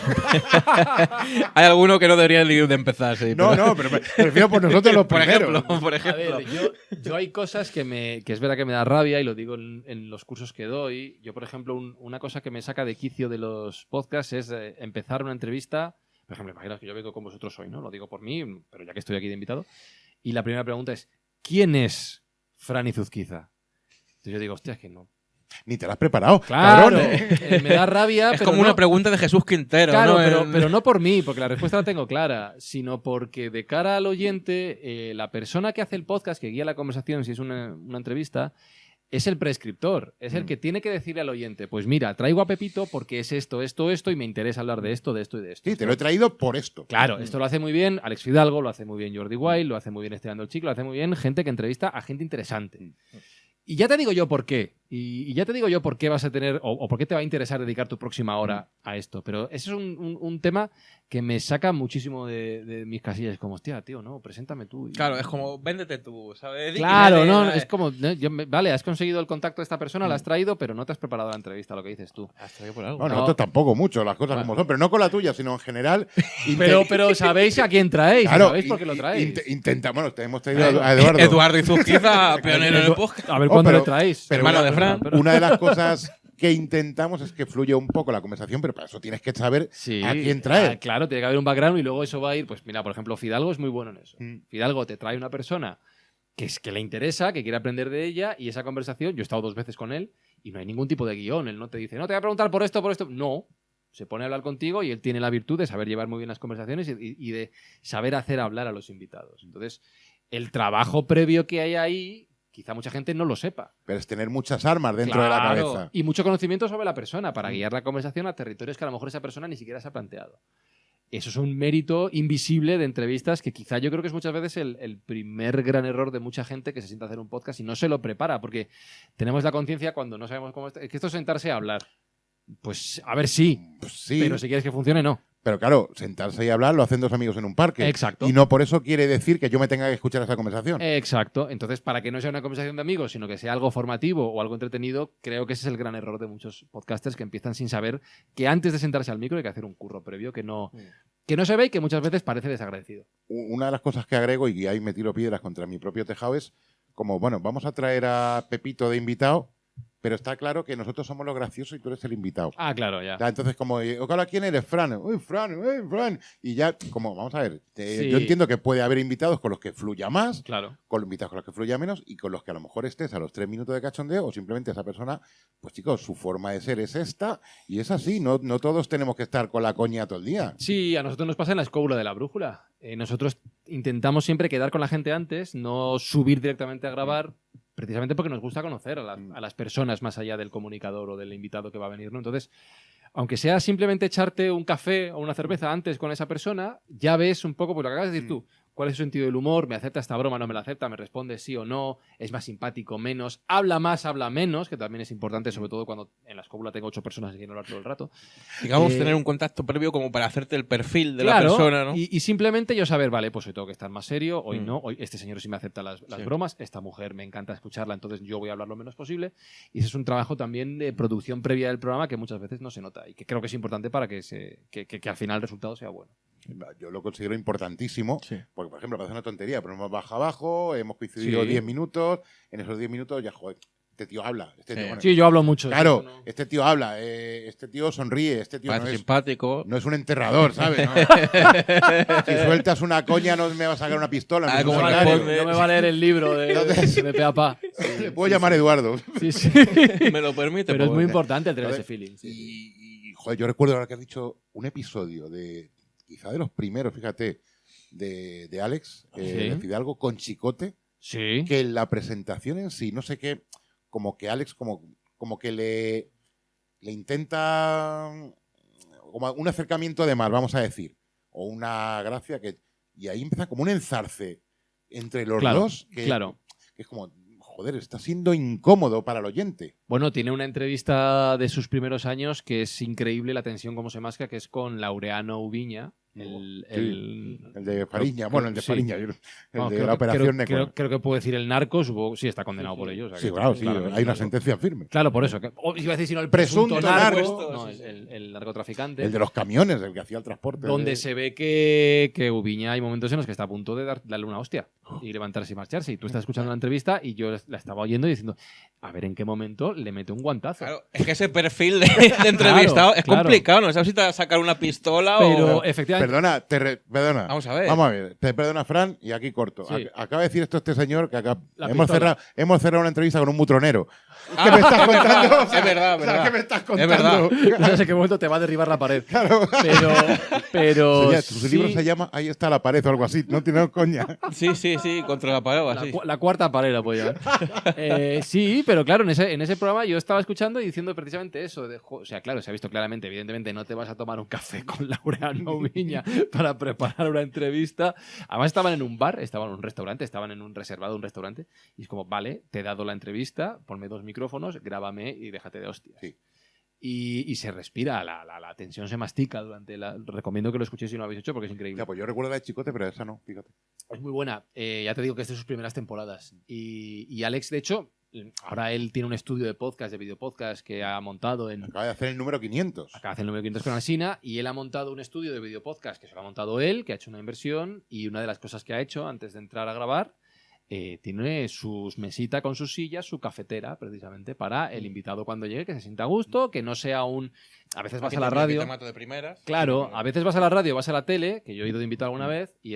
Hay alguno que no debería ni de empezar. Sí, No, pero me refiero por nosotros los por primeros. ejemplo, por A ejemplo. ver, yo hay cosas que es verdad que me da rabia y lo digo en los cursos que doy. Yo, por ejemplo, una cosa que me saca de quicio de los podcasts es empezar una entrevista. Por ejemplo, imaginaos que yo vengo con vosotros hoy, ¿no? Lo digo por mí, pero ya que estoy aquí de invitado. Y la primera pregunta es, ¿quién es Fran Izuzquiza? Entonces yo digo, hostia, es que no. Ni te lo has preparado. Claro, cabrón. me da rabia. Es pero como no- una pregunta de Jesús Quintero, Claro, ¿no? pero no por mí, porque la respuesta la tengo clara, sino porque de cara al oyente, la persona que hace el podcast, que guía la conversación, si es una entrevista, es el prescriptor, es el que tiene que decirle al oyente, pues mira, traigo a Pepito porque es esto, y me interesa hablar de esto y de esto. Sí, te lo he traído por esto. Claro, esto lo hace muy bien Alex Fidalgo, lo hace muy bien Jordi Wild, lo hace muy bien Esteban Dolcic, lo hace muy bien gente que entrevista a gente interesante. Y ya te digo yo por qué. Y ya te digo yo por qué vas a tener o por qué te va a interesar dedicar tu próxima hora a esto. Pero ese es un tema que me saca muchísimo de mis casillas. Como, hostia, tío, no, preséntame tú. Claro, es como, véndete tú, ¿sabes? Claro, no, ¿sabes? es como, vale, has conseguido el contacto de esta persona, la has traído, pero no te has preparado la entrevista, lo que dices tú. Has traído por algo. Bueno, No. nosotros tampoco mucho, las cosas Bueno. como son, pero no con la tuya, sino en general. Pero sabéis a quién traéis, Claro, sabéis por qué lo traéis. Bueno, te hemos traído a Eduardo. Eduardo Izuzquiza, pionero en el podcast. A ver Oh, cuándo pero- le traéis. pero hermano una- de Fran. Una de las cosas que intentamos es que fluya un poco la conversación, pero para eso tienes que saber Sí, a quién traer. claro, tiene que haber un background y luego eso va a ir, pues mira, por ejemplo, Fidalgo es muy bueno en eso. Mm. Fidalgo te trae una persona que le interesa, que quiere aprender de ella y esa conversación, yo he estado 2 veces con él y no hay ningún tipo de guión. Él no te dice, no, te voy a preguntar por esto, por esto. No, se pone a hablar contigo y él tiene la virtud de saber llevar muy bien las conversaciones y de saber hacer hablar a los invitados. Entonces, el trabajo previo que hay ahí, quizá mucha gente no lo sepa. Pero es tener muchas armas dentro de la Claro, cabeza. y mucho conocimiento sobre la persona para guiar la conversación a territorios que a lo mejor esa persona ni siquiera se ha planteado. Eso es un mérito invisible de entrevistas que quizá yo creo que es muchas veces el primer gran error de mucha gente que se sienta a hacer un podcast y no se lo prepara, porque tenemos la conciencia cuando no sabemos cómo... Es que esto es sentarse a hablar. Pues a ver, sí, Pues sí, pero si quieres que funcione, no. pero claro, sentarse y hablar lo hacen dos amigos en un parque. Exacto. Y no por eso quiere decir que yo me tenga que escuchar esa conversación. Exacto. Entonces, para que no sea una conversación de amigos, sino que sea algo formativo o algo entretenido, creo que ese es el gran error de muchos podcasters que empiezan sin saber que antes de sentarse al micro hay que hacer un curro previo que no se ve y que muchas veces parece desagradecido. Una de las cosas que agrego, y ahí me tiro piedras contra mi propio tejado, es como, bueno, vamos a traer a Pepito de invitado, pero está claro que nosotros somos los graciosos y tú eres el invitado. Ah, claro, ya. Entonces, como, hola, ¿quién eres? Fran. Uy, Fran, uy, Fran. Y ya, como, vamos a ver, Sí. yo entiendo que puede haber invitados con los que fluya más, Claro. con invitados con los que fluya menos y con los que a lo mejor estés a los 3 minutos de cachondeo o simplemente esa persona, pues chicos, su forma de ser es esta y es así, no todos tenemos que estar con la coña todo el día. Sí, a nosotros nos pasa en la escóbula de la brújula. Nosotros intentamos siempre quedar con la gente antes, no subir directamente a grabar, precisamente porque nos gusta conocer a las personas más allá del comunicador o del invitado que va a venir, ¿no? Entonces, aunque sea simplemente echarte un café o una cerveza antes con esa persona, ya ves un poco, pues lo que acabas de decir tú, cuál es su sentido del humor, me acepta esta broma, no me la acepta, me responde sí o no, es más simpático, menos, habla más, habla menos, que también es importante, sobre todo cuando en la escóbula tengo 8 personas que quieren hablar todo el rato. Digamos, tener un contacto previo como para hacerte el perfil de Claro, la persona, ¿no? y simplemente yo saber, vale, pues hoy tengo que estar más serio, hoy Mm. no, hoy este señor sí me acepta las Sí. bromas, esta mujer me encanta escucharla, entonces yo voy a hablar lo menos posible. Y ese es un trabajo también de producción previa del programa que muchas veces no se nota y que creo que es importante para que al final el resultado sea bueno. Yo lo considero importantísimo, Sí. porque por ejemplo parece una tontería, pero hemos bajado abajo, hemos coincidido Sí. 10 minutos, en esos 10 minutos ya, joder, este tío habla, este tío, Sí. bueno, Sí, yo hablo mucho. claro, eso no- este tío habla, este tío sonríe, este tío Parece no es, simpático. no es un enterrador, ¿sabes? ¿No? Si sueltas una coña no me va a sacar una pistola. Ah, ni un como salario. responde. No me va a leer el libro de Pe a Pa. Le puedo llamar Eduardo. Sí, sí. Me lo permite. Pero es pues, muy importante el tener Joder, ese feeling. Sí. Y, joder, yo recuerdo ahora que has dicho un episodio de quizá de los primeros, fíjate, de Alex, Sí. de Fidalgo, con Chicote, Sí. que en la presentación en sí, no sé qué, como que Alex como que le intenta como un acercamiento de más, vamos a decir, o una gracia y ahí empieza como un enzarce entre los Claro, dos claro. que es como, joder, está siendo incómodo para el oyente. Bueno, tiene una entrevista de sus primeros años que es increíble la tensión como se masca, que es con Laureano Ubiña, el El de Fariña, creo- el de sí. Fariña, el Vamos, de creo la que- operación creo, Necron. creo que puedo decir el narco, supongo, sí está condenado por ello. O sea Sí, que claro, sí, claramente hay una narco. sentencia firme. Claro, por eso. Iba a decir, sino el Presunto presunto narco, narco. no, Sí, sí. el narcotraficante. El de los camiones, el que hacía el transporte. Donde se ve que Ubiña hay momentos en los que está a punto de darle una hostia y levantarse y marcharse. Y tú estás escuchando la entrevista y yo la estaba oyendo y diciendo, a ver en qué momento le mete un guantazo. Claro, es que ese perfil de entrevistado es claro. complicado. No sabes si te vas a sacar una pistola Pero o. efectivamente, Perdona. Vamos a ver. Vamos a ver. Te perdona, Fran, y aquí corto. Sí. Acaba de decir esto este señor que acá La hemos pistola. cerrado una entrevista con un mutronero. Ah, ¿Qué me estás es contando? verdad, O sea, es verdad, o sea, verdad. ¿qué me estás Es contando? no sé en qué momento te va a derribar la pared. Claro. Pero Su sí, libro se llama Ahí está la pared o algo así. No tiene coña. Sí, contra la pared o la, así. la cuarta pared la polla. Sí, pero claro, en ese programa yo estaba escuchando y diciendo precisamente eso. O sea, claro, se ha visto claramente, evidentemente no te vas a tomar un café con Laureano Ubiña para preparar una entrevista. Además estaban en un bar, estaban en un restaurante, estaban en un reservado, un restaurante. Y es como, vale, te he dado la entrevista, ponme 2 micrófonos, grábame y déjate de hostias. Sí. Y se respira, la tensión se mastica durante la... Recomiendo que lo escuchéis si no lo habéis hecho porque es increíble. Ya, pues yo recuerdo la de Chicote, pero esa no, fíjate. Es muy buena. Ya te digo que es de sus primeras temporadas. Y Alex, de hecho, ahora él tiene un estudio de podcast, de videopodcast que ha montado en... Acaba de hacer el número 500. Acaba de hacer el número 500 con Alsina y él ha montado un estudio de videopodcast que se lo ha montado él, que ha hecho una inversión y una de las cosas que ha hecho antes de entrar a grabar tiene sus mesitas con sus sillas, su cafetera, precisamente, para el invitado cuando llegue, que se sienta a gusto, que no sea un... A veces vas a la radio... Te mato de primeras. Claro, a veces vas a la radio, vas a la tele, que yo he ido de invitado alguna vez, y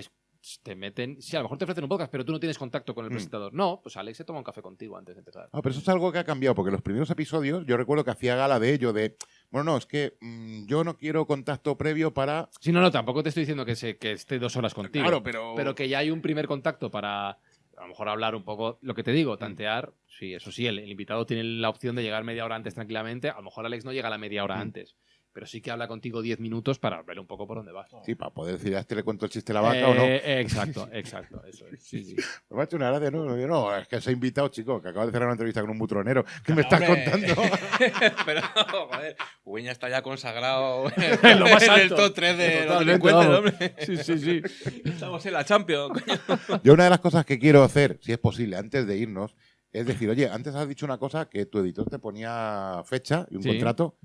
te meten... Sí, a lo mejor te ofrecen un podcast, pero tú no tienes contacto con el presentador. No, pues Alex se toma un café contigo antes de empezar. Ah, pero eso es algo que ha cambiado, porque los primeros episodios yo recuerdo que hacía gala de ello, bueno, no, es que yo no quiero contacto previo para... Sí, no, tampoco te estoy diciendo que esté 2 horas contigo. Claro, pero... Pero que ya hay un primer contacto para... A lo mejor hablar un poco, lo que te digo, tantear. Sí, eso sí, el invitado tiene la opción de llegar media hora antes tranquilamente. A lo mejor Alex no llega a la media hora antes, pero sí que habla contigo 10 minutos para ver un poco por dónde vas. Sí, para poder decir a este le cuento el chiste de la vaca o no. Exacto, eso es. Sí, sí. Me ha hecho una gracia, ¿no? Yo, no, es que se ha invitado, chico, que acaba de cerrar una entrevista con un mutronero. ¿Qué me estás Hombre. contando? Pero, joder, Ubiña está ya consagrado En lo más en el alto. top 3 de los Totalmente, delincuentes, vamos. hombre. Sí. Estamos en la Champions, coño. Yo una de las cosas que quiero hacer, si es posible, antes de irnos, es decir, oye, antes has dicho una cosa que tu editor te ponía fecha y un Sí. contrato.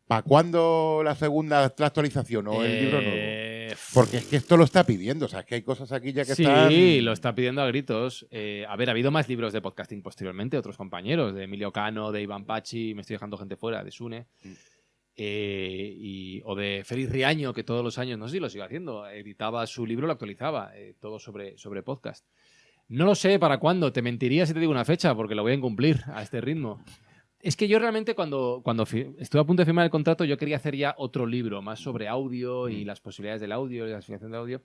¿Para cuándo la segunda actualización o el libro nuevo? Porque es que esto lo está pidiendo, o sea, es que hay cosas aquí ya que sí, están... lo está pidiendo a gritos. A ver, ha habido más libros de podcasting posteriormente, otros compañeros, de Emilio Cano, de Iván Pachi, me estoy dejando gente fuera, de Sune, o de Félix Riaño, que todos los años, no sé si lo sigue haciendo, editaba su libro, lo actualizaba, todo sobre podcast. No lo sé para cuándo, te mentiría si te digo una fecha, porque lo voy a incumplir a este ritmo. Es que yo realmente cuando estuve a punto de firmar el contrato yo quería hacer ya otro libro más sobre audio y las posibilidades del audio y la asociación de audio,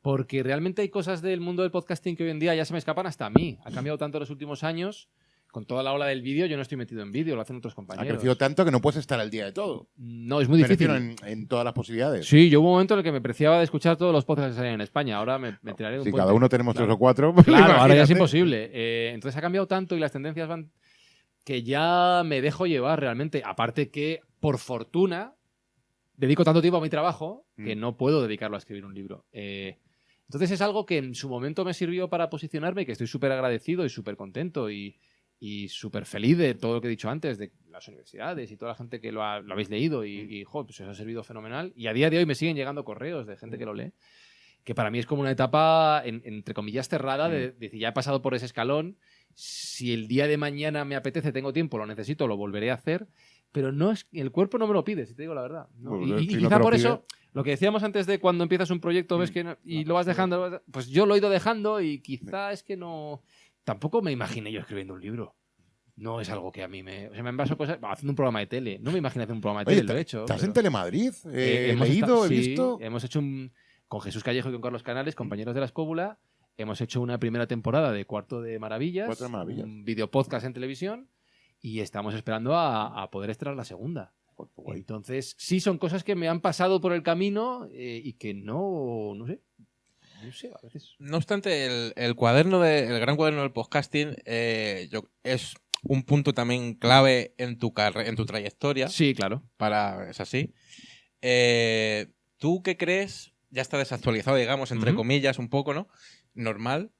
porque realmente hay cosas del mundo del podcasting que hoy en día ya se me escapan hasta a mí. Ha cambiado tanto en los últimos años, con toda la ola del vídeo, yo no estoy metido en vídeo, lo hacen otros Ha compañeros. crecido tanto que no puedes estar al día de todo. No, es muy Me difícil. refiero en todas las posibilidades. Sí, yo hubo un momento en el que me preciaba de escuchar todos los podcasts que salían en España. Ahora me tiraré de un Si puente. cada uno tenemos Claro. 3 o 4, pues Claro, ahora ya es imagínate. imposible. Entonces ha cambiado tanto y las tendencias van que ya me dejo llevar realmente. Aparte que, por fortuna, dedico tanto tiempo a mi trabajo que no puedo dedicarlo a escribir un libro. Entonces es algo que en su momento me sirvió para posicionarme y que estoy súper agradecido y súper contento y súper feliz de todo lo que he dicho antes, de las universidades y toda la gente que lo habéis leído y joder, pues os ha servido fenomenal. Y a día de hoy me siguen llegando correos de gente que lo lee, que para mí es como una etapa, entre comillas, cerrada, de decir, ya he pasado por ese escalón, si el día de mañana me apetece, tengo tiempo, lo necesito, lo volveré a hacer, pero no es, el cuerpo no me lo pide, si te digo la verdad. ¿no? Bueno, Y si no quizá te lo por pide. eso, lo que decíamos antes de cuando empiezas un proyecto ves que y lo vas dejando, pues yo lo he ido dejando y quizá es que no... Tampoco me imaginé yo escribiendo un libro. no es algo que a mí me... O sea, me han pasado cosas... Haciendo un programa de tele. No me imagino hacer un programa de Oye, tele, lo he hecho. ¿estás pero- en Telemadrid? He hemos leído, he sí, visto. hemos hecho con Jesús Callejo y con Carlos Canales, compañeros de la Escóbula, hemos hecho una primera temporada de Cuarto de Maravillas, Cuarto de Maravillas. un videopodcast en televisión, y estamos esperando a poder estrenar la segunda. Joder, qué guay. Entonces, sí son cosas que me han pasado por el camino y que no sé, a veces... No obstante, el gran cuaderno del podcasting es un punto también clave en tu trayectoria. Sí, claro. Es así. ¿Tú qué crees? Ya está desactualizado, digamos, entre comillas, un poco, ¿no? Normal.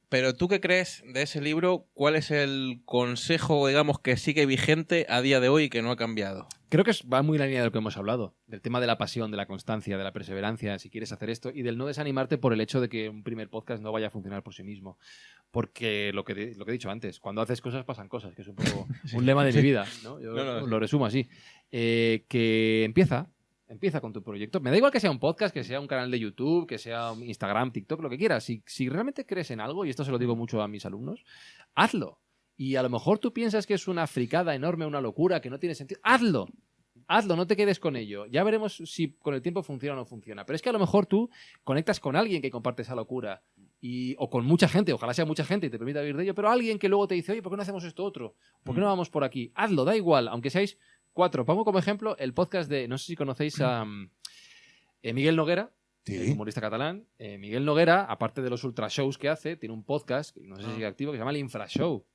Pero ¿tú qué crees de ese libro? ¿Cuál es el consejo, digamos, que sigue vigente a día de hoy y que no ha cambiado? Creo que va muy en la línea de lo que hemos hablado, del tema de la pasión, de la constancia, de la perseverancia, si quieres hacer esto, y del no desanimarte por el hecho de que un primer podcast no vaya a funcionar por sí mismo. Porque lo que he dicho antes, cuando haces cosas pasan cosas, que es un poco un lema de mi vida, ¿no? Yo lo resumo así. Que empieza con tu proyecto. Me da igual que sea un podcast, que sea un canal de YouTube, que sea un Instagram, TikTok, lo que quieras. Si realmente crees en algo, y esto se lo digo mucho a mis alumnos, hazlo. Y a lo mejor tú piensas que es una fricada enorme, una locura, que no tiene sentido. ¡Hazlo! Hazlo, no te quedes con ello. Ya veremos si con el tiempo funciona o no funciona. Pero es que a lo mejor tú conectas con alguien que comparte esa locura. O con mucha gente, ojalá sea mucha gente y te permita vivir de ello, pero alguien que luego te dice, oye, ¿por qué no hacemos esto otro? ¿Por qué no vamos por aquí? Hazlo, da igual, aunque seáis 4. Pongo como ejemplo el podcast de, no sé si conocéis a Miguel Noguera, Sí. el humorista catalán. Miguel Noguera, aparte de los ultra shows que hace, tiene un podcast, no sé si sigue activo, que se llama El Infrashow.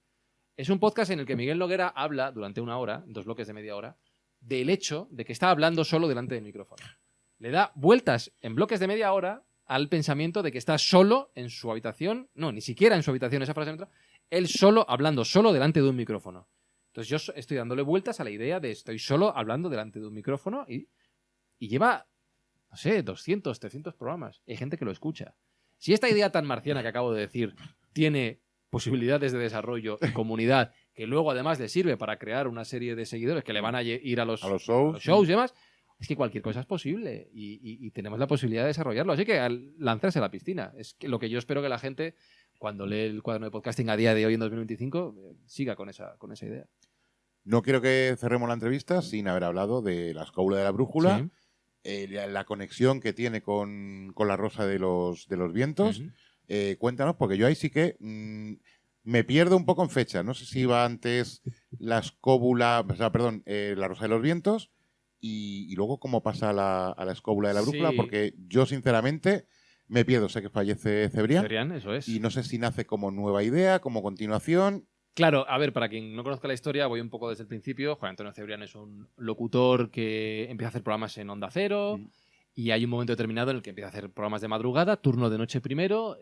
Es un podcast en el que Miguel Noguera habla durante 1 hora, 2 bloques de media hora, del hecho de que está hablando solo delante del micrófono. Le da vueltas en bloques de media hora al pensamiento de que está solo en su habitación, no, ni siquiera en su habitación, esa frase no entra, él solo hablando solo delante de un micrófono. Entonces yo estoy dándole vueltas a la idea de estoy solo hablando delante de un micrófono y lleva, no sé, 200, 300 programas. Hay gente que lo escucha. Si esta idea tan marciana que acabo de decir tiene posibilidades de desarrollo y comunidad que luego además le sirve para crear una serie de seguidores que le van a ir a los shows y demás, es que cualquier cosa es posible y tenemos la posibilidad de desarrollarlo. Así que al lanzarse a la piscina, es que lo que yo espero que la gente, cuando lee el cuaderno de podcasting a día de hoy en 2025, siga con esa idea. No quiero que cerremos la entrevista sin haber hablado de la Escóbula de la Brújula, Sí. la conexión que tiene con la Rosa de los Vientos. Ujú. Cuéntanos, porque yo ahí sí que me pierdo un poco en fecha. No sé si iba antes la Escóbula, o sea, perdón, la Rosa de los Vientos y luego cómo pasa a la Escóbula de la Brújula, Sí. porque yo sinceramente me pierdo. Sé que fallece Cebrián Cebrián, eso es. y no sé si nace como nueva idea, como continuación. Claro, a ver, para quien no conozca la historia, voy un poco desde el principio. Juan Antonio Cebrián es un locutor que empieza a hacer programas en Onda Cero y hay un momento determinado en el que empieza a hacer programas de madrugada, turno de noche primero,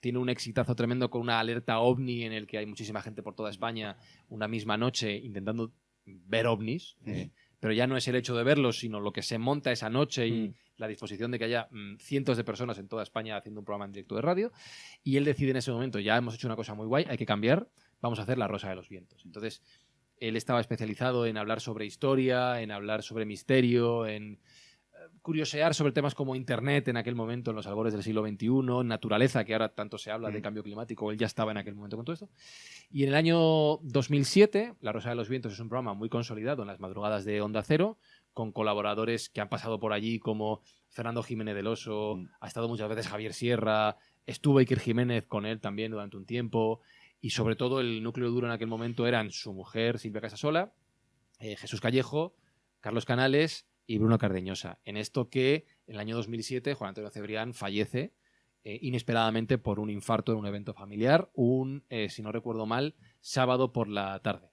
tiene un exitazo tremendo con una alerta ovni en el que hay muchísima gente por toda España una misma noche intentando ver ovnis, pero ya no es el hecho de verlos, sino lo que se monta esa noche y la disposición de que haya cientos de personas en toda España haciendo un programa en directo de radio. Y él decide en ese momento, ya hemos hecho una cosa muy guay, hay que cambiar, vamos a hacer La Rosa de los Vientos. Entonces, él estaba especializado en hablar sobre historia, en hablar sobre misterio, en curiosear sobre temas como Internet en aquel momento, en los albores del siglo XXI, naturaleza, que ahora tanto se habla de cambio climático, él ya estaba en aquel momento con todo esto. Y en el año 2007, La Rosa de los Vientos es un programa muy consolidado en las madrugadas de Onda Cero, con colaboradores que han pasado por allí como Fernando Jiménez del Oso, ha estado muchas veces Javier Sierra, estuvo Iker Jiménez con él también durante un tiempo, y sobre todo el núcleo duro en aquel momento eran su mujer Silvia Casasola, Jesús Callejo, Carlos Canales y Bruno Cardeñosa. En esto que en el año 2007 Juan Antonio Cebrián fallece inesperadamente por un infarto en un evento familiar, si no recuerdo mal, sábado por la tarde.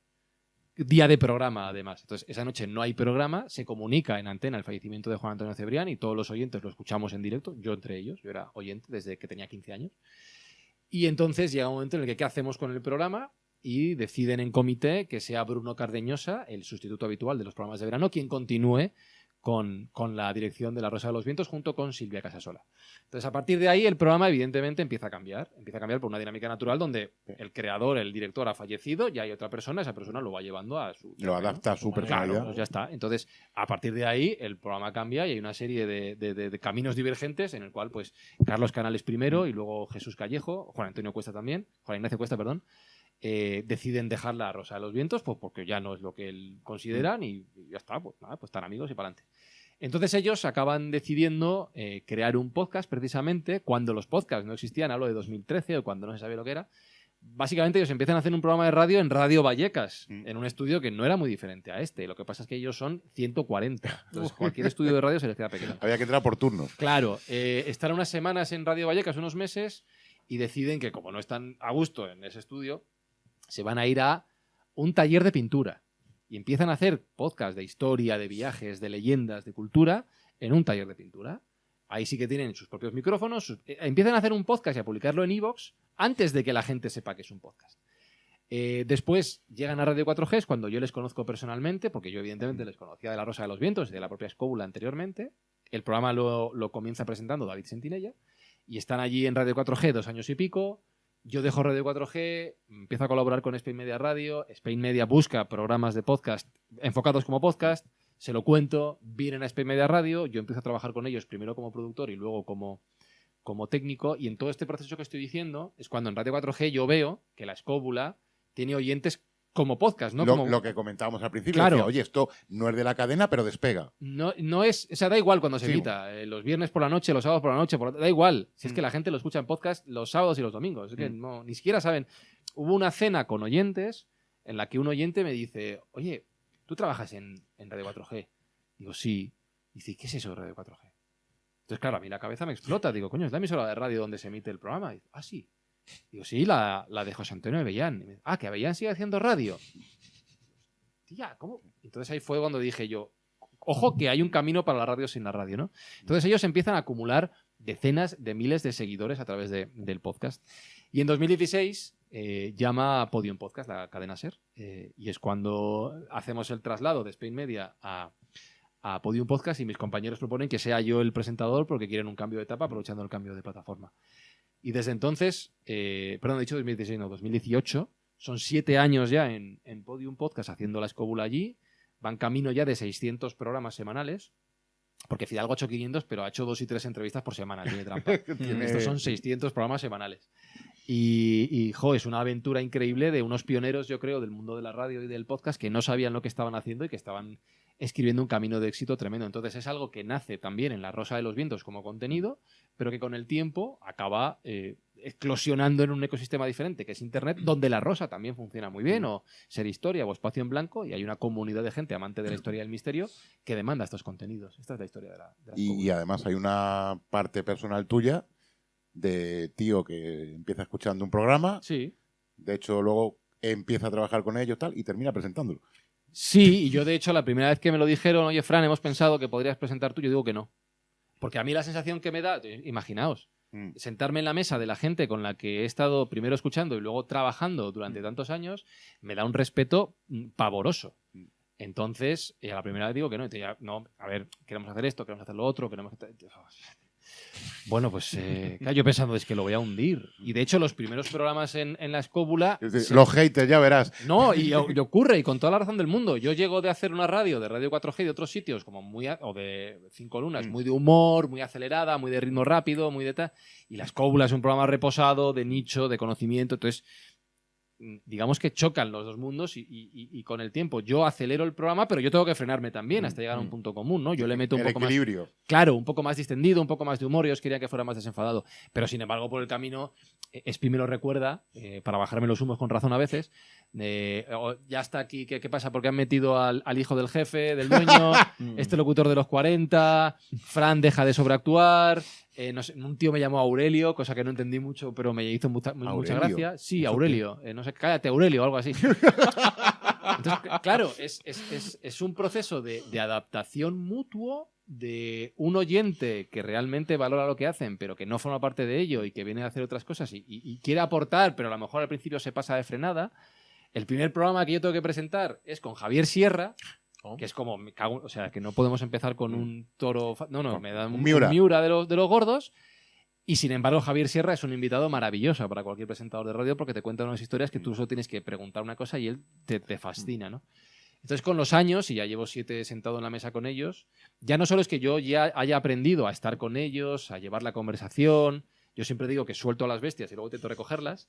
Día de programa, además. Entonces, esa noche no hay programa, se comunica en antena el fallecimiento de Juan Antonio Cebrián y todos los oyentes lo escuchamos en directo, yo entre ellos, yo era oyente desde que tenía 15 años. Y entonces llega un momento en el que ¿qué hacemos con el programa? Y deciden en comité que sea Bruno Cardeñosa, el sustituto habitual de los programas de verano, quien continúe con la dirección de La Rosa de los Vientos junto con Silvia Casasola. Entonces, a partir de ahí, el programa evidentemente empieza a cambiar. Empieza a cambiar por una dinámica natural donde el creador, el director ha fallecido, ya hay otra persona, esa persona lo va llevando a su... Lo adapta a su personalidad. Claro, pues ya está. Entonces, a partir de ahí, el programa cambia y hay una serie de caminos divergentes en el cual, pues, Carlos Canales primero y luego Jesús Callejo, Juan Ignacio Cuesta, perdón, deciden dejar la Rosa de los Vientos, pues porque ya no es lo que él consideran y ya está, pues nada, pues están amigos y para adelante. Entonces ellos acaban decidiendo crear un podcast precisamente cuando los podcasts no existían, hablo de 2013 o cuando no se sabía lo que era. Básicamente ellos empiezan a hacer un programa de radio en Radio Vallecas, en un estudio que no era muy diferente a este. Lo que pasa es que ellos son 140. Entonces cualquier estudio de radio se les queda pequeño. Había que entrar por turnos. Claro, están unas semanas en Radio Vallecas, unos meses, y deciden que como no están a gusto en ese estudio, se van a ir a un taller de pintura. Y empiezan a hacer podcasts de historia, de viajes, de leyendas, de cultura, en un taller de pintura. Ahí sí que tienen sus propios micrófonos. Empiezan a hacer un podcast y a publicarlo en iVoox antes de que la gente sepa que es un podcast. Después llegan a Radio 4G, es cuando yo les conozco personalmente, porque yo evidentemente les conocía de La Rosa de los Vientos y de la propia Escóbula anteriormente. El programa lo comienza presentando David Sentinella y están allí en Radio 4G 2 años y pico. Yo dejo Radio 4G, empiezo a colaborar con Spain Media Radio. Spain Media busca programas de podcast enfocados como podcast. Se lo cuento, vienen a Spain Media Radio, yo empiezo a trabajar con ellos primero como productor y luego como técnico, y en todo este proceso que estoy diciendo es cuando en Radio 4G yo veo que la Escóbula tiene oyentes como podcast, ¿no? Lo que comentábamos al principio. Claro. Decía, oye, esto no es de la cadena, pero despega. No es, o sea, da igual cuando se Sí. emita, los viernes por la noche, los sábados por la noche, da igual, si es que la gente lo escucha en podcast los sábados y los domingos, es que no, ni siquiera saben. Hubo una cena con oyentes en la que un oyente me dice, oye, ¿tú trabajas en Radio 4G? Digo, sí. Dice, ¿qué es eso de Radio 4G? Entonces, claro, a mí la cabeza me explota. Digo, coño, es la emisora de radio donde se emite el programa. Dice, ah, sí. Digo, sí, la de José Antonio Avellán. Y me dice, que Avellán sigue haciendo radio. Tía, ¿cómo? Entonces ahí fue cuando dije yo, ojo que hay un camino para la radio sin la radio, ¿no? Entonces ellos empiezan a acumular decenas de miles de seguidores a través del podcast. Y en 2016 llama Podium Podcast, la cadena SER, y es cuando hacemos el traslado de Spain Media a Podium Podcast y mis compañeros proponen que sea yo el presentador porque quieren un cambio de etapa aprovechando el cambio de plataforma. Y desde entonces, perdón, he dicho 2016, no, 2018, son 7 años ya en Podium Podcast haciendo la Escóbula allí, van camino ya de 600 programas semanales, porque Fidalgo ha hecho 500, pero ha hecho 2 y 3 entrevistas por semana, tiene trampa. Estos son 600 programas semanales. Y es una aventura increíble de unos pioneros, yo creo, del mundo de la radio y del podcast que no sabían lo que estaban haciendo y que estaban escribiendo un camino de éxito tremendo. Entonces es algo que nace también en La Rosa de los Vientos como contenido, pero que con el tiempo acaba eclosionando en un ecosistema diferente, que es Internet, donde La Rosa también funciona muy bien, o Ser Historia o Espacio en Blanco, y hay una comunidad de gente amante de la historia y el misterio que demanda estos contenidos. Esta es la historia de la y además hay una parte personal tuya de tío que empieza escuchando un programa. Sí. De hecho, luego empieza a trabajar con ellos tal y termina presentándolo. Sí, y yo de hecho la primera vez que me lo dijeron, oye Fran, hemos pensado que podrías presentar tú, yo digo que no. Porque a mí la sensación que me da, imaginaos, sentarme en la mesa de la gente con la que he estado primero escuchando y luego trabajando durante tantos años, me da un respeto pavoroso. Entonces, a la primera vez digo que no. Entonces, no, a ver, queremos hacer esto, queremos hacer lo otro, queremos hacer... Bueno, pues yo pensando es que lo voy a hundir. Y de hecho los primeros programas en la Escóbula... Los haters, ya verás. No, y ocurre, y con toda la razón del mundo. Yo llego de hacer una radio de Radio 4G de otros sitios, como o de 5 lunas, muy de humor, muy acelerada, muy de ritmo rápido, muy de tal. Y la Escóbula es un programa reposado, de nicho, de conocimiento. Entonces, digamos que chocan los dos mundos y con el tiempo yo acelero el programa, pero yo tengo que frenarme también hasta llegar a un punto común, ¿no? Yo le meto un poco equilibrio. Más... Claro, un poco más distendido, un poco más de humor. Yo os quería que fuera más desenfadado. Pero, sin embargo, por el camino, Espi me lo recuerda, para bajarme los humos con razón a veces, ya está aquí, ¿qué pasa? Porque han metido al hijo del jefe, del dueño, este locutor de los 40, Fran deja de sobreactuar... no sé, un tío me llamó Aurelio, cosa que no entendí mucho, pero me hizo mucha gracia. Sí, Aurelio. No sé, cállate, Aurelio, o algo así. Entonces, claro, es un proceso de adaptación mutuo de un oyente que realmente valora lo que hacen, pero que no forma parte de ello y que viene a hacer otras cosas y quiere aportar, pero a lo mejor al principio se pasa de frenada. El primer programa que yo tengo que presentar es con Javier Sierra, que es como, me cago, o sea, que no podemos empezar con un toro... No, me da un Miura de los gordos. Y sin embargo, Javier Sierra es un invitado maravilloso para cualquier presentador de radio porque te cuenta unas historias que tú solo tienes que preguntar una cosa y él te fascina, ¿no? Entonces, con los años, y ya llevo 7 sentado en la mesa con ellos, ya no solo es que yo ya haya aprendido a estar con ellos, a llevar la conversación, Yo siempre digo que suelto a las bestias y luego intento recogerlas,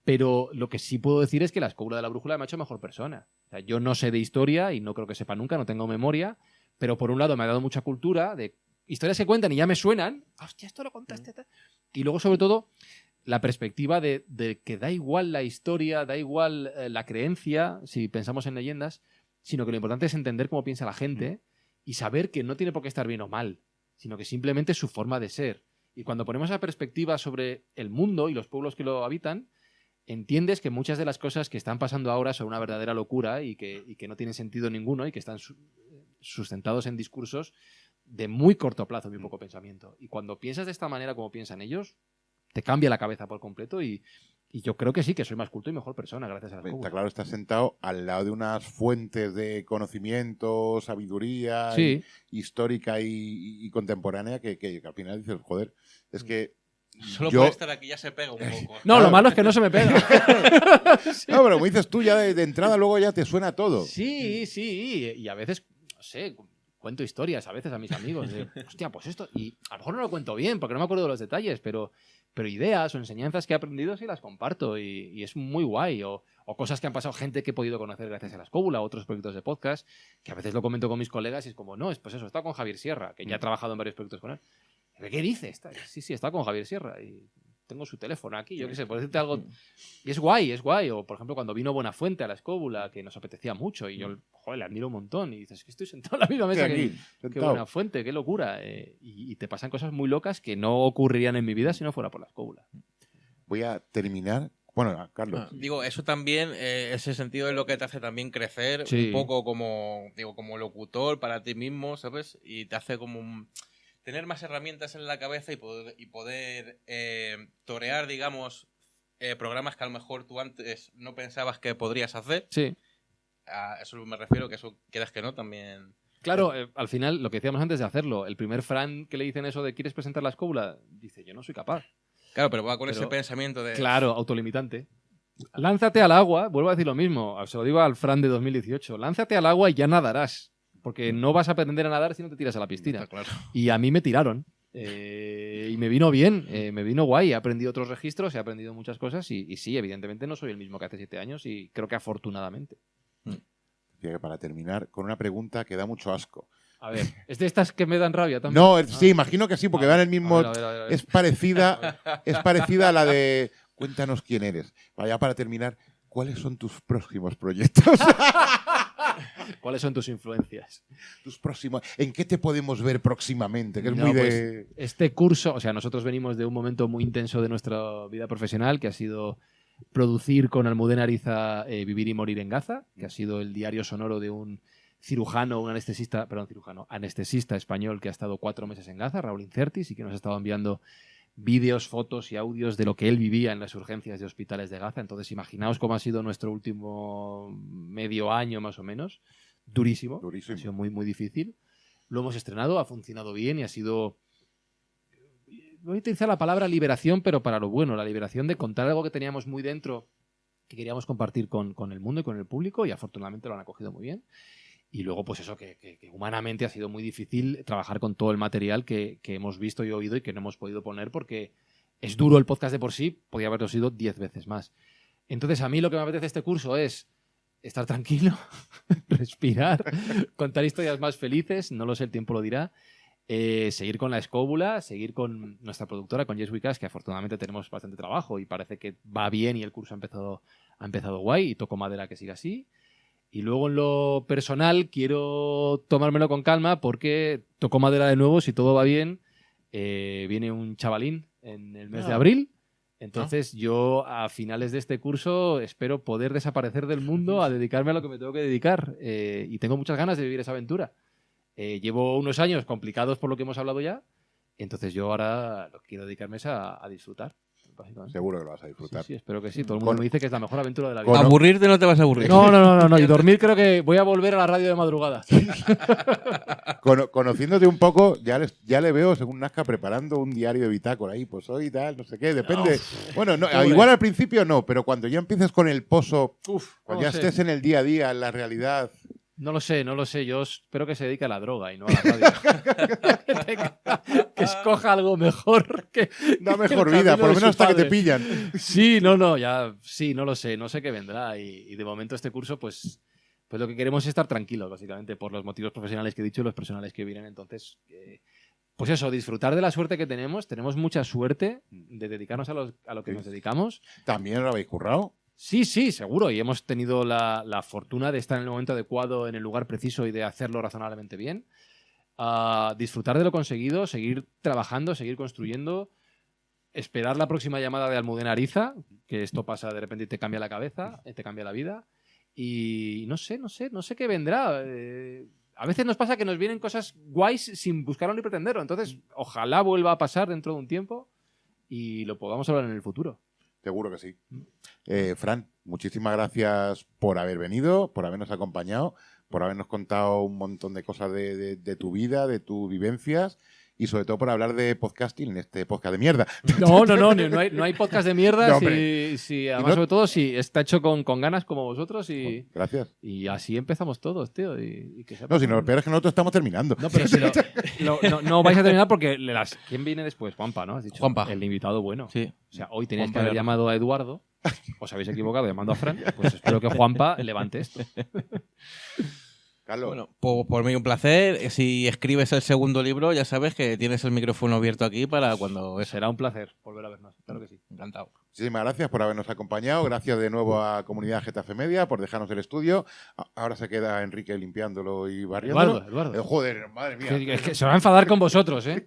pero lo que sí puedo decir es que la escóbula de la brújula me ha hecho mejor persona. O sea, yo no sé de historia y no creo que sepa nunca, no tengo memoria, pero por un lado me ha dado mucha cultura de historias que cuentan y ya me suenan. Hostia, esto lo contaste. Y luego, sobre todo, la perspectiva de que da igual la historia, da igual la creencia, si pensamos en leyendas, sino que lo importante es entender cómo piensa la gente y saber que no tiene por qué estar bien o mal, sino que simplemente es su forma de ser. Y cuando ponemos esa perspectiva sobre el mundo y los pueblos que lo habitan, entiendes que muchas de las cosas que están pasando ahora son una verdadera locura y que no tienen sentido ninguno y que están sustentados en discursos de muy corto plazo, muy poco pensamiento. Y cuando piensas de esta manera como piensan ellos, te cambia la cabeza por completo y yo creo que sí, que soy más culto y mejor persona gracias a la escóbula. Está claro, estás sentado al lado de unas fuentes de conocimiento, sabiduría histórica y contemporánea que al final dices, joder, es que solo por estar aquí ya se pega un poco. No, lo malo es que no se me pega. Sí. No, pero como dices tú, ya de entrada luego ya te suena todo. Sí. Y a veces, no sé, cuento historias a veces a mis amigos de, hostia, pues esto, y a lo mejor no lo cuento bien porque no me acuerdo de los detalles, pero ideas o enseñanzas que he aprendido sí las comparto y es muy guay. O cosas que han pasado, gente que he podido conocer gracias a la escóbula, otros proyectos de podcast, que a veces lo comento con mis colegas y es como, no, pues eso, está con Javier Sierra, que ya he trabajado en varios proyectos con él. ¿Qué dices? Sí, está con Javier Sierra y tengo su teléfono aquí, yo qué sé, por decirte algo. Y es guay. O, por ejemplo, cuando vino Buenafuente a la escóbula, que nos apetecía mucho y yo, joder, le admiro un montón. Y dices, que estoy sentado en la misma mesa que Buenafuente, qué locura. Y te pasan cosas muy locas que no ocurrirían en mi vida si no fuera por la escóbula. Voy a terminar. Bueno, Carlos. Digo, eso también, ese sentido es lo que te hace también crecer un poco como locutor para ti mismo, ¿sabes? Y te hace como tener más herramientas en la cabeza y poder torear, digamos, programas que a lo mejor tú antes no pensabas que podrías hacer. Sí. A eso me refiero, que eso, quieras que no, también... Claro, al final, lo que decíamos antes de hacerlo, el primer Fran que le dicen eso de ¿quieres presentar la escóbula? Dice, yo no soy capaz. Claro, pero va con ese pensamiento de... Claro, autolimitante. Lánzate al agua, vuelvo a decir lo mismo, se lo digo al Fran de 2018, lánzate al agua y ya nadarás. Porque no vas a aprender a nadar si no te tiras a la piscina. Está claro. Y a mí me tiraron. Y me vino bien, me vino guay. He aprendido otros registros, he aprendido muchas cosas. Y sí, evidentemente no soy el mismo que hace 7 años y creo que afortunadamente. Para terminar, con una pregunta que da mucho asco. A ver, ¿es de estas que me dan rabia también? No, sí, imagino que sí, porque dan el mismo... A ver. Es parecida a la de... Cuéntanos quién eres. Vaya, para terminar, ¿cuáles son tus próximos proyectos? ¿Cuáles son tus influencias? Tus próximos... ¿En qué te podemos ver próximamente? Que es No, muy pues, de... este curso, o sea, nosotros venimos de un momento muy intenso de nuestra vida profesional, que ha sido producir con Almudena Ariza Vivir y Morir en Gaza, que ha sido el diario sonoro de un anestesista español que ha estado 4 meses en Gaza, Raúl Incertis, y que nos ha estado enviando vídeos, fotos y audios de lo que él vivía en las urgencias de hospitales de Gaza. Entonces, imaginaos cómo ha sido nuestro último medio año más o menos. Durísimo. Ha sido muy, muy difícil. Lo hemos estrenado, ha funcionado bien y ha sido... Voy a utilizar la palabra liberación, pero para lo bueno. La liberación de contar algo que teníamos muy dentro, que queríamos compartir con el mundo y con el público, y afortunadamente lo han acogido muy bien. Y luego, pues eso, que humanamente ha sido muy difícil trabajar con todo el material que hemos visto y oído y que no hemos podido poner porque es duro el podcast de por sí, podía haberlo sido 10 veces más. Entonces, a mí lo que me apetece este curso es estar tranquilo, respirar, contar historias más felices, no lo sé, el tiempo lo dirá, seguir con la escóbula, seguir con nuestra productora, con Yes We Cast, que afortunadamente tenemos bastante trabajo y parece que va bien y el curso ha empezado guay y toco madera que siga así. Y luego en lo personal quiero tomármelo con calma porque toco madera de nuevo, si todo va bien, viene un chavalín en el mes de abril. Entonces yo a finales de este curso espero poder desaparecer del mundo a dedicarme a lo que me tengo que dedicar. Y tengo muchas ganas de vivir esa aventura. Llevo unos años complicados por lo que hemos hablado ya. Entonces yo ahora lo que quiero dedicarme es a disfrutar. Seguro que lo vas a disfrutar. Sí, espero que sí. Todo el mundo me dice que es la mejor aventura de la vida. Aburrirte no te vas a aburrir. No. Y dormir creo que voy a volver a la radio de madrugada. Conociéndote un poco, ya le veo, según Nazca, preparando un diario de bitácora ahí, pues hoy tal, no sé qué, depende. Bueno, no, igual al principio no, pero cuando ya empieces con el pozo, cuando ya estés en el día a día, en la realidad... No lo sé. Yo espero que se dedique a la droga y no a la radio. escoja algo mejor que... Da mejor el vida, camino por lo de menos su hasta que te padre. pillan. Sí, sí, no lo sé, no sé qué vendrá y de momento este curso pues lo que queremos es estar tranquilos básicamente por los motivos profesionales que he dicho y los personales que vienen, entonces pues eso, disfrutar de la suerte que tenemos mucha suerte de dedicarnos a lo que nos dedicamos. ¿También lo habéis currado? Sí, seguro, y hemos tenido la fortuna de estar en el momento adecuado, en el lugar preciso y de hacerlo razonablemente bien. Disfrutar de lo conseguido, seguir trabajando, seguir construyendo, esperar la próxima llamada de Almudena Ariza, que esto pasa de repente y te cambia la cabeza, te cambia la vida. Y no sé qué vendrá. A veces nos pasa que nos vienen cosas guays sin buscarlo ni pretenderlo. Entonces, ojalá vuelva a pasar dentro de un tiempo y lo podamos hablar en el futuro. Seguro que sí. Fran, muchísimas gracias por haber venido, por habernos acompañado, por habernos contado un montón de cosas de tu vida, de tus vivencias y sobre todo por hablar de podcasting en este podcast de mierda. No hay podcast de mierda. No, Además, sobre todo, si está hecho con ganas como vosotros Gracias. y así empezamos todos, tío. Y que No, si no, lo peor es que nosotros estamos terminando. No, pero si no vais a terminar porque ¿quién viene después? Juanpa, ¿no? Has dicho. Juanpa. El invitado bueno. Sí. O sea, hoy teníais que Juanpa haber Guerra. llamado a Eduardo. Os habéis equivocado llamando a Fran. Pues espero que Juanpa levante esto. Carlos, Bueno, por mí un placer. Si escribes el segundo libro, ya sabes que tienes el micrófono abierto aquí para cuando... Será un placer volver a vernos. Claro que sí. Encantado. muchísimas gracias por habernos acompañado. Gracias de nuevo a Comunidad Getafe Media por dejarnos el estudio. Ahora se queda Enrique limpiándolo y barriéndolo. Eduardo. Joder, madre mía. Es que se va a enfadar con vosotros, ¿eh?